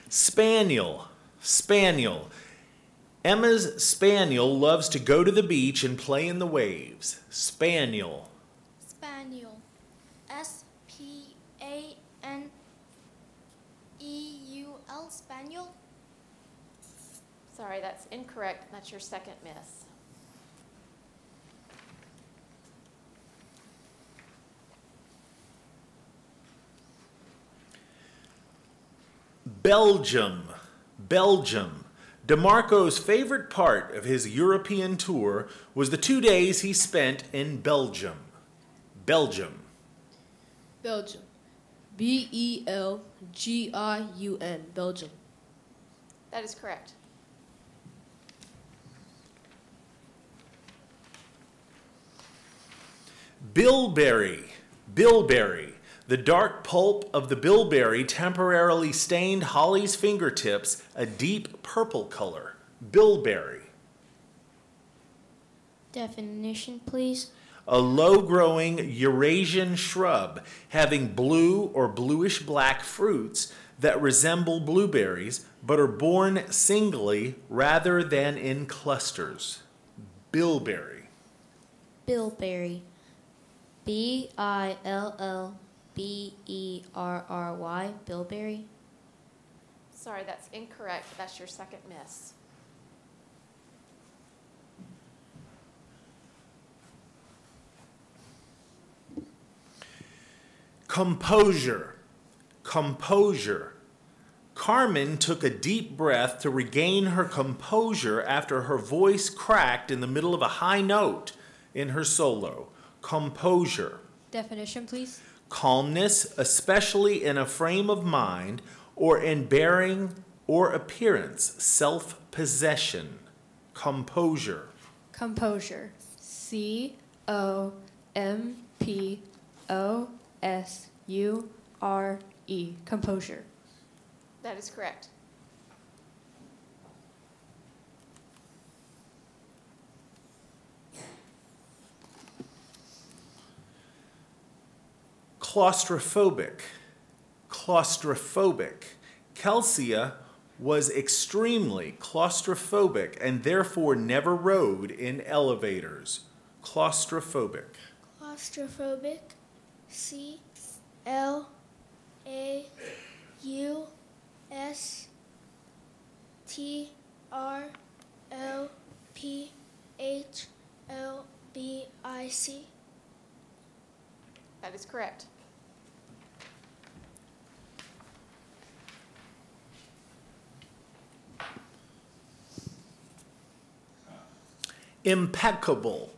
Spaniel. Spaniel. Emma's spaniel loves to go to the beach and play in the waves. Spaniel. Spaniel. S-P-A-N-E-U-L. Spaniel. Sorry, that's incorrect. That's your second miss. Belgium. Belgium. DeMarco's favorite part of his European tour was the 2 days he spent in Belgium. Belgium. Belgium. B-E-L-G-I-U-M. Belgium. That is correct. Bilberry. Bilberry. The dark pulp of the bilberry temporarily stained Holly's fingertips a deep purple color. Bilberry. Definition, please. A low-growing Eurasian shrub having blue or bluish-black fruits that resemble blueberries but are borne singly rather than in clusters. Bilberry. Bilberry. B-I-L-L-B-E-R-R-Y. Bilberry. Sorry, that's incorrect. That's your second miss. Composure. Composure. Carmen took a deep breath to regain her composure after her voice cracked in the middle of a high note in her solo. Composure. Definition, please. Calmness, especially in a frame of mind or in bearing or appearance. Self-possession. Composure. Composure. C-O-M-P-O-S-U-R-E. Composure. That is correct. Claustrophobic. Claustrophobic. Kelsia was extremely claustrophobic and therefore never rode in elevators. Claustrophobic. Claustrophobic. C-L-A-U-S-T-R-O-P-H-O-B-I-C. That is correct. Impeccable.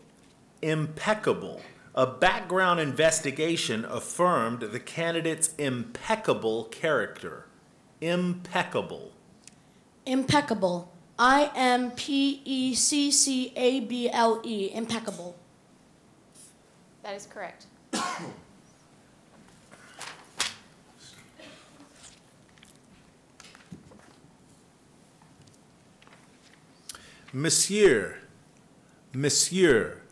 Impeccable. A background investigation affirmed the candidate's impeccable character. Impeccable. Impeccable. I-M-P-E-C-C-A-B-L-E. Impeccable. That is correct. Monsieur. Monsieur.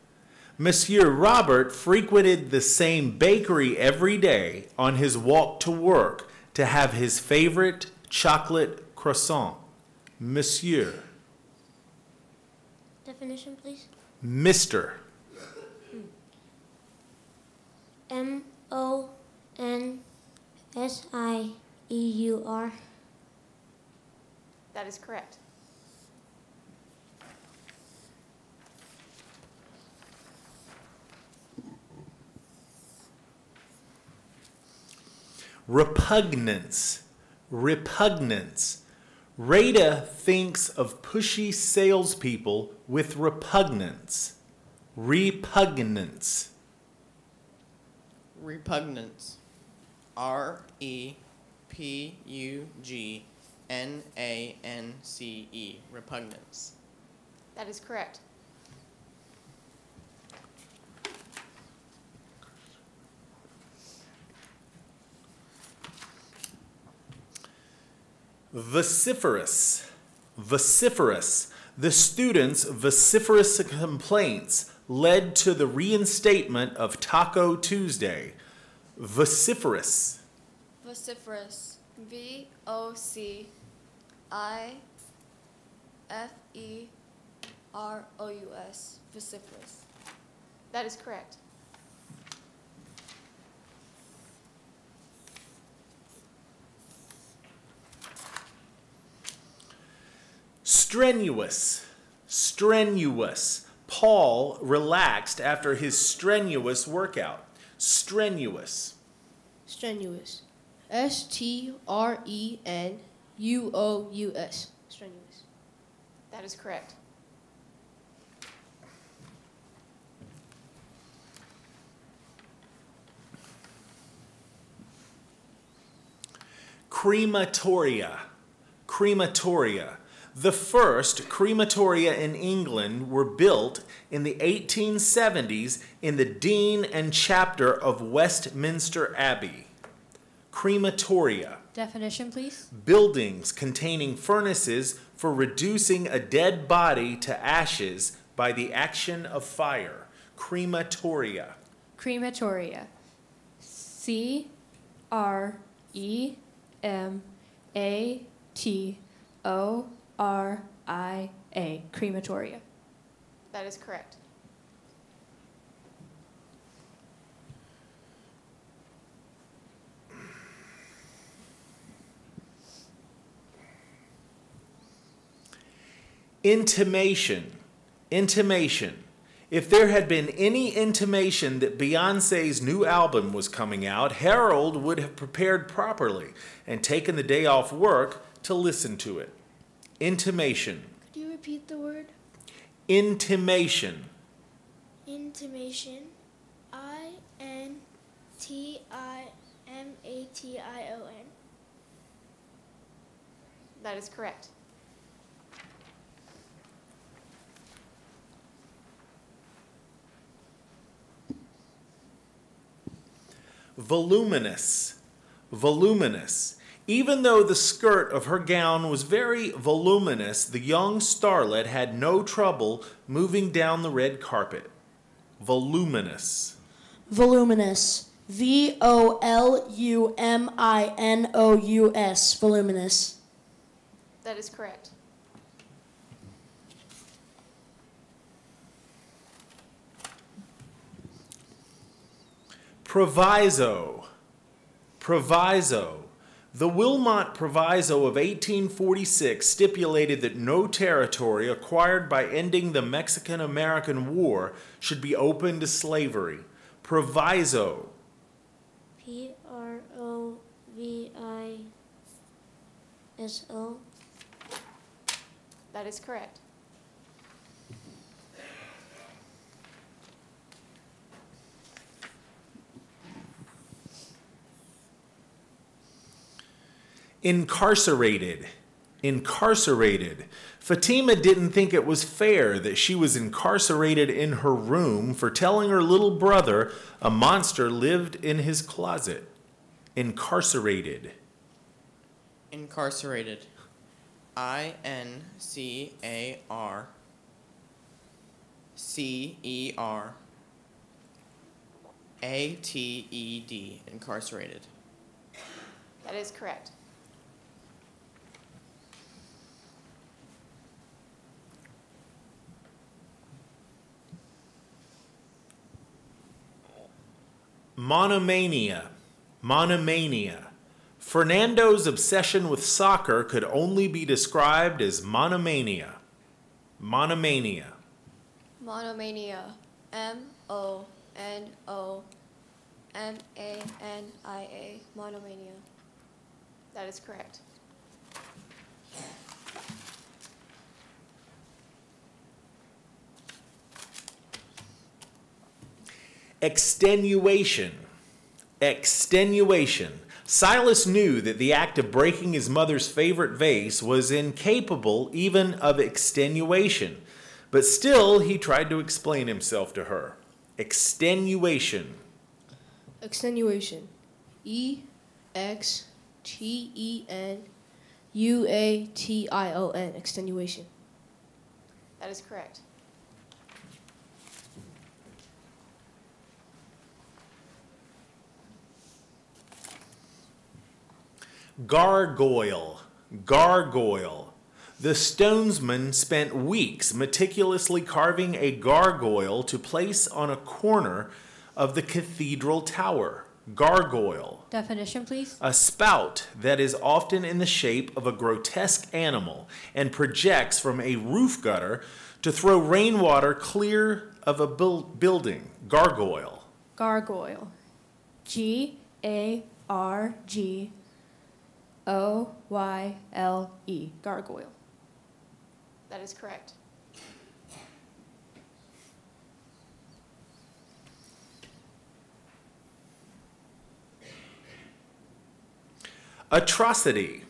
Monsieur Robert frequented the same bakery every day on his walk to work to have his favorite chocolate croissant. Monsieur. Definition, please. Mr. M-O-N-S-I-E-U-R. That is correct. Repugnance. Repugnance. Rada thinks of pushy salespeople with repugnance. Repugnance. Repugnance. R-E-P-U-G-N-A-N-C-E. Repugnance. That is correct. Vociferous. Vociferous. The students' vociferous complaints led to the reinstatement of Taco Tuesday. Vociferous. Vociferous. V-O-C-I-F-E-R-O-U-S. Vociferous. That is correct. Strenuous. Strenuous. Paul relaxed after his strenuous workout. Strenuous. Strenuous. S-T-R-E-N-U-O-U-S. Strenuous. That is correct. Crematoria. Crematoria. The first crematoria in England were built in the 1870s in the Dean and Chapter of Westminster Abbey. Crematoria. Definition, please. Buildings containing furnaces for reducing a dead body to ashes by the action of fire. Crematoria. Crematoria. C-R-E-M-A-T-O-R-I-A. Crematoria. That is correct. Intimation. Intimation. If there had been any intimation that Beyoncé's new album was coming out, Harold would have prepared properly and taken the day off work to listen to it. Intimation. Could you repeat the word? Intimation. Intimation. I-N-T-I-M-A-T-I-O-N. That is correct. Voluminous. Voluminous. Even though the skirt of her gown was very voluminous, the young starlet had no trouble moving down the red carpet. Voluminous. Voluminous. V-O-L-U-M-I-N-O-U-S. Voluminous. That is correct. Proviso. Proviso. The Wilmot Proviso of 1846 stipulated that no territory acquired by ending the Mexican-American War should be open to slavery. Proviso. P-R-O-V-I-S-O. That is correct. Incarcerated. Incarcerated. Fatima didn't think it was fair that she was incarcerated in her room for telling her little brother a monster lived in his closet. Incarcerated. Incarcerated. I-N-C-A-R-C-E-R-A-T-E-D. Incarcerated. That is correct. Monomania. Monomania. Fernando's obsession with soccer could only be described as monomania. Monomania. Monomania. M-O-N-O-M-A-N-I-A. M-A-N-I-A, monomania. That is correct. Extenuation. Extenuation. Silas knew that the act of breaking his mother's favorite vase was incapable even of extenuation, but still he tried to explain himself to her. Extenuation. Extenuation. E-X-T-E-N-U-A-T-I-O-N. Extenuation. That is correct. Gargoyle. Gargoyle. The stonesman spent weeks meticulously carving a gargoyle to place on a corner of the cathedral tower. Gargoyle. Definition, please. A spout that is often in the shape of a grotesque animal and projects from a roof gutter to throw rainwater clear of a building. Gargoyle. Gargoyle. G-A-R-G-O-Y-L-E. Gargoyle. That is correct. Atrocity.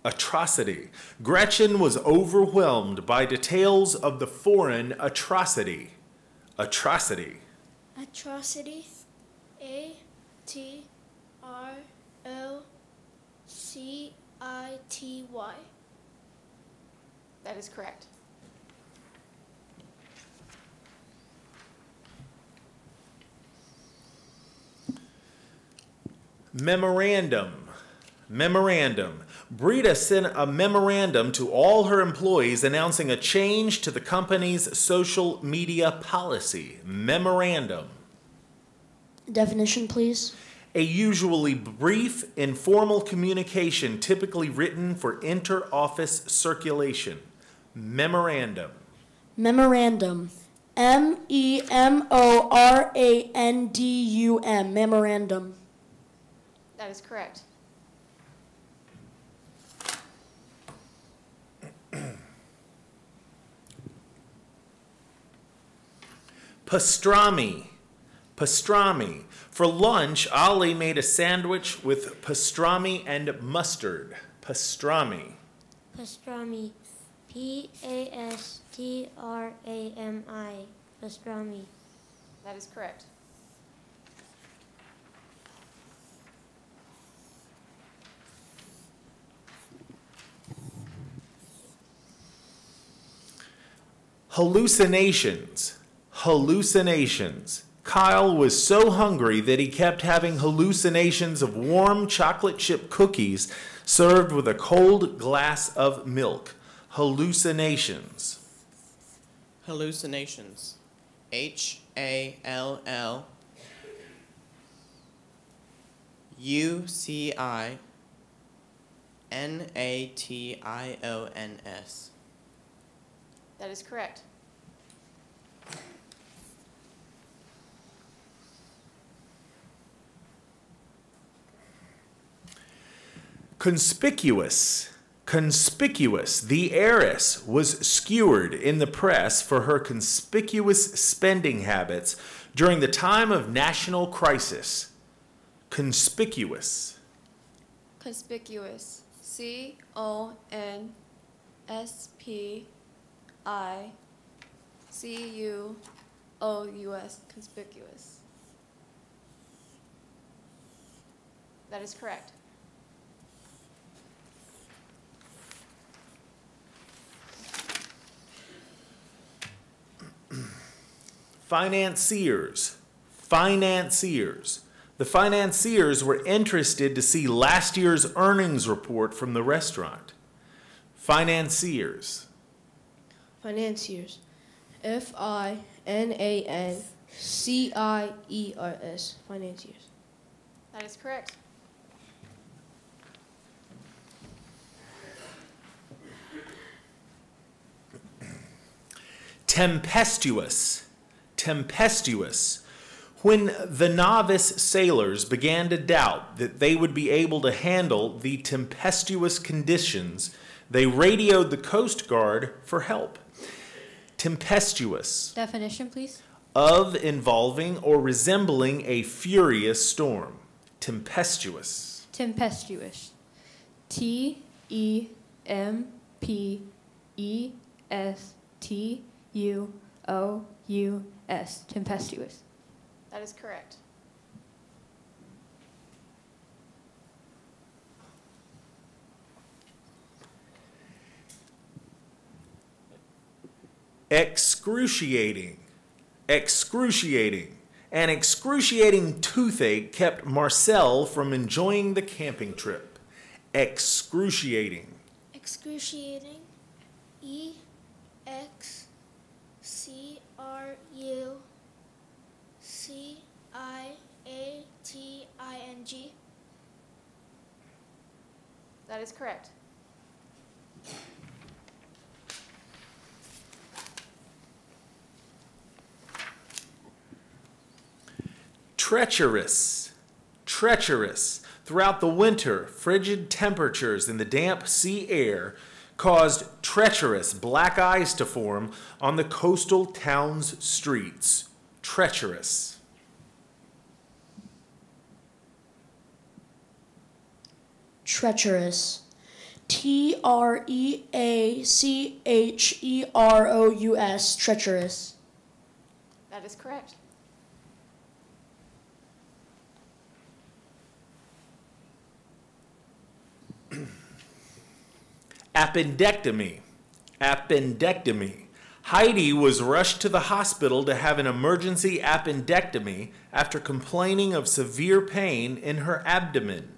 Atrocity. Gretchen was overwhelmed by details of the foreign atrocity. Atrocity. Atrocity. A-T-R-O-C-I-T-Y. That is correct. Memorandum. Memorandum. Brita sent a memorandum to all her employees announcing a change to the company's social media policy. Memorandum. Definition, please. A usually brief, informal communication typically written for inter-office circulation. Memorandum. Memorandum. M-E-M-O-R-A-N-D-U-M. Memorandum. That is correct. Pastrami. Pastrami. For lunch, Ali made a sandwich with pastrami and mustard. Pastrami. Pastrami. P-A-S-T-R-A-M-I. Pastrami. That is correct. Hallucinations. Hallucinations. Kyle was so hungry that he kept having hallucinations of warm chocolate chip cookies served with a cold glass of milk. Hallucinations. Hallucinations. H-A-L-L-U-C-I-N-A-T-I-O-N-S. That is correct. Conspicuous. Conspicuous. The heiress was skewered in the press for her conspicuous spending habits during the time of national crisis. Conspicuous. Conspicuous. C-O-N-S-P-I-C-U-O-U-S. Conspicuous. That is correct. Financiers. Financiers. The financiers were interested to see last year's earnings report from the restaurant. Financiers. Financiers. F-I-N-A-N-C-I-E-R-S. Financiers. That is correct. Tempestuous. Tempestuous. When the novice sailors began to doubt that they would be able to handle the tempestuous conditions, they radioed the Coast Guard for help. Tempestuous. Definition, please. Of, involving, or resembling a furious storm. Tempestuous. Tempestuous. Tempestuous. Tempestuous. That is correct. Excruciating. Excruciating. An excruciating toothache kept Marcel from enjoying the camping trip. Excruciating. Excruciating. E-X-C-R-U-C-I-A-T-I-N-G. That is correct. Treacherous. Treacherous. Throughout the winter, frigid temperatures in the damp sea air caused treacherous black ice to form on the coastal town's streets. Treacherous. Treacherous. T-R-E-A-C-H-E-R-O-U-S. Treacherous. That is correct. Appendectomy. Appendectomy. Heidi was rushed to the hospital to have an emergency appendectomy after complaining of severe pain in her abdomen.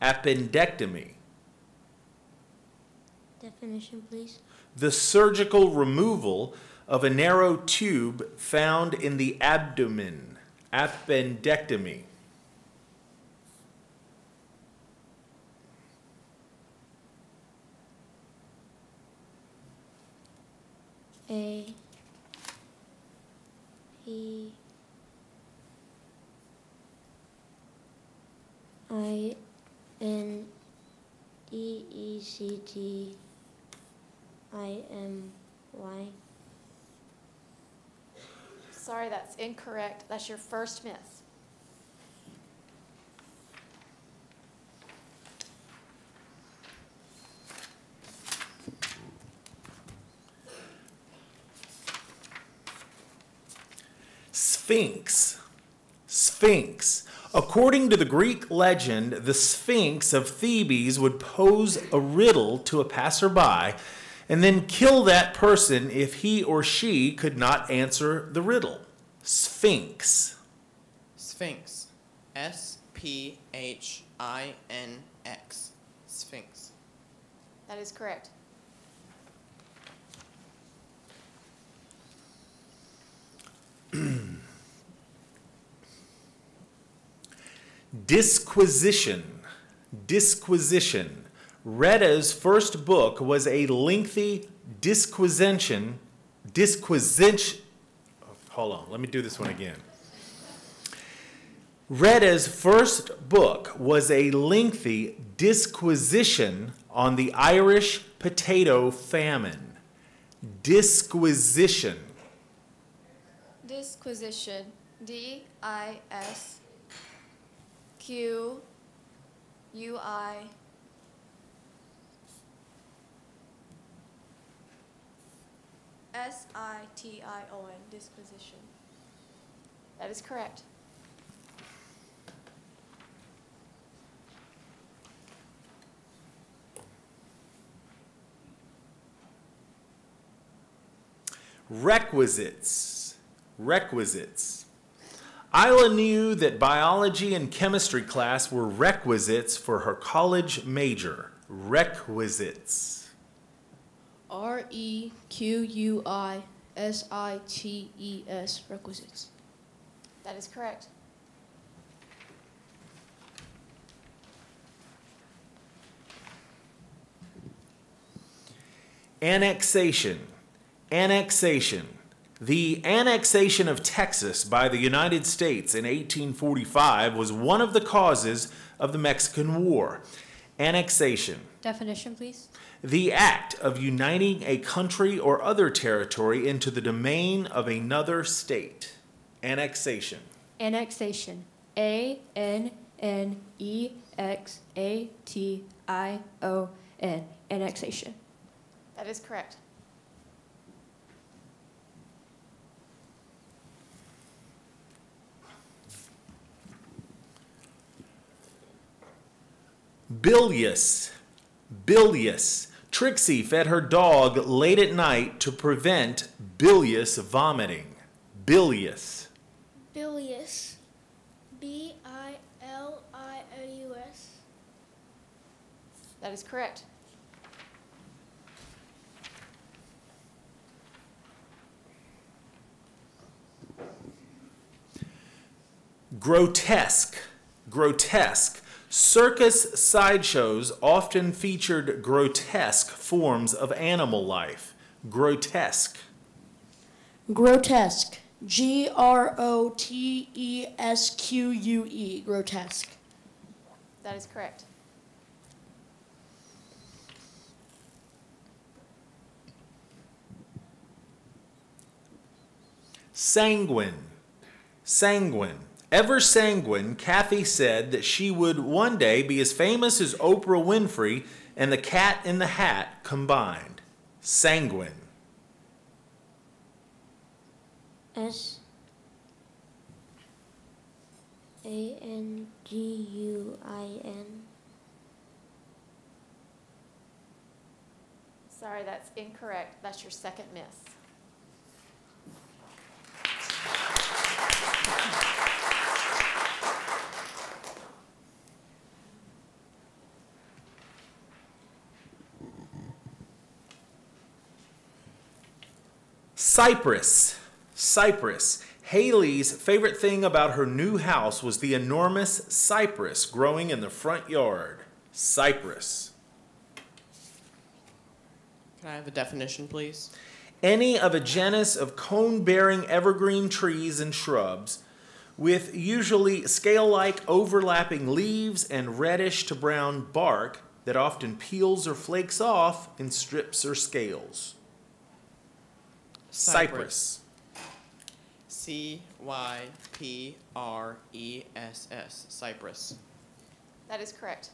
Appendectomy. Definition, please. The surgical removal of a narrow tube found in the abdomen. Appendectomy. A P I N D E C T I M Y. Sorry, that's incorrect. That's your first myth. Sphinx. Sphinx. According to the Greek legend, the Sphinx of Thebes would pose a riddle to a passerby and then kill that person if he or she could not answer the riddle. Sphinx. Sphinx. S-P-H-I-N-X. Sphinx. That is correct. Disquisition. Disquisition. Retta's first book was a lengthy disquisition. Hold on, let me do this one again. Retta's first book was a lengthy disquisition on the Irish potato famine. Disquisition. Disquisition. D-I-S-Q-U-I. S-I-T-I-O-N. Disquisition. That is correct. Requisites. Requisites. Isla knew that biology and chemistry class were requisites for her college major. Requisites. R-E-Q-U-I-S-I-T-E-S. Requisites. That is correct. Annexation. Annexation. The annexation of Texas by the United States in 1845 was one of the causes of the Mexican War. Annexation. Definition, please. The act of uniting a country or other territory into the domain of another state. Annexation. Annexation. A-N-N-E-X-A-T-I-O-N. Annexation. That is correct. Bilious. Bilious. Trixie fed her dog late at night to prevent bilious vomiting. Bilious. Bilious. B-I-L-I-O-U-S. That is correct. Grotesque. Grotesque. Circus sideshows often featured grotesque forms of animal life. Grotesque. Grotesque. G-R-O-T-E-S-Q-U-E. Grotesque. That is correct. Sanguine. Sanguine. Ever sanguine, Kathy said that she would one day be as famous as Oprah Winfrey and the Cat in the Hat combined. Sanguine. S-A-N-G-U-I-N. Sorry, that's incorrect. That's your second miss. Cypress. Cypress. Haley's favorite thing about her new house was the enormous cypress growing in the front yard. Cypress. Can I have a definition, please? Any of a genus of cone-bearing evergreen trees and shrubs with usually scale-like overlapping leaves and reddish to brown bark that often peels or flakes off in strips or scales. Cypress. C-Y-P-R-E-S-S. Cypress. That is correct.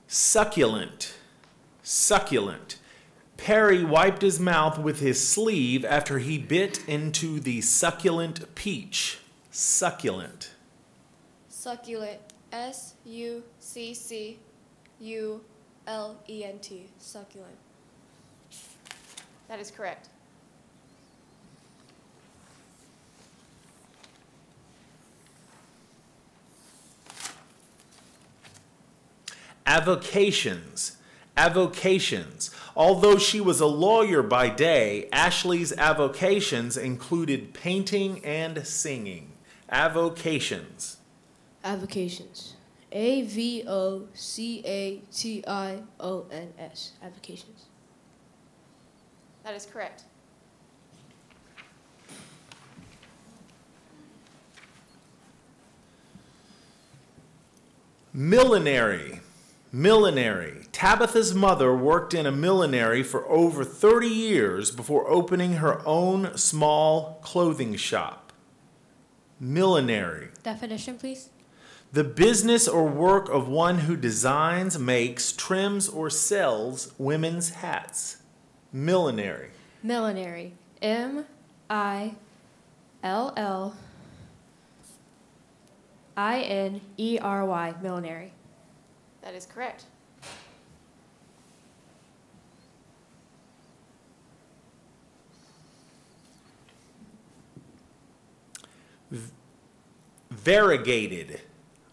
Succulent. Succulent. Perry wiped his mouth with his sleeve after he bit into the succulent peach. Succulent. Succulent. S-U-C-C-U-L-E-N-T. Succulent. That is correct. Avocations. Avocations. Although she was a lawyer by day, Ashley's avocations included painting and singing. Avocations. Avocations. A-V-O-C-A-T-I-O-N-S. Avocations. That is correct. Millinery. Millinery. Tabitha's mother worked in a millinery for over 30 years before opening her own small clothing shop. Millinery. Definition, please. The business or work of one who designs, makes, trims, or sells women's hats. Millinery. Millinery. M-I-L-L-I-N-E-R-Y. Millinery. That is correct. Variegated.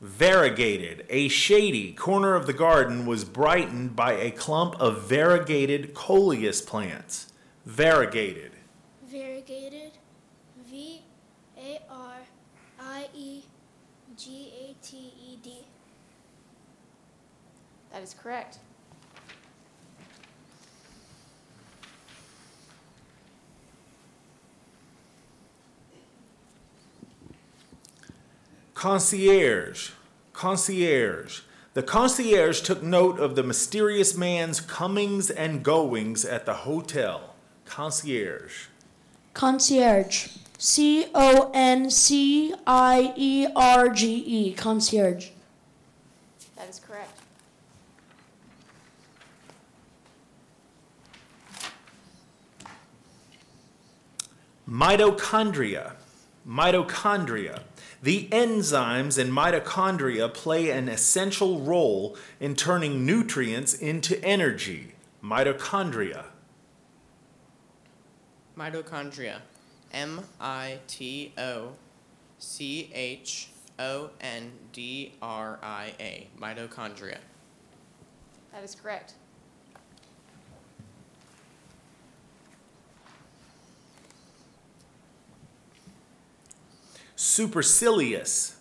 Variegated. A shady corner of the garden was brightened by a clump of variegated coleus plants. Variegated. Variegated. V-A-R-I-E-G-A-T-E-D. GATED. That is correct. Concierge. Concierge. The concierge took note of the mysterious man's comings and goings at the hotel. Concierge. Concierge. CONCIERGE. Concierge. That is correct. Mitochondria. Mitochondria. The enzymes in mitochondria play an essential role in turning nutrients into energy. Mitochondria. Mitochondria. MITOCHONDRIA. Mitochondria. That is correct. Supercilious.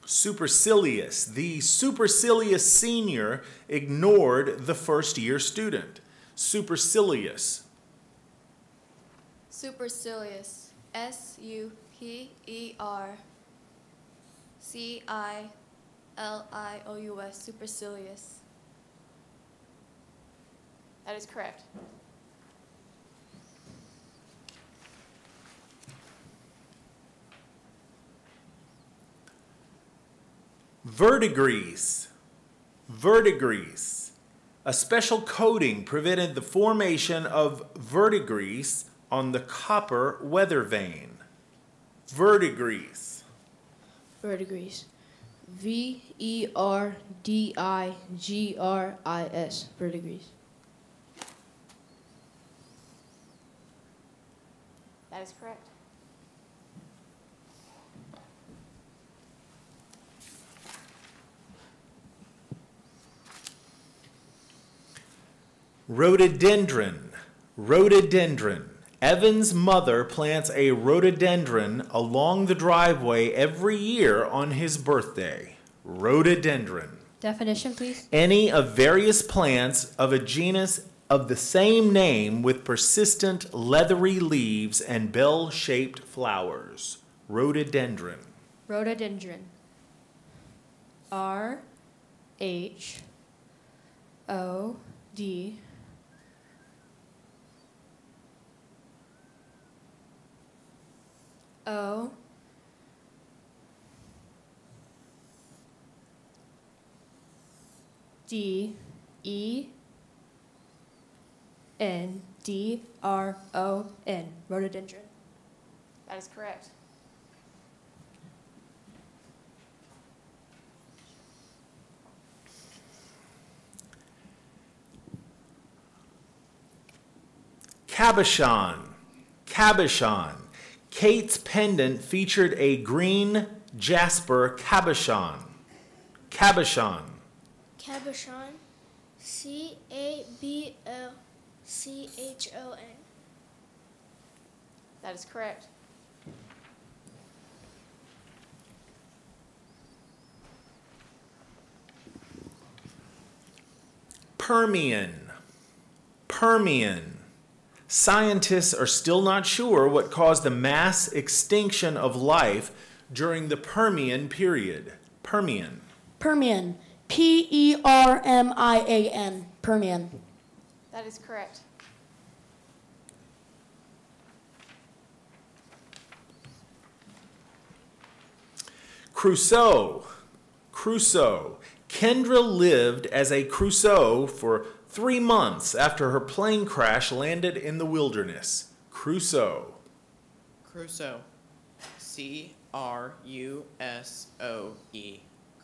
Supercilious. The supercilious senior ignored the first-year student. Supercilious. Supercilious. SUPERCILIOUS. Supercilious. That is correct. Verdigris. Verdigris. A special coating prevented the formation of verdigris on the copper weather vane. Verdigris. Verdigris. VERDIGRIS. Verdigris. That is correct. Rhododendron. Rhododendron. Evan's mother plants a rhododendron along the driveway every year on his birthday. Rhododendron. Definition, please. Any of various plants of a genus of the same name with persistent leathery leaves and bell-shaped flowers. Rhododendron. Rhododendron. RHOD O D E N D R O N. Rhododendron. That is correct. Cabochon. Cabochon. Kate's pendant featured a green jasper cabochon. Cabochon. Cabochon. CABOCHON. That is correct. Permian. Permian. Scientists are still not sure what caused the mass extinction of life during the Permian period. Permian. Permian. PERMIAN. Permian. That is correct. Crusoe. Crusoe. Kendra lived as a Crusoe for 3 months after her plane crash landed in the wilderness. Crusoe. Crusoe. CRUSOE.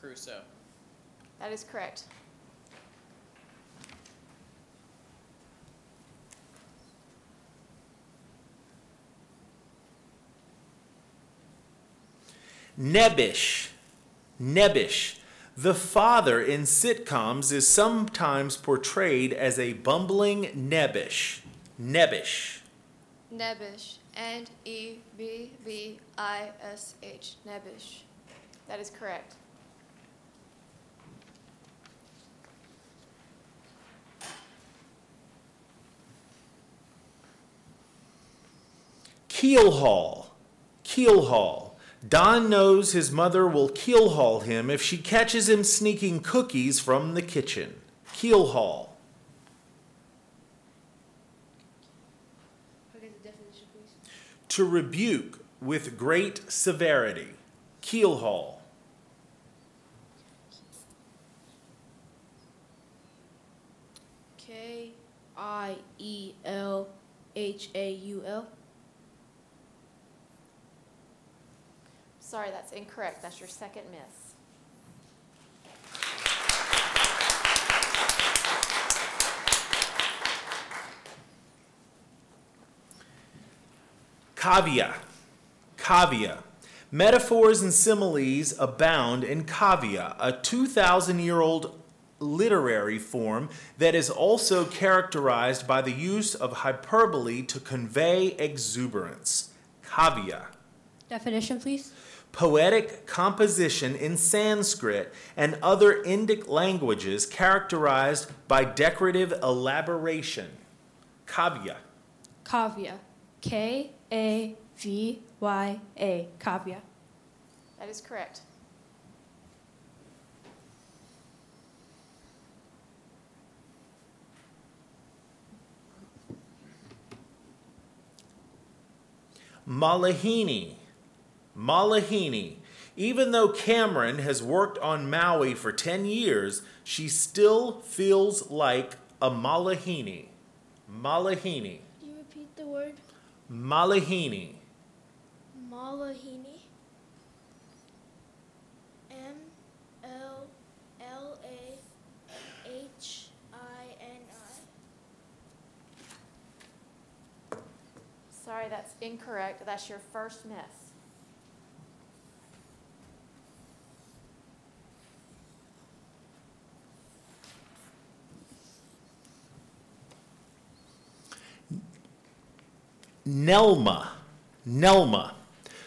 Crusoe. That is correct. Nebbish. Nebbish. The father in sitcoms is sometimes portrayed as a bumbling nebbish. Nebbish. Nebbish. NEBBISH. Nebbish. That is correct. Keelhaul. Keelhaul. Don knows his mother will keelhaul him if she catches him sneaking cookies from the kitchen. Keelhaul. Okay, the definition, please. To rebuke with great severity. Keelhaul. Kielhaul. Sorry, that's incorrect. That's your second miss. Cavia. Cavia. Metaphors and similes abound in cavia, a 2,000-year-old literary form that is also characterized by the use of hyperbole to convey exuberance. Cavia. Definition, please. Poetic composition in Sanskrit and other Indic languages characterized by decorative elaboration. Kavya. Kavya. Kavya. Kavya. That is correct. Malahini. Malahini. Even though Cameron has worked on Maui for 10 years, she still feels like a Malahini. Malahini. Can you repeat the word? Malahini. Malahini. M-L-L-A-H-I-N-I. Sorry, that's incorrect. That's your first miss. Nelma. Nelma.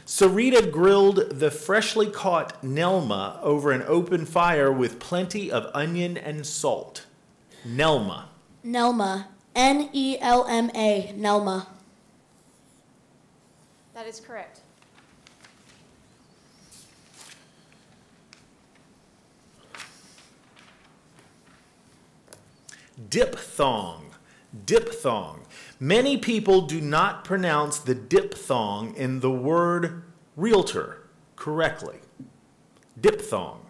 Sarita grilled the freshly caught Nelma over an open fire with plenty of onion and salt. Nelma. Nelma. Nelma. Nelma. That is correct. Diphthong. Diphthong. Many people do not pronounce the diphthong in the word realtor correctly. Diphthong.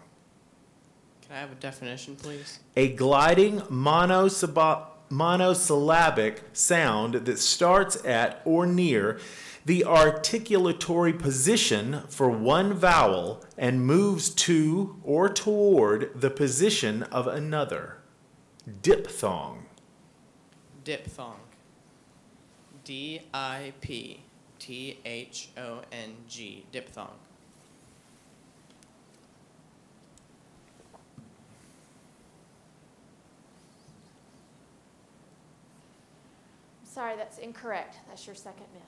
Can I have a definition, please? A gliding monosyllabic sound that starts at or near the articulatory position for one vowel and moves to or toward the position of another. Diphthong. Diphthong. D-I-P-T-H-O-N-G. Diphthong. Sorry, that's incorrect. That's your second miss.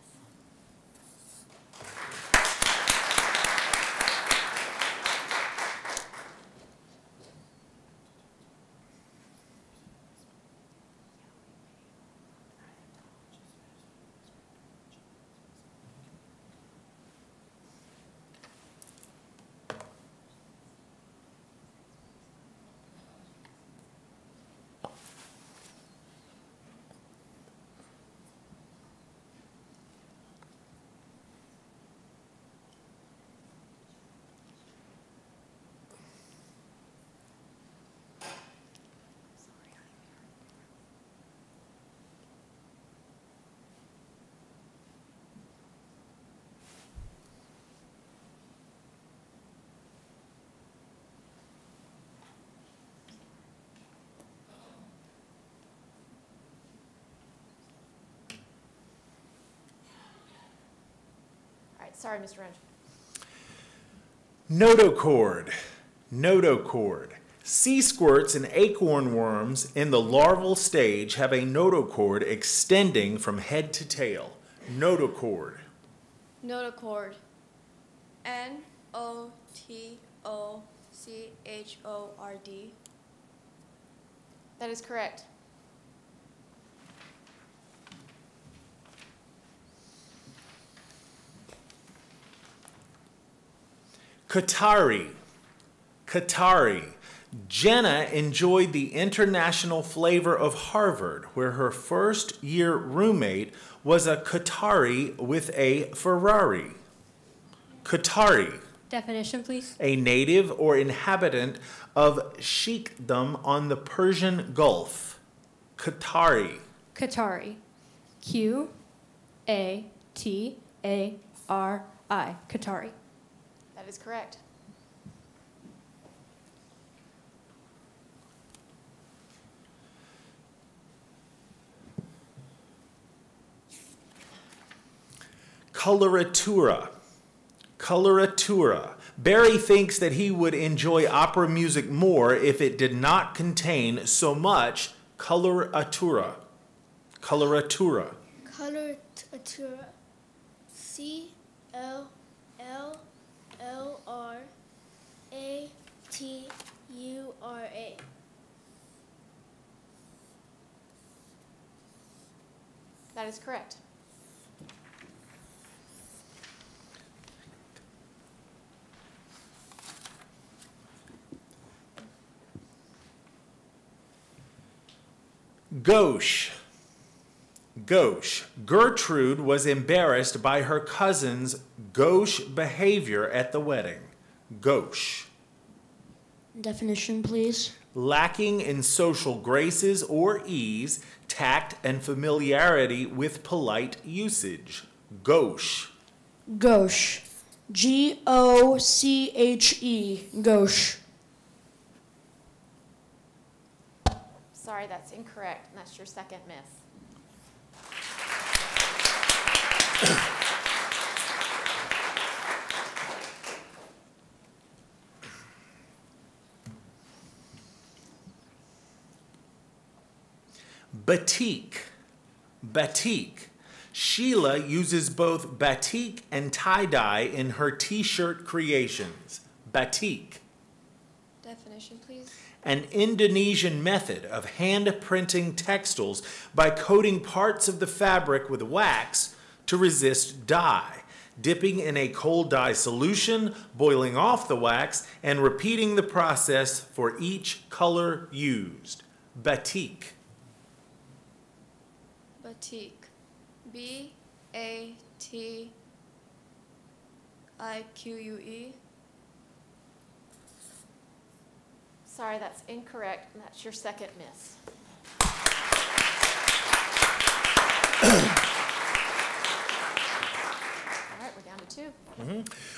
Sorry, Mr. Wrench. Notochord. Notochord. Sea squirts and acorn worms in the larval stage have a notochord extending from head to tail. Notochord. Notochord. N-O-T-O-C-H-O-R-D. S-O-C-H-O-R-D. That is correct. Qatari. Qatari. Jenna enjoyed the international flavor of Harvard, where her first-year roommate was a Qatari with a Ferrari. Qatari. Definition, please. A native or inhabitant of Sheikhdom on the Persian Gulf. Qatari. Qatari. Q-A-T-A-R-I. Qatari. That is correct. Coloratura. Coloratura. Barry thinks that he would enjoy opera music more if it did not contain so much coloratura. Coloratura. Coloratura. C-L-L-R-A-T-U-R-A. That is correct. Gauche. Gauche. Gertrude was embarrassed by her cousin's gauche behavior at the wedding. Gauche. Definition, please. Lacking in social graces or ease, tact, and familiarity with polite usage. Gauche. Gauche. G-O-C-H-E. Gauche. Sorry, that's incorrect, and that's your second miss. Batik. Batik. Sheila uses both batik and tie-dye in her t-shirt creations. Batik. Definition, please. An Indonesian method of hand printing textiles by coating parts of the fabric with wax to resist dye, dipping in a cold dye solution, boiling off the wax, and repeating the process for each color used. Batik. Batik. B-A-T-I-Q-U-E. Sorry, that's incorrect, and that's your second miss. All right, we're down to two.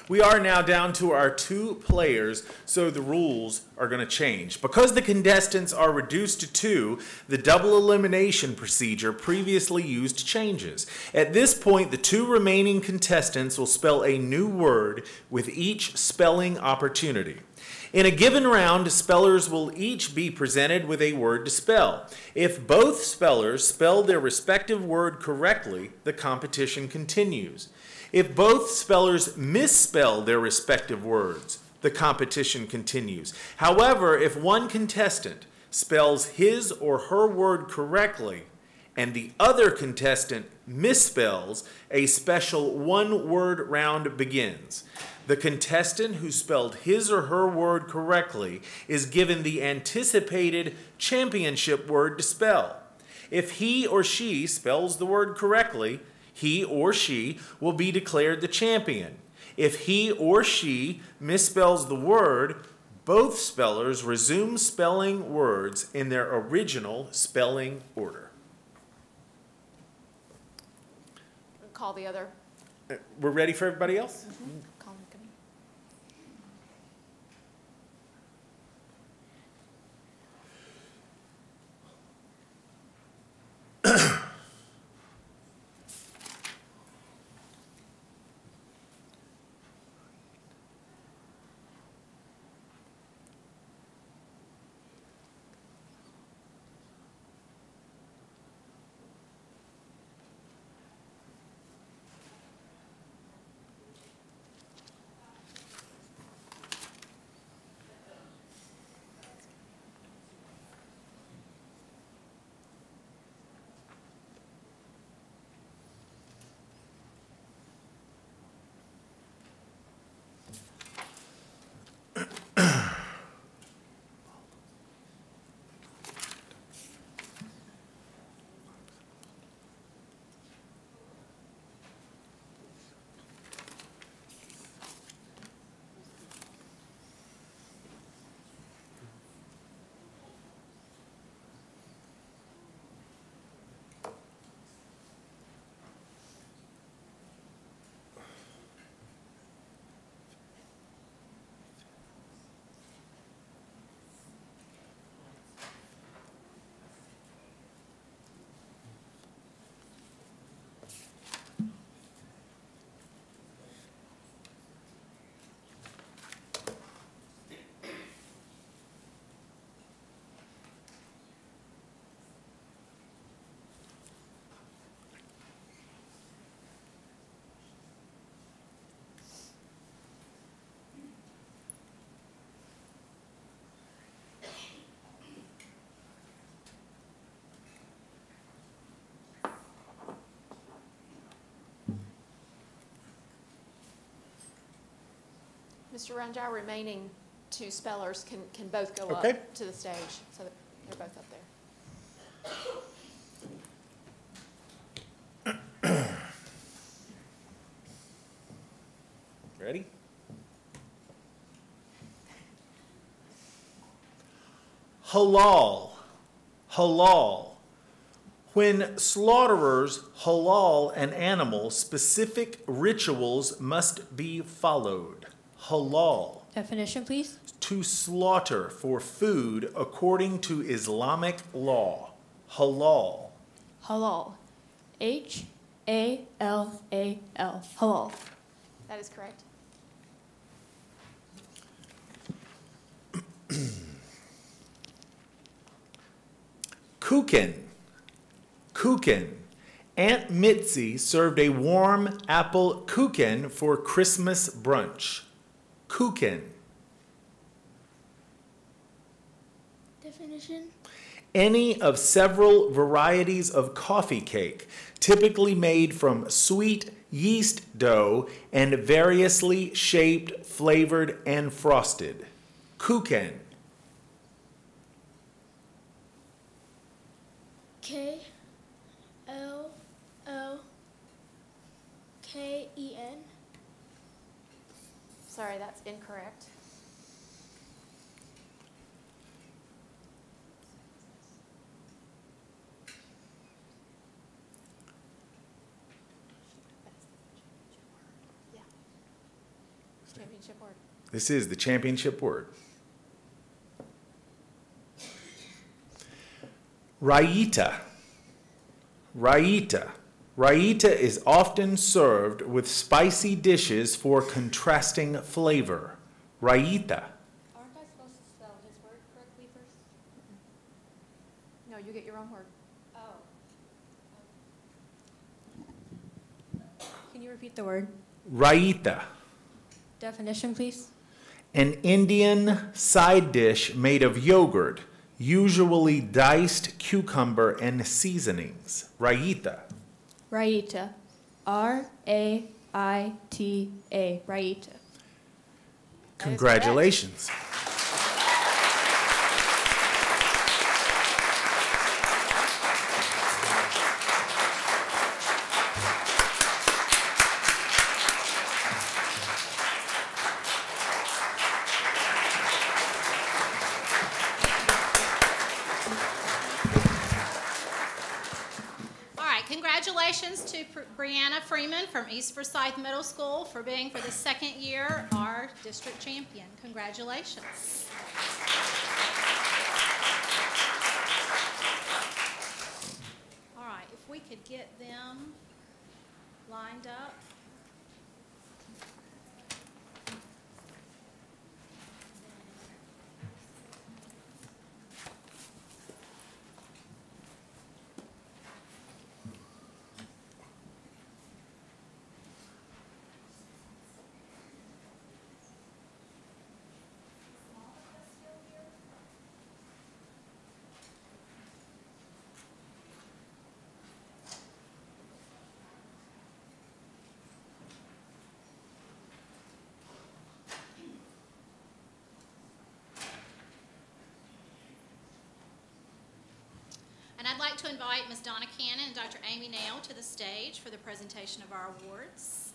We are now down to our 2 players, so the rules are going to change. Because the contestants are reduced to 2, the double elimination procedure previously used changes. At this point, the 2 remaining contestants will spell a new word with each spelling opportunity. In a given round, spellers will each be presented with a word to spell. If both spellers spell their respective word correctly, the competition continues. If both spellers misspell their respective words, the competition continues. However, if one contestant spells his or her word correctly and the other contestant misspells, a special one-word round begins. The contestant who spelled his or her word correctly is given the anticipated championship word to spell. If he or she spells the word correctly, he or she will be declared the champion. If he or she misspells the word, both spellers resume spelling words in their original spelling order. Call the other. We're ready for everybody else? Call them. Mr. Ranjan, our remaining two spellers can both go Okay. up to the stage, so that they're both up there. Ready? Halal. Halal. When slaughterers halal an animal, specific rituals must be followed. Halal. Definition, please. To slaughter for food according to Islamic law. Halal. Halal. H-A-L-A-L. Halal. That is correct. Kuchen. Kuchen. Aunt Mitzi served a warm apple kuchen for Christmas brunch. Kuchen. Definition? Any of several varieties of coffee cake, typically made from sweet yeast dough and variously shaped, flavored, and frosted. Kuchen. K-L-O-K-E-N. Sorry, that's incorrect. Yeah. Championship word. This is the championship word. Raita. Raita. Raita is often served with spicy dishes for contrasting flavor. Raita. Aren't I supposed to spell his word correctly first? No, you get your own word. Oh. Can you repeat the word? Raita. Definition, please. An Indian side dish made of yogurt, usually diced cucumber and seasonings. Raita. Raita. R-A-I-T-A. Raita. Congratulations. All right, congratulations to Brianna Freeman from East Forsyth Middle School for being, for the second year, our district champion. Congratulations. All right, if we could get them lined up. And I'd like to invite Ms. Donna Cannon and Dr. Amy Nail to the stage for the presentation of our awards.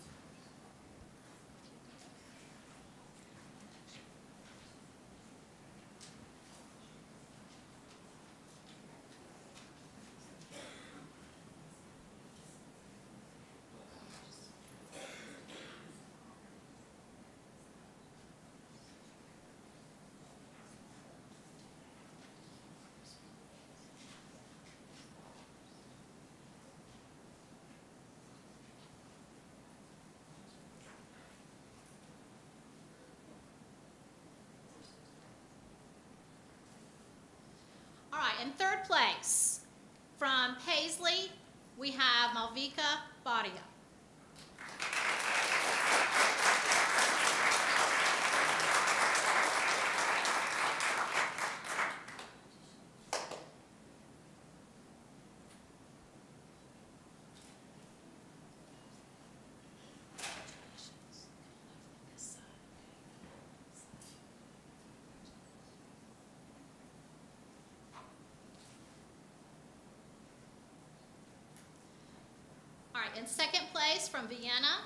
All right, in third place, from Paisley, we have Malvika Badia. in second place from Vienna,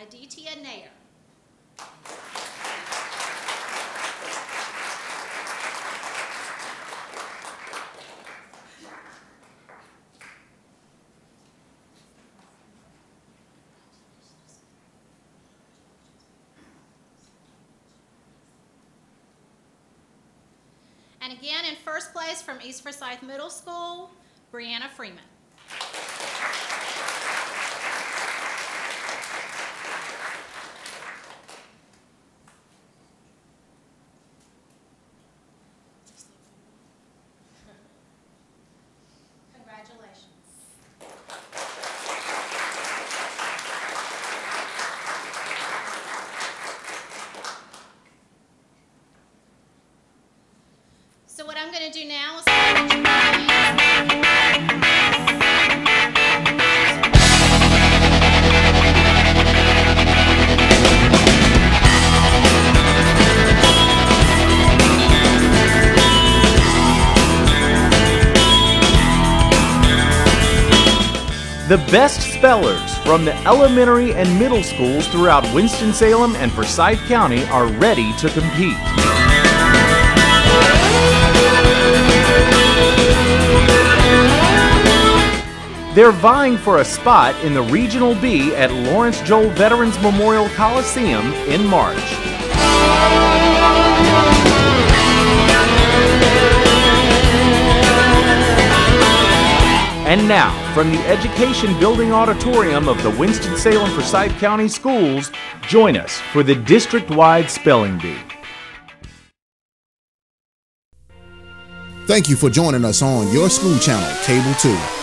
Aditya Nair. And again, in first place from East Forsyth Middle School, Brianna Freeman. Congratulations. So what I'm going to do now is The best spellers from the elementary and middle schools throughout Winston-Salem and Forsyth County are ready to compete. They're vying for a spot in the Regional B at Lawrence Joel Veterans Memorial Coliseum in March. And now, from the Education Building Auditorium of the Winston-Salem Forsyth County Schools, join us for the district-wide spelling bee. Thank you for joining us on your school channel, Cable 2.